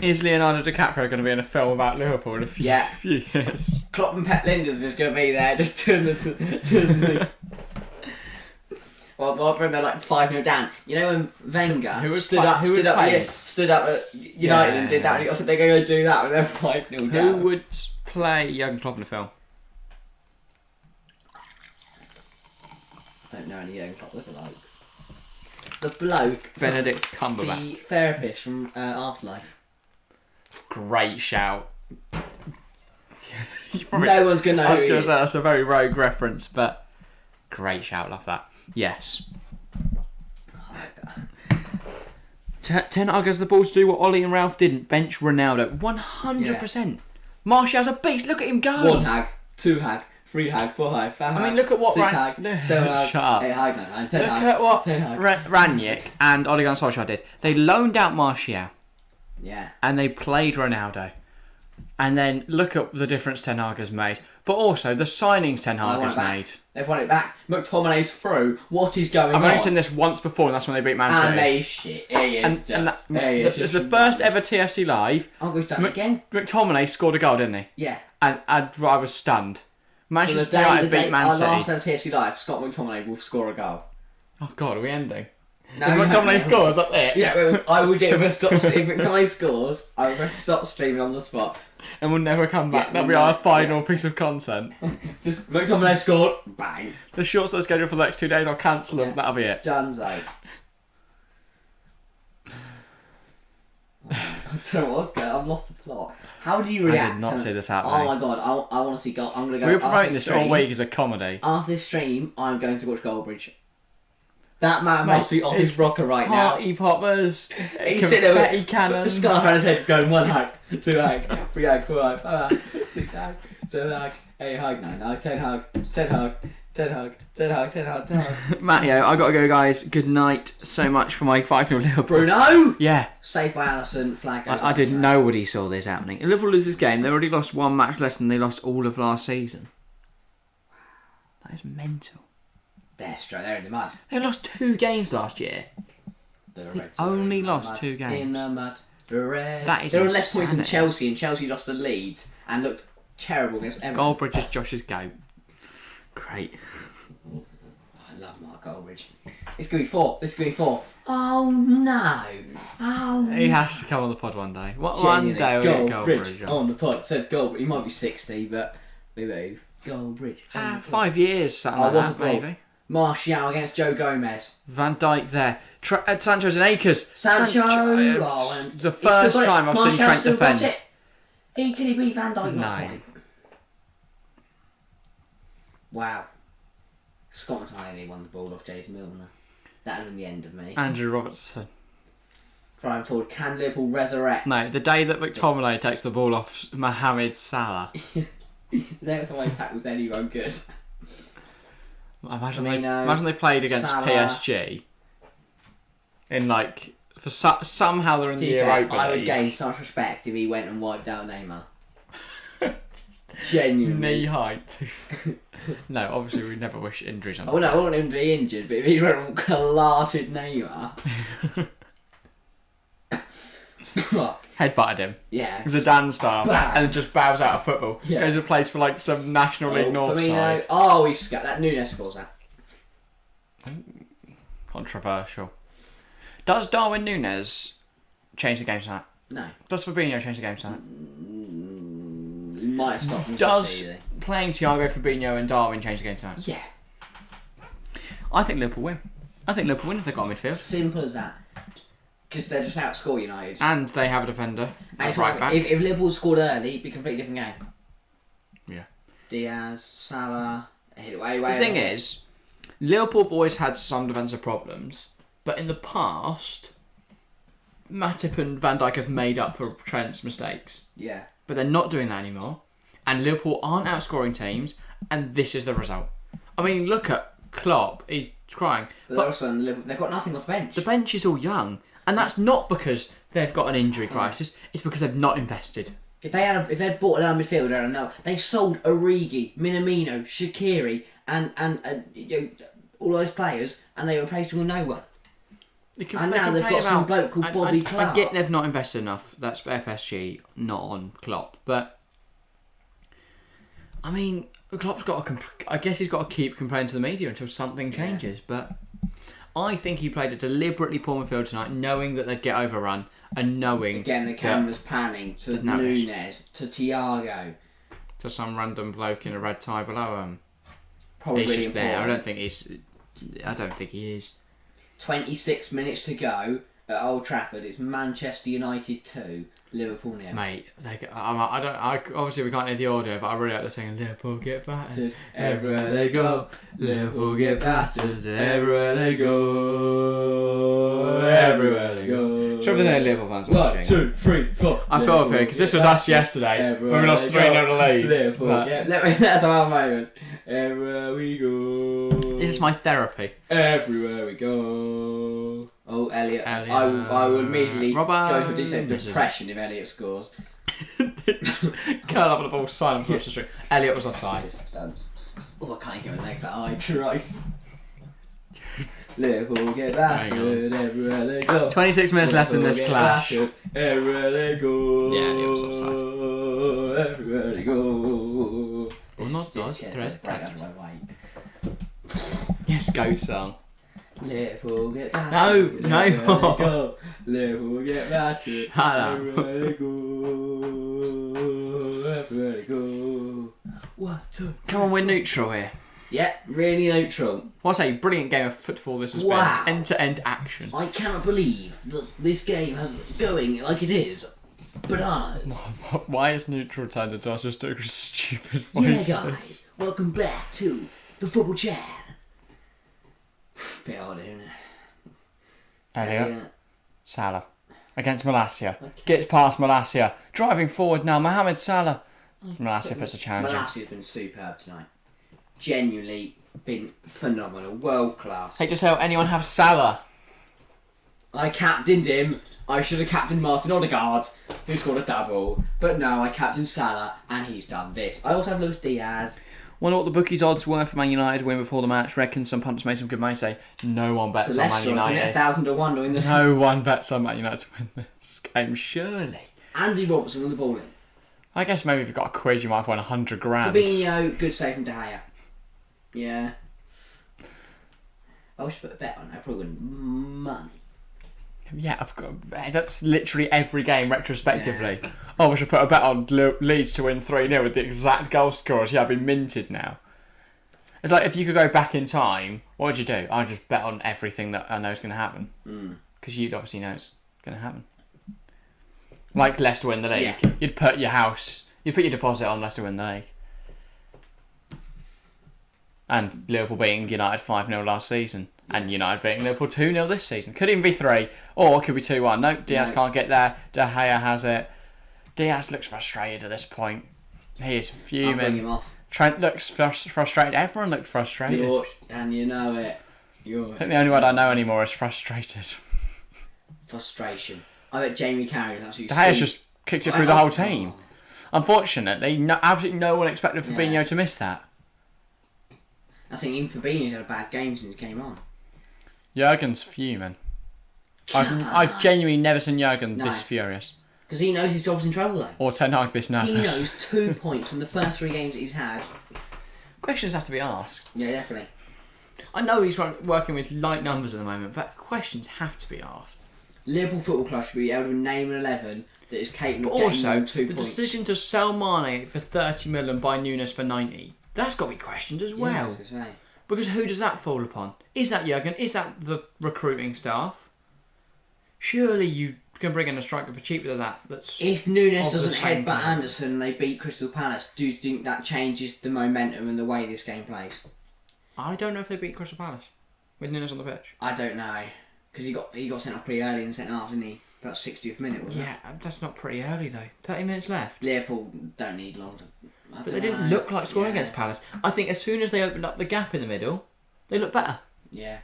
Is Leonardo DiCaprio going to be in a film about Liverpool in a few, Yeah. few years? Klopp and Pep Linders is going to be there, just doing the... Well, when they're like 5-0 down. You know when Wenger stood up at United and did that, and he said they're going to do that when they're 5-0 down. Who would play Jurgen Klopp in a film? I don't know any Jurgen Klopp lookalikes. The bloke, Benedict Cumberbatch. the therapist from Afterlife. Great shout. No one's going to know I was who he going to is. say that's a very rogue reference, but great shout. Love that. Yes. Ten Hag has the balls to do what Ollie and Ralph didn't. Bench Ronaldo. 100%. Martial's a beast. Look at him go. 1 hag, 2 hag, 3 hag, 4 hag, 5 hag. I mean, look at what 6 Ran- hag, 7 hag, Shut up. 8 hag, 9 hag, 10 Look hag. at what 10 hag. Ranić and Ole Gunnar Solskjaer did. They loaned out Martial Yeah. and they played Ronaldo. And then look at the difference Ten Hag has made. But also the signings Ten Hag has made. They've won it back. McTominay's through. What is going on? I've only seen this once before, and that's when they beat Man City. And they shit. He is It's the first ever TFC Live. Oh, we've done it again? McTominay scored a goal, didn't he? Yeah. And I was stunned. So Manchester United beat Man our City. last ever TFC Live, Scott McTominay will score a goal. Oh God, are we ending? No, If McTominay scores, that's it. Yeah, I would if stop. If McTominay scores, I would stop streaming on the spot. And we'll never come back. Yeah, That'll be we'll our never- final piece of content. Just McTominay scored, bang, The shorts that are scheduled for the next 2 days, I'll cancel them. Yeah. That'll be it. Dunzo. I don't know what's going on. I've lost the plot. How do you react? I did not see this happening. Oh my god, I want to see goal. I'm going to go. We were after promoting this all stream- week as a comedy. After this stream, I'm going to watch Goldbridge. That man must be off it's his rocker right now. Party poppers, He's sitting there confetti with the cannons. scarf around his head, just going 1 hag, 2 hag, 3 hag, 4 hag, 5 hag, 6 hag, 7 hag, 8 hag, 9 hag, 10 hag, 10 hag, 10 hag, 10 hag, 10 hag, 10 hag. Matteo, I gotta go, guys. Good night so much for my 5-0 Liverpool. Bruno! Yeah, Saved by Alisson, flag goes I up. didn't know what he saw this happening. If Liverpool lose this game, they already lost 1 match less than they lost all of last season. That is mental. They're straight there in the mud. They lost 2 games last year. They're only in the lost mud. 2 games. In the mud. That is They're on less points than insanity. Chelsea, and Chelsea lost to Leeds and looked terrible against Everton. Goldbridge is Josh's goat. Great. I love Mark Goldbridge. It's going to be 4. This is going to be 4. Oh no. Oh He has to come on the pod one day. One Genuinely, day we'll get Goldbridge on. on the pod. Said Goldbridge. He might be 60, but we move. Goldbridge. on the pod. 5 years, something Oh, like what's that, the ball? maybe. Martial against Joe Gomez. Van Dijk there. Sancho's and Akers. Sancho. The He's first still got it. time I've seen Martial's Trent still got defend. it. Can he beat Van Dijk? No. Not quite. Wow. Scott McTominay won the ball off Jason Milner. That would have been the end of me. Andrew Robertson. Trying forward, can Liverpool resurrect? No, the day that McTominay takes the ball off Mohamed Salah. The next time he tackles anyone good. Imagine Firmino, they played against Salah. PSG. In somehow they're in the Europa I would League. gain such respect if he went and wiped out Neymar. Genuinely. Knee height. No, obviously we never wish injuries on. I wouldn't want him to be injured, but if he went and clarted Neymar. Headbutted him. Yeah. Zidane style. Bam. And just bows out of football. Yeah. Goes and plays for some National League North Firmino. side. Oh, he's got that. Nunes scores that. Controversial. Does Darwin Núñez change the game tonight? No. Does Fabinho change the game tonight? He might have stopped him. Does playing Thiago, Fabinho and Darwin change the game tonight? Yeah. I think Liverpool win. I think Liverpool win if they've got a midfield. Simple as that. Because they just outscore United. And they have a defender. And Right back. If Liverpool scored early, it'd be a completely different game. Yeah. Diaz, Salah, hit way. The thing is, Liverpool have always had some defensive problems, but in the past, Matip and Van Dijk have made up for Trent's mistakes. Yeah. But they're not doing that anymore. And Liverpool aren't outscoring teams, and this is the result. I mean, look at Klopp. He's crying. But also, they've got nothing off the bench. The bench is all young. And that's not because they've got an injury crisis. It's because they've not invested. If they'd bought another midfielder, I don't know. They sold Origi, Minamino, Shaqiri, and all those players, and they replaced them with no one. And now they've got some bloke called Bobby Clark. I get they've not invested enough. That's FSG, not on Klopp. But I mean, Klopp's got to. I guess he's got to keep complaining to the media until something changes. But I think he played a deliberately poor midfield tonight, knowing that they'd get overrun and knowing again the camera's panning to Nunes, to Thiago, to some random bloke in a red tie below him. Probably he's just important. there. I don't think he is. 26 minutes to go at Old Trafford. It's Manchester United 2, Liverpool 0. Mate, obviously we can't hear the audio, but I really like the singing. Liverpool get battered everywhere they go. Liverpool get battered everywhere they go. Everywhere they go. Sure, there's no Liverpool fans watching. 1, 2, 3, 4. I feel for it because this was us yesterday when we lost 3-0 to Leeds. Liverpool get. That's our moment. Everywhere we go. This is my therapy. Everywhere we go. Oh, Elliot. I will immediately go to a decent depression if Elliot scores. Curl up on the ball, silent across the street. Elliot was offside. Oh, I can't get my legs out. Oh, Christ. Liverpool get battered everywhere they go. 26 minutes left in this clash. Everywhere they go. Yeah, Elliot was offside. Everywhere they go. Not does. Therese catch. Yes, goat song. Liverpool get battered. No. Liverpool get battered. Everywhere they go. Everywhere they go. 1, 2. Come on, we're neutral here. Yeah, really neutral. What a brilliant game of football this has been. End-to-end action. I cannot believe that this game has going like it is. Bananas. Why is neutral turned into us just doing stupid Yeah, voices? guys. Welcome back to the Football Chat. Bit odd, isn't it? Elliot. Salah. Against Malacia. Okay. Gets past Malacia. Driving forward now. Mohamed Salah. Malacia puts a challenge in. Malacia's been superb tonight. Genuinely been phenomenal. World class. Hey, just help anyone have Salah? I captained him. I should have captained Martin Odegaard, who scored a double. But no, I captained Salah, and he's done this. I also have Luis Diaz. Wonder what the bookies' odds were for Man United win before the match. Reckon some punters made some good money. Say no one bets on Man United. 1,000 to 1 to win the. No one bets on Man United to win this game. Surely. Andy Robertson on the ball in. I guess maybe if you've got a quiz, you might have won 100 grand. Fabinho, good save from De Gea. Yeah. I wish I put a bet on that. Probably win money. Yeah, I've got. That's literally every game retrospectively. Yeah. Oh, we should put a bet on Leeds to win 3-0 with the exact goal scorers. Yeah, I've been minted now. It's like if you could go back in time, what would you do? I'd just bet on everything that I know is going to happen. Because you'd obviously know it's going to happen. Like Leicester win the league. Yeah. You'd put your deposit on Leicester win the league. And Liverpool beating United 5-0 last season. And United beating Liverpool 2-0 this season. Could even be 3. Or it could be 2-1. No, Diaz can't get there. De Gea has it. Diaz looks frustrated at this point. He is fuming. I'll bring him off. Trent looks frustrated. Everyone looked frustrated. And you know it. I think the only word I know anymore is frustrated. Frustration. I bet Jamie Carragher is actually... De Gea just kicks it through the whole team. Unfortunately, absolutely no one expected Fabinho to miss that. I think even Fabinho's had a bad game since he came on. Jurgen's fuming. I've genuinely never seen Jurgen this furious. Because he knows his job's in trouble though. Or Ten Hag this nervous. He knows 2 points from the first 3 games that he's had. Questions have to be asked. Yeah, definitely. I know he's working with light numbers at the moment, but questions have to be asked. Liverpool Football Club should be able to name an 11 that is capable of getting Also, them 2 the points. decision to sell Mane for 30 million and buy Nunes for 90, that's got to be questioned as Yeah, well. I was gonna say. Because who does that fall upon? Is that Jurgen? Is that the recruiting staff? Surely you can bring in a striker for cheaper than that. That's If Nunes of the doesn't same headbutt calibre. Anderson and they beat Crystal Palace, do you think that changes the momentum and the way this game plays? I don't know if they beat Crystal Palace with Nunes on the pitch. I don't know. Because he got sent off pretty early in the second half, didn't he? About 60th minute, wasn't it? Yeah, that's not pretty early though. 30 minutes left. Liverpool don't need long to... But they didn't look like scoring against Palace. I think as soon as they opened up the gap in the middle, they looked better. Yeah.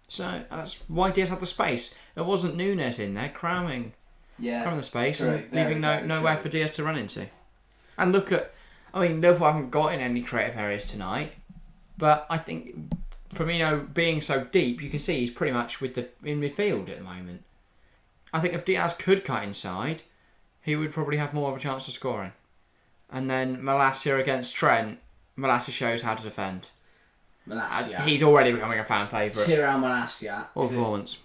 So that's why Diaz had the space. It wasn't Nunes in there cramming the space and leaving nowhere for Diaz to run into. And look at, Liverpool haven't got in any creative areas tonight, but I think Firmino being so deep, you can see he's pretty much in midfield at the moment. I think if Diaz could cut inside, he would probably have more of a chance of scoring. And then Malacia against Trent, Malacia shows how to defend. Malacia. He's already becoming a fan favourite. Tyrell Malacia. What performance?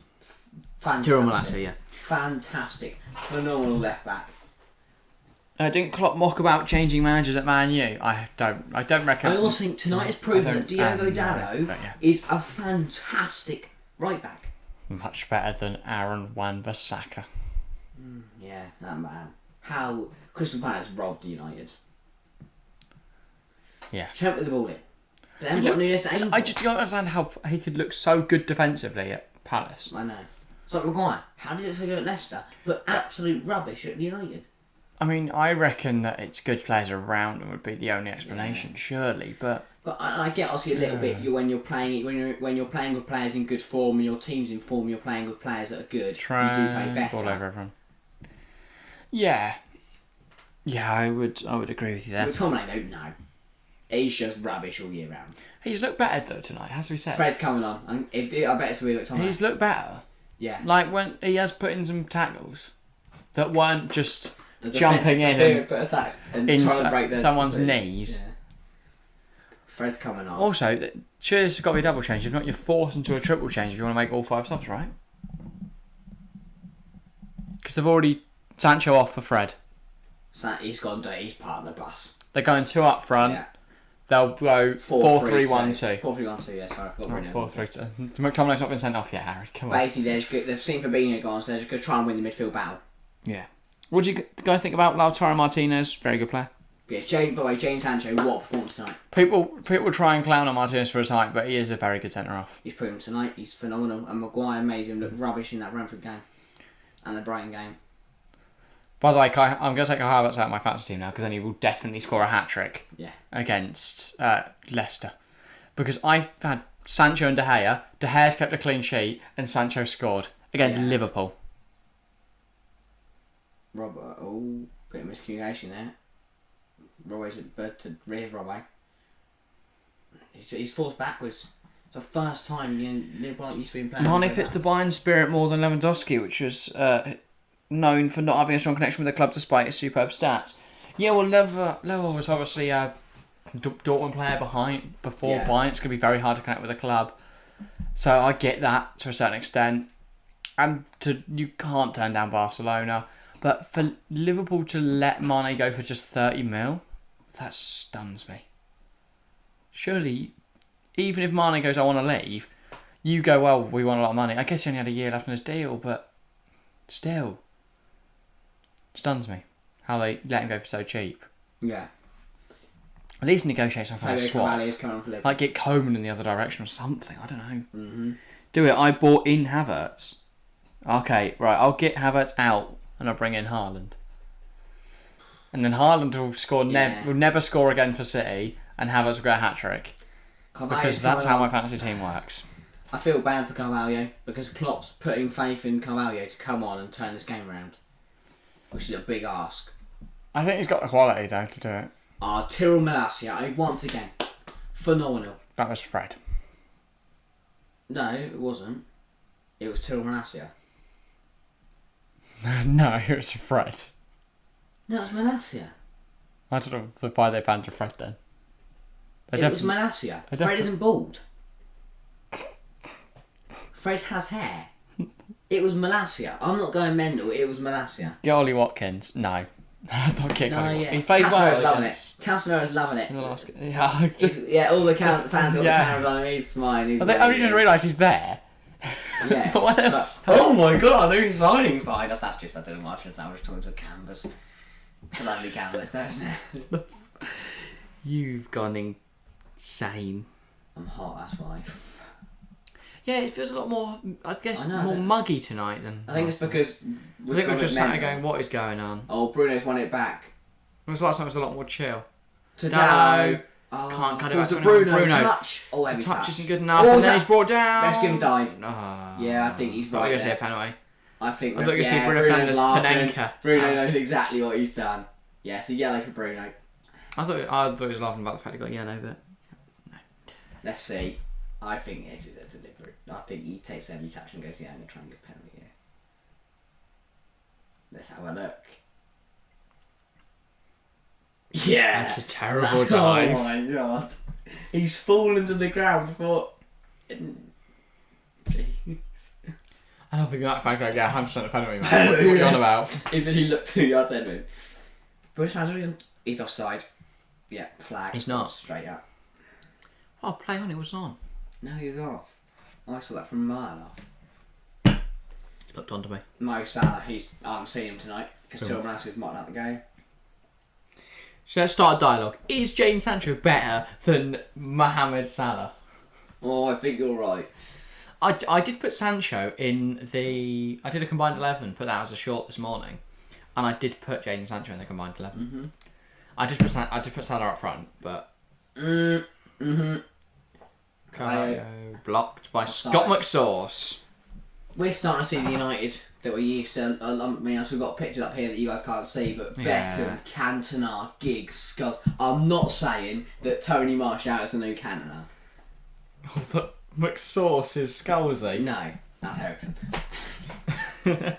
Fantastic. Tyrell Malacia, yeah. Fantastic. Phenomenal left back. Didn't Klopp mock about changing managers at Man U? I don't reckon. I also think tonight has proven that Diogo Dalot yeah. is a fantastic right back. Much better than Aaron Wan-Bissaka. Yeah, that man. How Crystal Palace robbed United. Yeah. Choked with the ball in. But they haven't got Nunes to aim for. I just don't understand how he could look so good defensively at Palace. I know. It's like Maguire. How did it so good at Leicester? But absolute rubbish at United. I reckon that it's good players around him would be the only explanation, surely. But I get obviously a little bit when you're playing with players in good form and your team's in form, you're playing with players that are good. You do play better. all over everyone. Yeah, I would agree with you there. But Tomlin don't know. He's just rubbish all year round. He's looked better though tonight, as we said. Fred's coming on. I bet it's with Tomlin. He's looked better. Yeah. Like when he has put in some tackles that weren't just The jumping in and attack and in trying to break someone's knees. Yeah. Fred's coming on. Also, sure, this has got to be a double change. If not, you're forced into a triple change if you want to make all 5 subs, right? Because they've already Sancho off for Fred. He's gone dirty. He's part of the bus. They're going 2 up front. Yeah. They'll go 4-3-1-2. 4-3-1-2, yeah, sorry, I forgot Bruno. 4-3-2. McTominay's not been sent off yet, Harry. Come on. Basically, they've seen Fabinho gone, so they're just going to try and win the midfield battle. Yeah. What do you guys think about Lautaro Martinez? Very good player. Yeah, by the way, Jane Sancho, what a performance tonight. People try and clown on Martinez for his height, but he is a very good centre-half. He's proven tonight, he's phenomenal, and Maguire made him look rubbish in that Brentford game. And the Brighton game. By the way, I'm going to take Kai Havertz out of my fantasy team now, because then he will definitely score a hat-trick against Leicester. Because I had Sancho and De Gea. De Gea's kept a clean sheet, and Sancho scored against Liverpool. Robert, bit of miscommunication there. Roy's to rear Roy. He's forced backwards. It's the first time Liverpool used to be playing. Mane fits the Bayern spirit more than Lewandowski, which was known for not having a strong connection with the club despite his superb stats. Yeah, well, Lever was obviously a Dortmund player before Bayern. It's going to be very hard to connect with the club. So I get that to a certain extent. And you can't turn down Barcelona. But for Liverpool to let Mane go for just 30 mil, that stuns me. Surely, even if Mane goes, I want to leave, you go, well, we want a lot of money. I guess he only had a year left on his deal, but still. Stuns me how they let him go for so cheap. Yeah. At least negotiate something like a swap. Is coming on for Liverpool. Like get Coman in the other direction or something. I don't know. Mm-hmm. Do it. I bought in Havertz. Okay, right. I'll get Havertz out and I'll bring in Haaland. And then Haaland will score. Will never score again for City, and Havertz will get a hat trick. Because that's how my fantasy team works. I feel bad for Carvalho because Klopp's putting faith in Carvalho to come on and turn this game around, which is a big ask. I think he's got the quality though to do it. Tyrell Malacia, once again, phenomenal. That was Fred. No, it wasn't. It was Tyrell Malacia. No, it was Fred. No, it was Malacia. I don't know why they banned Fred then. It was Malacia. Fred isn't bald. Fred has hair. It was Malacia. I'm not going mental. It was Malacia. Get Ollie Watkins. No. Don't kick No, Ollie yeah. He played Casemiro's well loving against... it. Casemiro's loving it. in the last... Yeah. Yeah, all the fans got the Yeah. cameras on him. He's smiling. I think I only just realised he's there. Yeah. But what else? Oh my god, those signings behind us. That's just, I don't know what I was talking to a canvas. It's a lovely canvas, isn't it? You've gone insane. I'm hot, that's why. Yeah, it feels a lot more, I guess, I know, more muggy tonight than... I think it's because... I think we've just sat there going, what is going on? Oh, Bruno's won it back. When was the last time it was a lot more chill? To Dallo. Oh, Can't cut it feels back the to Bruno. Bruno. Touch. Oh, The heavy touch isn't good enough, Oh, and then he's brought down. Let's give him dive. Oh. Yeah, I think he's But right I guess there. a penalty. I think I thought you said Bruno Bruno's Fernandes laughing. Panenka. Bruno knows exactly what he's done. Yeah, so yellow for Bruno. I thought he was laughing about the fact he got yellow, but... Let's see. I think this is a deliberate. I think he takes every touch and goes, yeah, I'm going to try and get a penalty here. Let's have a look. Yeah! That's a terrible dive. Oh my god. He's fallen to the ground before... Jeez. I don't think that fan can get 100% a penalty, man. What are you on about? He's literally looked 2 yards ahead of him. British fans, he's offside. Yeah, flag. He's not. Straight up. Oh, play on, it was on. No, he was off. I saw that from a mile off. He looked onto me. Mo Salah, I haven't seen him tonight because Tillman is marking out the game. So let's start a dialogue. Is Jadon Sancho better than Mohamed Salah? Oh, I think you're right. I did put Sancho in the... I did a combined 11, put that as a short this morning. And I did put Jadon Sancho in the combined 11. Mm-hmm. I did put Salah up front, but... Caio blocked by Scott McSauce. We're starting to see the United that we used to. We've got pictures up here that you guys can't see, but Yeah. Beckham, Cantona, Giggs, Scholes. I'm not saying that Tony Martial is the new Cantona. I thought McSauce is Scalzi. No, that's Ericsson. I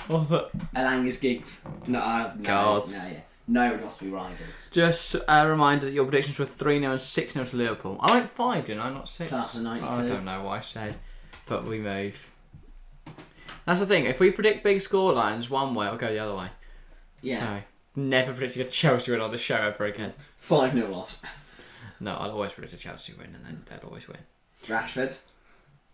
thought... Elanga's Giggs. No, God. No, yeah. No, it must be Ryan Giggs. Just a reminder that your predictions were 3-0 and 6-0 to Liverpool. I went 5, didn't I? Not 6. Class of 92. I don't know what I said, but we move. That's the thing. If we predict big score lines one way, it'll go the other way. Yeah. So, never predicting a Chelsea win on the show ever again. 5-0 loss. No, I'll always predict a Chelsea win, and then they'll always win. Rashford.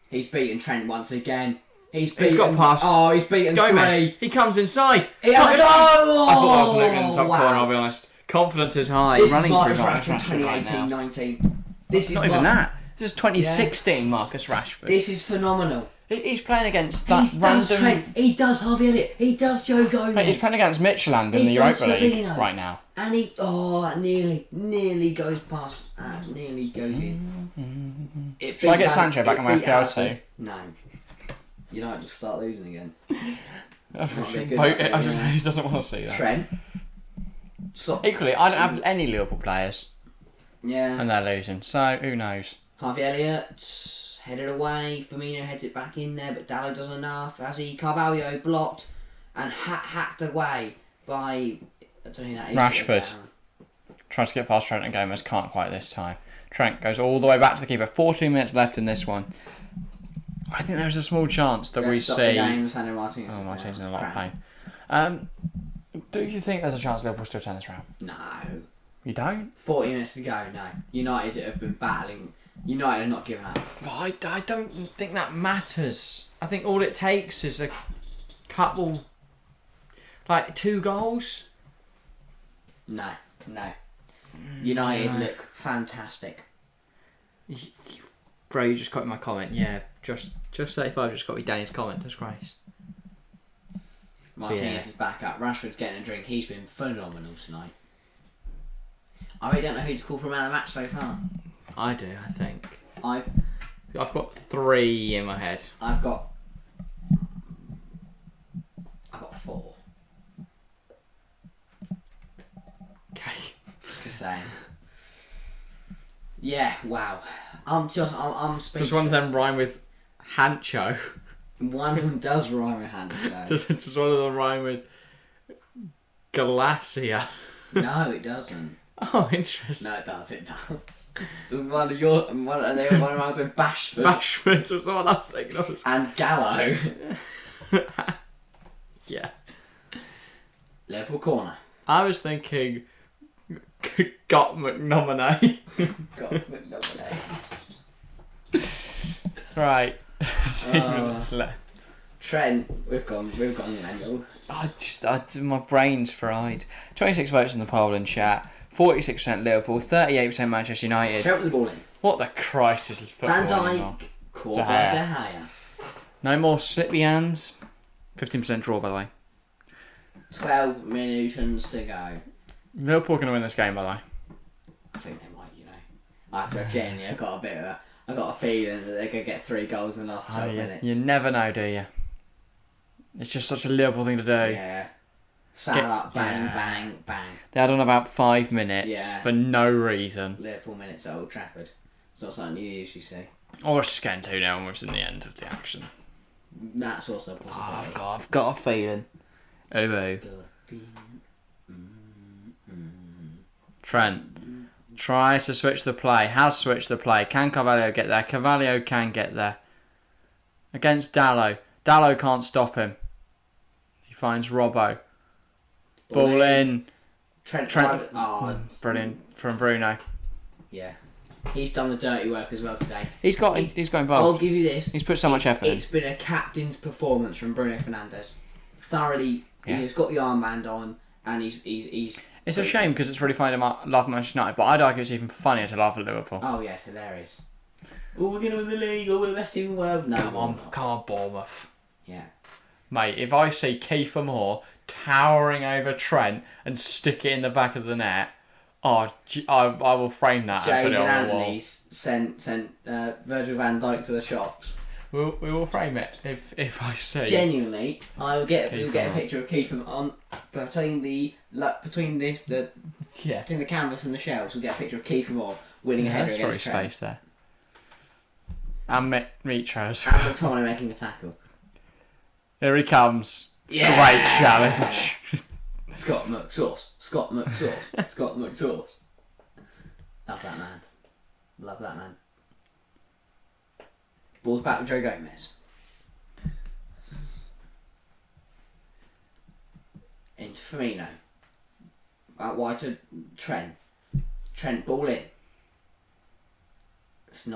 He's beaten Trent once again. He's got past. Oh, he's beaten Gomez. 3. He comes inside. No! I thought I was looking in the top Wow. corner, I'll be honest. Confidence is high. This Running is Marcus through Rashford right now. 2018-19. This is Not even that. This is 2016 Marcus Rashford. This is phenomenal. He's playing against that He does random... Trent. He does Harvey Elliott. He does Joe Gomez. Mate, he's playing against Midtjylland in He the does Europa League Sabino. right now. And he, nearly goes past. Nearly goes in. Shall I get Sancho back on my FPL too? No. United will start losing again. He doesn't want to see that. Trent. Equally, I don't have any Liverpool players, Yeah. and they're losing. So who knows? Harvey Elliott headed away. Firmino heads it back in there, but Dallo does enough. As he Carvalho blocked and hacked away by I don't think that is Rashford. Tries to get past Trent and Gomez, can't quite this time. Trent goes all the way back to the keeper. 14 minutes left in this one. I think there's a small chance that we see... Oh, Martinez in a lot of pain. Do you think there's a chance Liverpool still turn this round? No. You don't? 40 minutes to go, no. United have been battling. United are not giving up. But I don't think that matters. I think all it takes is a couple... Like 2 goals? No. United look fantastic. Bro, you just copied my comment. Yeah, just 35 just copied Danny's comment. Disgrace. Martinez is back up. Rashford's getting a drink. He's been phenomenal tonight. I really don't know who to call for man of the match so far. I do, I think. I've got 3 in my head. I've got 4. Okay. Just saying. Yeah, wow. I'm speechless. Does one of them rhyme with Hancho? One of them does rhyme with Hancho. Does one of them rhyme with Galacia? No, it doesn't. Oh, interesting. No, it does. Does one of your one of mine say Bashford? Bashford was what I was thinking of. And Gallo. Yeah. Liverpool corner. I was thinking got McNominay. Got McNominay. Right. 2 minutes left. Trent, we've gone Manuel. My brain's fried. 26 votes in the poll and chat. 46% Liverpool, 38% Manchester United. Trent with the ball in. What the Christ is football Van anymore? Dijk, Courtois, De Gea. No more slippy hands. 15% draw, by the way. 12 minutes to go. Liverpool going to win this game, by the way. I think they might, After genuinely, I got a feeling that they're going to get 3 goals in the last 12 minutes. You never know, do you? It's just such a Liverpool thing to do. Yeah. Salah, bang. They had on about 5 minutes for no reason. Liverpool minutes at Old Trafford. It's not something you usually see. Or it's just getting 2-0 and we're in the end of the action. That's also a possibility. Oh, God, I've got a feeling. Oh. Trent tries to switch the play. Has switched the play. Can Carvalho get there? Carvalho can get there. Against Dallo. Dallo can't stop him. He finds Robbo. Ball in. Trent. Brilliant from Bruno. Yeah. He's done the dirty work as well today. He's got involved. I'll give you this. He's put so much effort in. It's been a captain's performance from Bruno Fernandes. Thoroughly, he has got the armband on, and he's. It's a shame because it's really funny to laugh at Manchester United, but I'd argue it's even funnier to laugh at Liverpool. Oh yes, hilarious. Oh, we're going to win the league. Oh, we're the best team in the world. No, come on, Bournemouth. Yeah. Mate, if I see Kiefer Moore towering over Trent and stick it in the back of the net, I will frame that and put it on the wall. Sent Virgil van Dijk to the shops. We will frame it if I see. Genuinely, we'll get a picture of Kiefer on between the canvas and the shelves. We'll get a picture of Kiefer Moore winning a header against Trent. Space there. And Mitro. And McTominay making a tackle. Here he comes. Yeah. Great challenge. Scott McSauce. Scott McSauce. Love that man. Ball's back with Joe Gomez. Into Firmino. Out wide to Trent. Trent ball in. It's to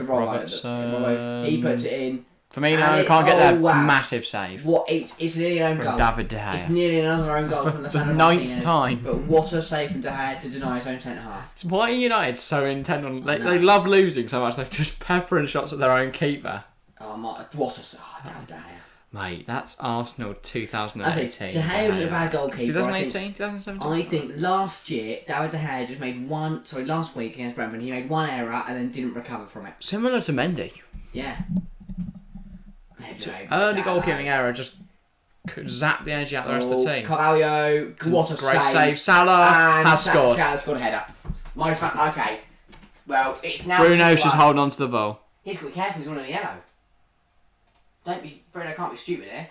Robbo. He puts it in. Firmino can't get that massive save. It's nearly an own goal. David De Gea. It's nearly another own goal from the the 9th time. But what a save from De Gea to deny his own centre half. Why are United so intent on... They love losing so much, they're just peppering shots at their own keeper. Oh my... What a... Oh, damn De Gea. Mate, that's Arsenal 2018. De Gea was a bad goalkeeper. 2018? 2017? I think last year, David De Gea just made last week against Brentford, he made one error and then didn't recover from it. Similar to Mendy. Yeah. Early goalkeeping error just could zap the energy out the rest of the team. Carvalho, what a great save. Salah has scored. Salah scored a header. Okay. Well, it's now. Bruno's just holding on to the ball. He's got to be careful. He's on the yellow. Bruno can't be stupid here.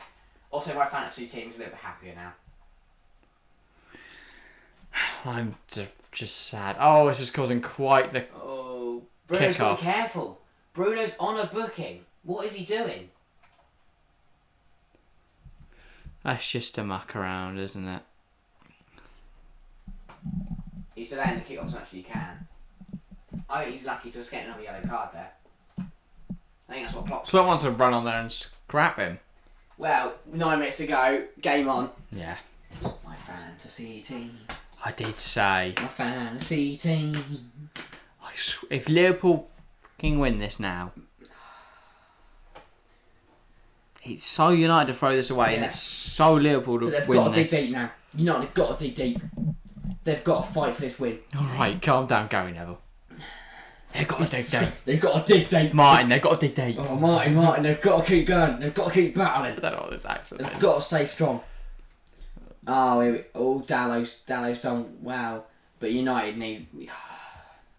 Also, my fantasy team is a little bit happier now. I'm just sad. Oh, it's just causing quite the. Oh, Bruno's got to be careful. Bruno's on a booking. What is he doing? That's just a muck around, isn't it? He's allowing the kick off as much as he can. I think he's lucky to escape another yellow card there. I think that's what Klopp's Klopp wants to run on there and scrap him. Well, 9 minutes to go. Game on. Yeah. My fantasy team. I did say. My fantasy team. If Liverpool can win this now, it's so United to throw this away, and it's so Liverpool to win this. They've got to dig deep now. United have got to dig deep. They've got to fight for this win. Alright, calm down, Gary Neville. They've got to dig deep. They've got to dig deep. Martin, they've got to dig deep. Oh, Martin, they've got to keep going. They've got to keep battling. I don't know what this accent is. They've got to stay strong. Dallo's done well, but United need...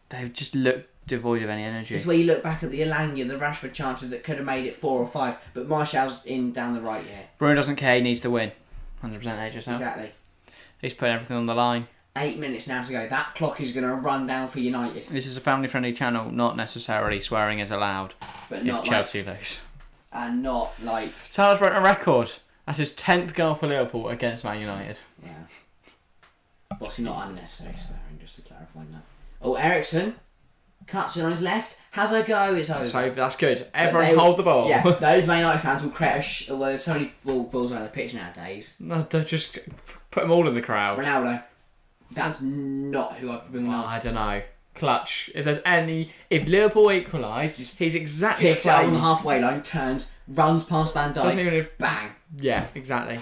They've just looked devoid of any energy. It's where you look back at the Alanya, the Rashford chances that could have made it 4 or 5, but Martial's in down the right here. Bruno doesn't care, he needs to win. 100% edge yourself. Exactly. He's putting everything on the line. 8 minutes now to go. That clock is going to run down for United. This is a family-friendly channel, not necessarily swearing is allowed. But not if Chelsea lose. And not like... Salah's broken a record. That's his 10th goal for Liverpool against Man United. Yeah. Obviously not unnecessary swearing, just to clarify that. Oh, Ericsson cuts it on his left. Has a go. It's over. So that's good. Everyone hold the ball. Yeah, those Man United fans will create although there's so many balls around the pitch nowadays. No, don't just put them all in the crowd. Ronaldo. That's not who I'd bring on. I don't know. Clutch. If Liverpool equalise, he's exactly Picks it up on the halfway line, turns, runs past Van Dijk, doesn't even bang. Yeah, exactly.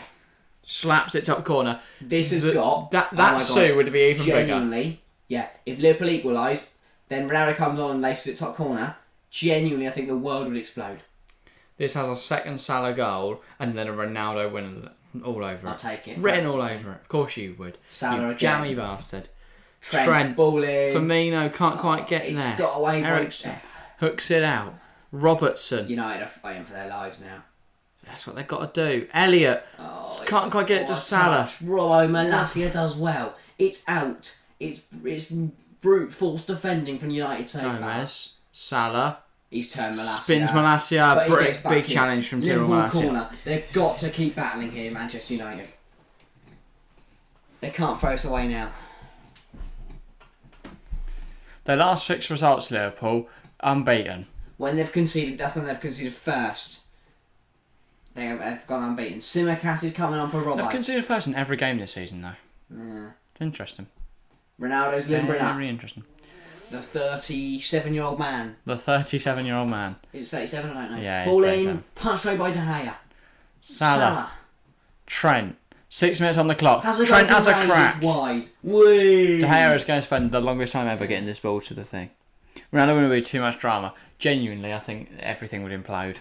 Slaps it top corner. This has got... That Sue would be even genuinely, bigger. Yeah, if Liverpool equalise, then Ronaldo comes on and laces it top corner, genuinely I think the world would explode. This has a second Salah goal and then a Ronaldo winner all over it. I'll take it. Written all over it. Of course you would. Salah you again. jammy bastard. Trent ball in. Firmino can't quite get he's there. He's got away Ericsson hooks it out. Robertson. United are fighting for their lives now. That's what they've got to do. Elliott can't quite get it to Salah. Robbo Malacia does well. It's out. It's brute force defending from United so far. Gomez. Salah. He's turned Malacia. Spins Malacia. Big challenge from Tyrell Malacia. Corner. They've got to keep battling here, Manchester United. They can't throw us away now. Their last 6 results, Liverpool, unbeaten. When they've conceded, I think they've conceded first. They have gone unbeaten. Simicast is coming on for Robbo. They've conceded first in every game this season, though. Yeah. It's interesting. Ronaldo's limbering up. Very interesting. The 37-year-old man. The 37-year-old man. Is it 37? I don't know. Yeah, Ball it's in, punched away by De Gea. Salah. Trent. 6 minutes on the clock. Trent has a crack. Wide. Whee! De Gea is going to spend the longest time ever getting this ball to the thing. Ronaldo wouldn't be too much drama. Genuinely, I think everything would implode.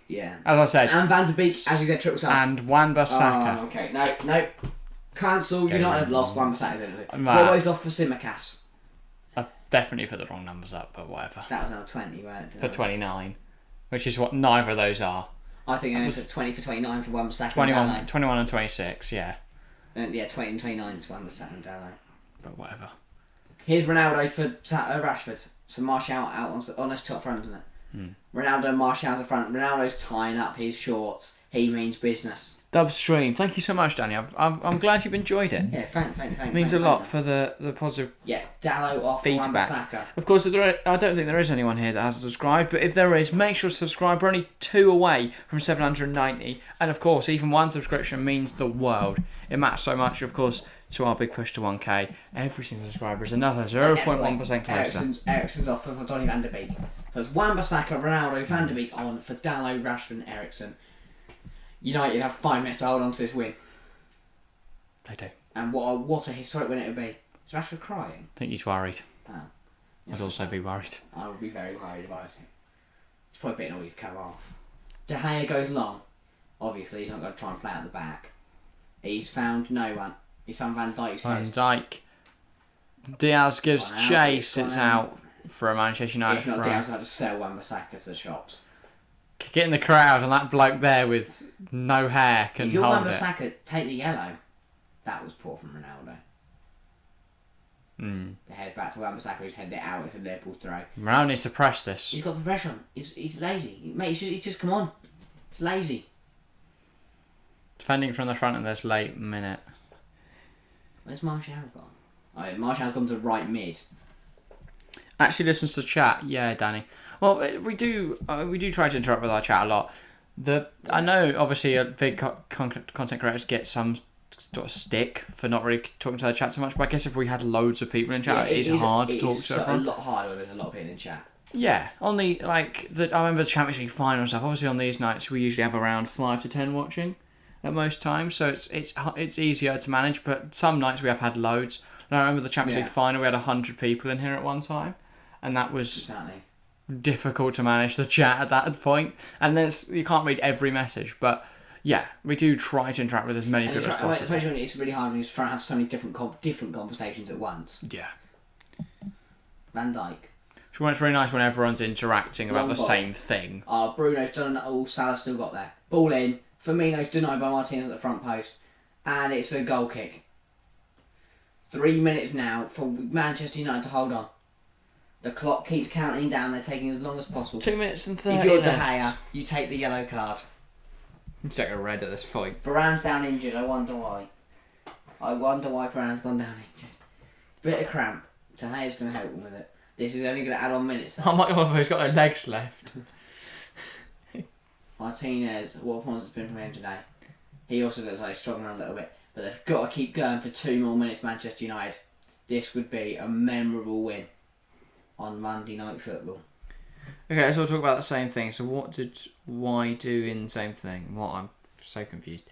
Yeah. As I said. And Van der Beek, as he said, triple sub. And Wan-Bissaka. Oh, okay. No. Cancel. United have lost Wan-Bissaka, didn't they? Right. Always off for Simicast. I've definitely put the wrong numbers up, but whatever. That was number 20, weren't it? For 29. Which is what neither of those are. I think I went to 20 for 29 for Wan-Bissaka. 21 and 26, yeah. Yeah, 20 and 29 is Wan-Bissaka and Dallo. But whatever. Here's Ronaldo for Rashford. So Martial out on his top front, isn't it? Ronaldo and Martial's in front. Ronaldo's tying up his shorts. He means business. Dub stream. Thank you so much, Danny. I'm glad you've enjoyed it. Yeah, thank. It means a lot for the positive. Yeah, Dallo off feedback. Wan-Bissaka. Of course, I don't think there is anyone here that hasn't subscribed, but if there is, make sure to subscribe. We're only 2 away from 790, and of course, even 1 subscription means the world. It matters so much, of course, to our big push to 1k. Every single subscriber is another 0.1% closer. Ericsson's off for Donny van der Beek. So it's Wan-Bissaka, Ronaldo, Van der Beek on for Dallo, Rashford and Ericsson. United have 5 minutes to hold on to this win. They do. And what a historic win it would be. Is Rashford crying? I think he's worried. Oh. I'd also be worried. I would be very worried if I was him. He's probably bitten all his cover off. De Gea goes long. Obviously, he's not going to try and play out the back. He's found no one. He's found Van Dijk's Van head. Dijk. Diaz gives Gone out, chase. it's It's gone out for a Manchester United If not, throw. Diaz will have to sell Wan-Bissaka to the shops. Get in the crowd, and that bloke there with no hair can If you're hold it. Wan-Bissaka, take the yellow. That was poor from Ronaldo. The head back to Wan-Bissaka, who's headed it out into Liverpool's throw. Ronaldo needs to press this. He's got the pressure on. He's lazy. Mate, he's just come on. He's lazy. Defending from the front in this late minute. Where's Martial gone? Oh, Martial's gone to right mid. Actually listens to chat. Yeah, Danny. Well, we do try to interrupt with our chat a lot. I know, obviously, big content creators get some sort of stick for not really talking to their chat so much, but I guess if we had loads of people in chat, it's hard to talk to everyone. It's a lot harder when there's a lot of people in chat. Yeah, I remember the Champions League final and stuff. Obviously, on these nights, we usually have around 5 to 10 watching at most times, so it's easier to manage. But some nights we have had loads. And I remember the Champions League final, we had 100 people in here at one time, and that was difficult to manage the chat at that point. And then you can't read every message, but yeah, we do try to interact with as many people as possible. Especially when it's really hard when you're trying to have so many different conversations at once. Yeah. Van Dijk. So it's very nice when everyone's interacting about Long the ball. same thing. Bruno's done that. All Salah's still got there. Ball in. Firmino's denied by Martinez at the front post, and it's a goal kick. 3 minutes now for Manchester United to hold on. The clock keeps counting down. They're taking as long as possible. 2 minutes and 30 If you're De left. Gea, you take the yellow card. You take a red at this point. Varane's down injured. I wonder why. Varane's gone down injured. Bit of cramp. De Gea's going to help him with it. This is only going to add on minutes. Oh my god, he's got no legs left. Martinez, what performance has been from him today? He also looks like he's struggling a little bit. But they've got to keep going for 2 more minutes, Manchester United. This would be a memorable win on Monday Night Football. Okay, so we'll talk about the same thing. So what did Y do in the same thing? What? I'm so confused.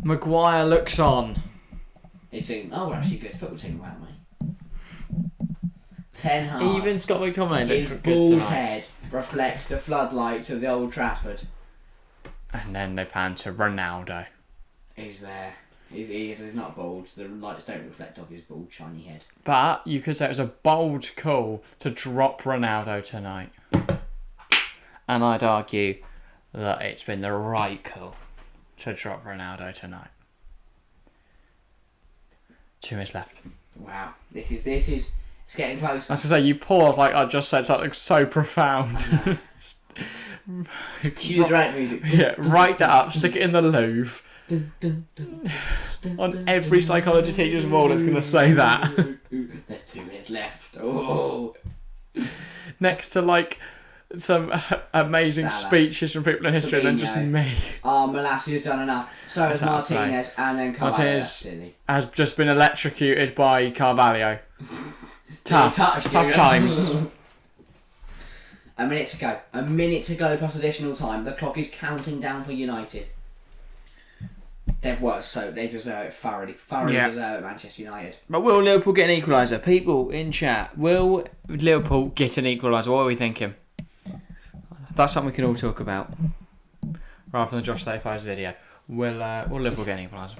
Maguire looks on. It's we're actually a good football team, aren't we? Ten Hag. Even Scott McTominay His looked good bald tonight. head reflects the floodlights of the Old Trafford. And then they pan to Ronaldo. He's there. He's not bald, so the lights don't reflect off his bald, shiny head. But you could say it was a bold call to drop Ronaldo tonight. And I'd argue that it's been the right call to drop Ronaldo tonight. 2 minutes left. Wow, this is it's getting close. I was going to say, you paused like I just said something so profound. Cue the right music. Yeah, write that up, stick it in the Louvre. Dun, dun, dun, dun, On dun, every psychology teacher's wall, it's going to say that. There's 2 minutes left. Oh, Next to like some amazing Salah. speeches from people in history, and then just Fabinho. me. Molassi's done enough. So has That's out of play. Martinez, and then Carvalho. Martinez Silly. has just been electrocuted by Carvalho. Tough touched him. times. A minute to go plus additional time. The clock is counting down for United. They've worked so they deserve it thoroughly Yeah. deserve it, Manchester United. But will Liverpool get an equaliser? People in chat, will Liverpool get an equaliser? What are we thinking? That's something we can all talk about. Rather than Josh 35's video. Will Liverpool get an equaliser?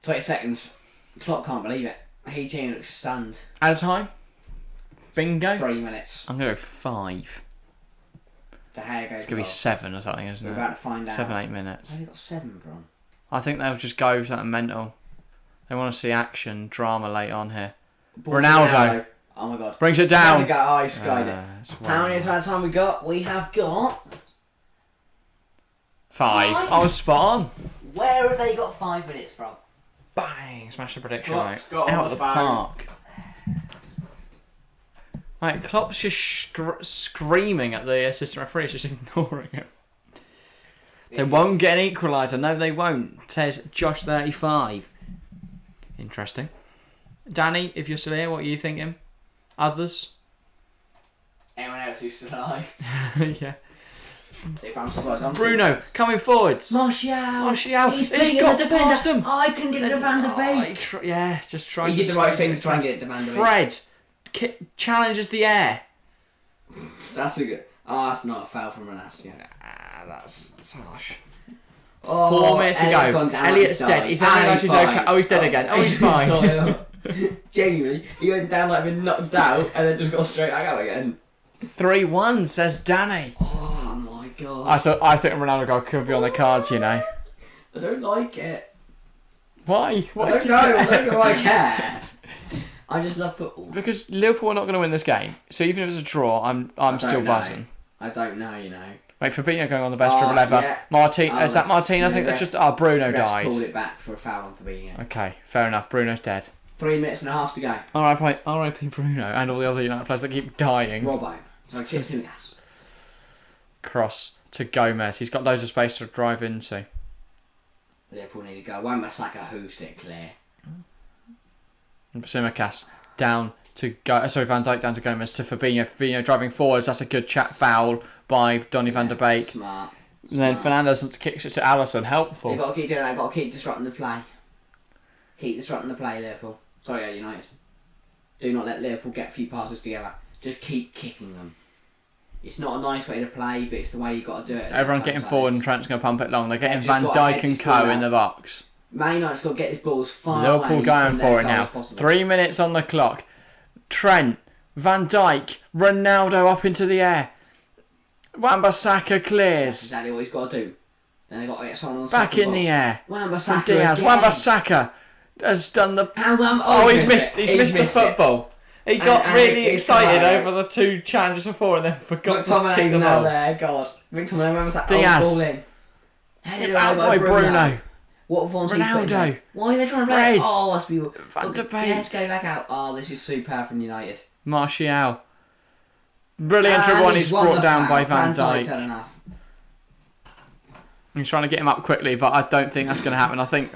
20 seconds. Clock can't believe it. Heejin looks stunned. At a time? Bingo? 3 minutes. I'm going to go 5. De Gea goes. It's going to be 7 or something, isn't We're it? about to find out. 7, 8 minutes. Where's he got 7 from? I think they'll just go with something mental. They want to see action, drama late on here. Ball for Ronaldo. Oh my god. Brings it Down. down. Go. Oh, he skied it. It's How many one. minutes of time we got? We have got. 5. I was spot on. Where have they got 5 minutes from? Bang! Smash the prediction Klopp's right. got on Out the of the phone. park. Right, Klopp's just screaming at the assistant referee, just ignoring him. They won't get an equaliser. No, they won't. Says Josh 35. Interesting. Danny, if you're still here, what are you thinking? Others? Anyone else who's still alive? Yeah. See if I'm surprised. Bruno, coming forwards. Martial. He's beating got the defender. past him. I can get it to Van der Beek. Just trying He to did the right squeeze thing him to try and across. get it to Van der Beek. Fred challenges the air. That's a good. Oh, that's not a foul from Ronaldo. That's harsh. Oh, 4 minutes to Elliot's go. gone down Elliot's like dead. he's He's like died. he's fine. okay. Oh, he's dead again. Oh, he's fine. Genuinely, he went down like been knocked out and then just got straight back out again. 3-1, says Danny. Oh my god. I think a Ronaldo goal could be on the cards, you know. I don't like it. Why? I Why don't do know. you I care? don't know. I care. I just love football. Because Liverpool are not going to win this game. So even if it's a draw, I'm still don't know. buzzing. I don't know. You know. Wait, Fabinho going on the best dribble ever. Yeah. Martin, is that Martin? I the think that's ref- just. Bruno Refs died. pulled it back for a foul on Fabinho. Okay, fair enough. Bruno's dead. 3 minutes and a half to go. R.I.P. Bruno and all the other United players that keep dying. Robbo. So chips in gas. Cross to Gomez. He's got loads of space to drive into. Liverpool need to go. Wan-Bissaka hooves it clear. Simicast down to Van Dijk down to Gomez to Fabinho. Fabinho driving forwards. That's a good chat foul by Donny van der Beek. Smart. And then Fernandes kicks it to Alisson. Helpful. You've got to keep doing that. You've got to keep disrupting the play. Keep disrupting the play, Liverpool. Sorry, United. Do not let Liverpool get a few passes together. Just keep kicking them. It's not a nice way to play, but it's the way you've got to do it. Everyone's getting forward and Trent's going to pump it long. They're getting They've Van just got to Dijk head and this ball Co in out. the box. Man United's got to get this ball as far Liverpool away going from their for it goal now. as possible. 3 minutes on the clock. Trent, Van Dijk, Ronaldo up into the air. Wan-Bissaka That's clears. exactly what he's got to do. Then they've got to get someone on the Back second in the ball. air. Wan-Bissaka Diaz, again. Wan-Bissaka has done the... He's missed the football. He got really excited over the 2 challenges before and then forgot to kick the ball. There, God. McTominay, when was that Diaz. ball in? It's out by Bruno. What performance Ronaldo. Why are they trying to Fred. play? Let's be... Van de Beek. Let's go back out. This is superb from United. Martial. Brilliant dribble and he's brought down by Van Dijk. He's trying to get him up quickly, but I don't think that's going to happen. I think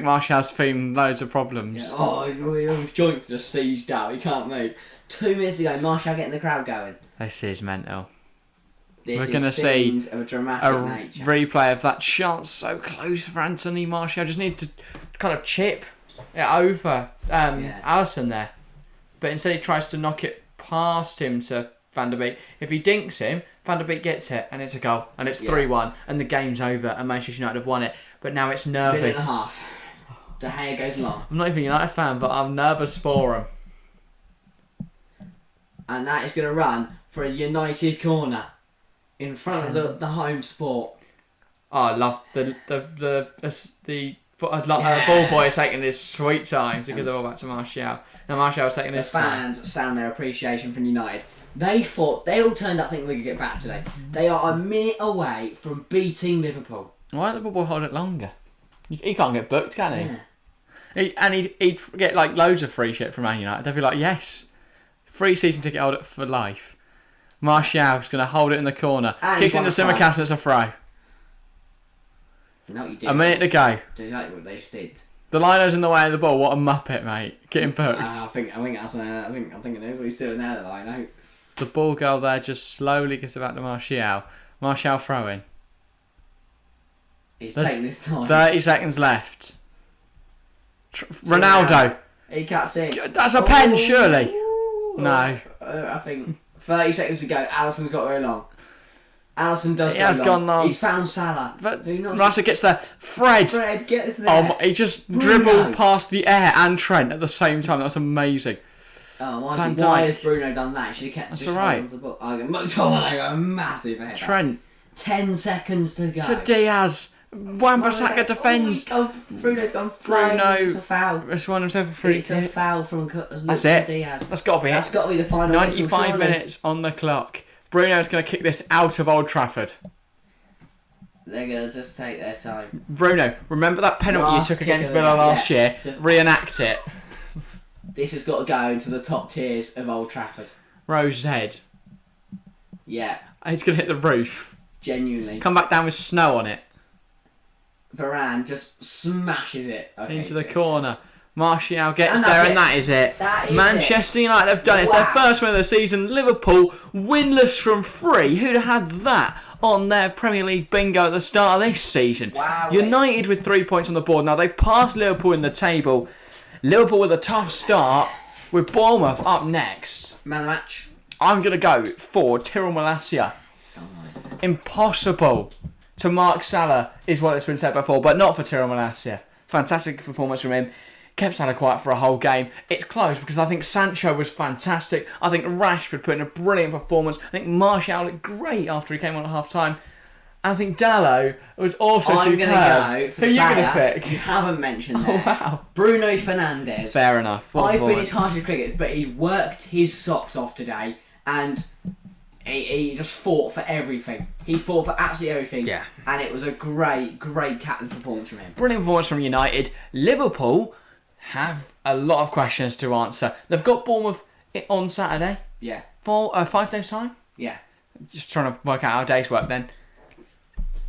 Martial's feeling loads of problems. Yeah. His joints just seized out. He can't move. 2 minutes ago, Martial getting the crowd going. This is mental. We're going to see a dramatic nature. Replay of that chance so close for Anthony Martial. Just need to kind of chip it over Alisson there. But instead he tries to knock it past him to Van der Beek. If he dinks him, Van der Beek gets it and it's a goal. And it's 3-1 and the game's over and Manchester United have won it. But now it's nervy. Minute and a half. De Gea goes long. I'm not even a United fan, but I'm nervous for him. And that is going to run for a United corner. In front of the home sport. Oh, I love the ball boy taking his sweet time to give the ball back to Martial. Now Martial's taking his time. The fans sound their appreciation from United. They all turned up thinking we could get back today. They are a minute away from beating Liverpool. Why let the ball boy hold it longer? He can't get booked, can he? Yeah. He'd get like loads of free shit from Man United. They'd be like, yes, free season ticket holder for life. Martial's going to hold it in the corner. And Kicks into Simicast and it's a throw. No, you did. A minute to go. Do exactly what they did. The liner's in the way of the ball. What a muppet, mate. Getting booked. I think that's I think that's what he's doing there. The lino. The ball girl there just slowly gets it back to Martial. Martial throwing. He's taking his time. 30 seconds left. Ronaldo. He cuts in. That's a pen, surely. No. I think 30 seconds to go. Alisson's got very long. Alisson does He has gone long. He's found Salah. Rasa gets there. Fred gets there. He just dribbled past the air and Trent at the same time. That's amazing. Why has Bruno done that? Should have kept That's alright. McTominay, a massive header. Trent. 10 seconds to go. To Diaz. Wan-Bissaka defends. Bruno's gone flying. It's a foul. It's won himself a free kick. It's a foul from Diaz. That's got to be it. That's got to be the final 95 minutes on the clock. Bruno's going to kick this out of Old Trafford. They're going to just take their time. Bruno, remember that penalty you took against Villa last year? Reenact it. This has got to go into the top tiers of Old Trafford. Rose head. Yeah. He's going to hit the roof. Genuinely. Come back down with snow on it. Varane just smashes it. Into the corner. Martial gets there and that is it. Manchester United have done it. It's their first win of the season. Liverpool winless from 3. Who'd have had that on their Premier League bingo at the start of this season? Wow. United with 3 points on the board. Now they passed Liverpool in the table. Liverpool with a tough start with Bournemouth up next. Man of the match. I'm going to go for Tyrell Malacia. Impossible to mark Salah is what it's been said before, but not for Tyrell Malacia. Fantastic performance from him. Kept Salah quiet for a whole game. It's close because I think Sancho was fantastic. I think Rashford put in a brilliant performance. I think Martial looked great after he came on at half time. I think Dallo was also superb. I'm going to go for Who are you going to pick? You haven't mentioned there. Oh, wow. Bruno Fernandes. Fair enough. I've been his harshest cricket, but he worked his socks off today and he just fought for everything. He fought for absolutely everything. Yeah. And it was a great captain's performance from him. Brilliant performance from United. Liverpool have a lot of questions to answer. They've got Bournemouth on Saturday. Yeah. For 5 days' time. Yeah. Just trying to work out how days work then.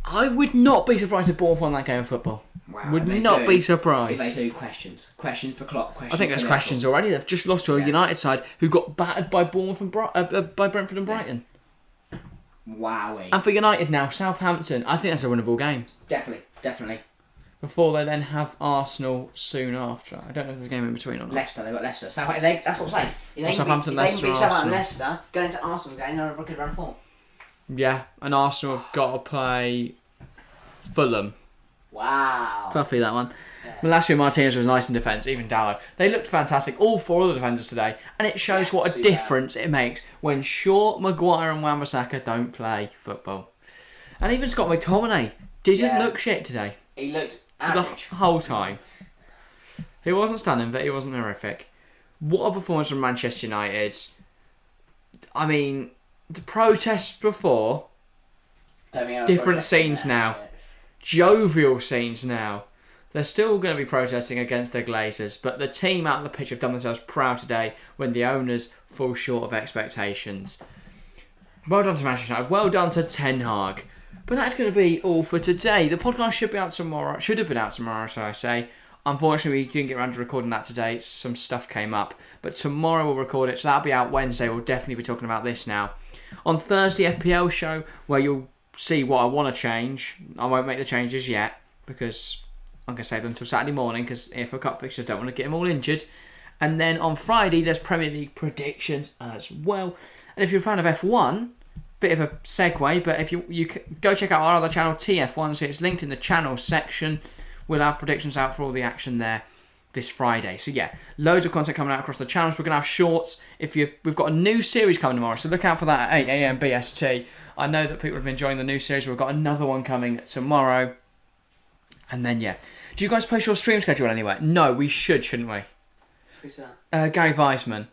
I would not be surprised if Bournemouth won that game of football. Wow. Would not be surprised. If they do questions. Questions for Klopp. Questions I think there's questions already. They've just lost to a United side who got battered by Bournemouth and by Brentford and Brighton. Wowie. And for United now, Southampton. I think that's a winnable game. Definitely. Before they then have Arsenal soon after. I don't know if there's a game in between or not. Leicester, they've got Leicester. That's what I'm saying. If Southampton, Leicester, beat Arsenal. Leicester, going into Arsenal game, they're a good run form. Yeah, and Arsenal have got to play Fulham. Wow. Toughie, that one. Yeah. Malacia Martinez was nice in defence, even Dallo. They looked fantastic, all 4 of the defenders today, and it shows what a difference it makes when Shaw, Maguire and Wan-Bissaka don't play football. And even Scott McTominay didn't look shit today. He looked for the average. whole time. He wasn't stunning, but he wasn't horrific. What a performance from Manchester United. I mean, the protests before, different scenes now. Jovial scenes now. They're still going to be protesting against their Glazers, but the team out on the pitch have done themselves proud today when the owners fall short of expectations. Well done to Manchester United. Well done to Ten Hag. But that's going to be all for today. The podcast should be out tomorrow. Should have been out tomorrow, so I say. Unfortunately, we didn't get around to recording that today. Some stuff came up. But tomorrow we'll record it, so that'll be out Wednesday. We'll definitely be talking about this now. On Thursday, FPL show, where you'll see what I want to change. I won't make the changes yet, because I'm going to save them until Saturday morning, because if a cup fixtures, don't want to get them all injured. And then on Friday, there's Premier League predictions as well. And if you're a fan of F1, bit of a segue, but if you go check out our other channel, TF1, so it's linked in the channel section. We'll have predictions out for all the action there this Friday. So yeah, loads of content coming out across the channels. We're going to have shorts. We've got a new series coming tomorrow, so look out for that at 8 a.m. BST. I know that people have been enjoying the new series. We've got another one coming tomorrow. And then yeah. Do you guys post your stream schedule anywhere? No, we shouldn't we? Who's that? Gary Weissman.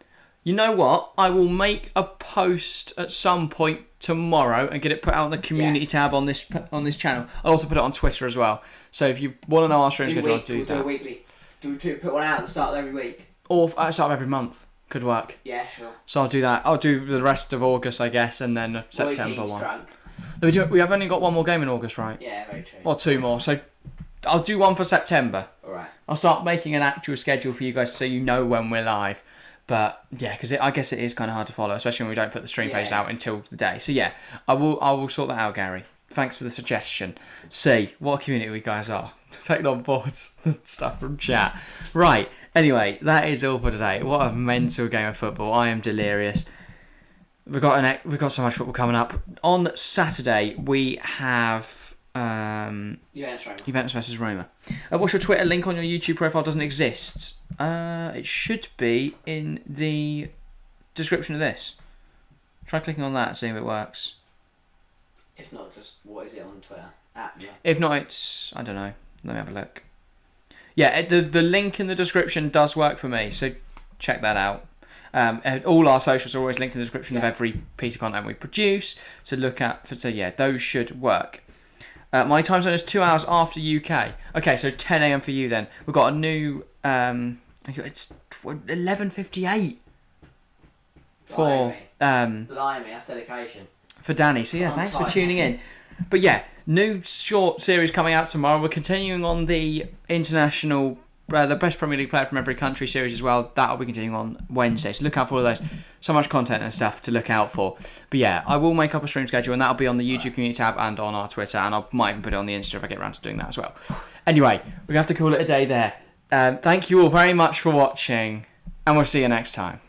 You know what? I will make a post at some point tomorrow and get it put out on the community tab on this channel. I'll also put it on Twitter as well. So if you want to know our stream schedule, I'll do that. Do a weekly. Do we put one out at the start of every week? Or at the start of every month. Could work. Yeah, sure. So I'll do that. I'll do the rest of August, I guess, and then September one. We have only got one more game in August, right? Yeah, very true. Or two more. So I'll do one for September. Alright. I'll start making an actual schedule for you guys so you know when we're live. But yeah, because I guess it is kind of hard to follow, especially when we don't put the stream pages out until the day. So yeah, I will sort that out, Gary. Thanks for the suggestion. See what a community we guys are. Taking on board stuff from chat. Right. Anyway, that is all for today. What a mental game of football. I am delirious. We've got so much football coming up. On Saturday we have Juventus versus Roma. What's your Twitter link on your YouTube profile? Doesn't exist. It should be in the description of this. Try clicking on that, see if it works. If not, just what is it on Twitter? If not, it's I don't know. Let me have a look. Yeah, the link in the description does work for me, so check that out. All our socials are always linked in the description of every piece of content we produce. So look at those should work. My time zone is 2 hours after UK. Okay, so 10 a.m. for you then. We've got a new. It's 11:58 for Blimey, that's dedication. For Danny. So yeah, thanks for tuning in. But yeah, new short series coming out tomorrow. We're continuing on the international, the best Premier League player from every country series as well. That'll be continuing on Wednesday. So look out for all of those. So much content and stuff to look out for. But yeah, I will make up a stream schedule and that'll be on the YouTube community tab and on our Twitter. And I might even put it on the Insta if I get around to doing that as well. Anyway, we have to call it a day there. Thank you all very much for watching. And we'll see you next time.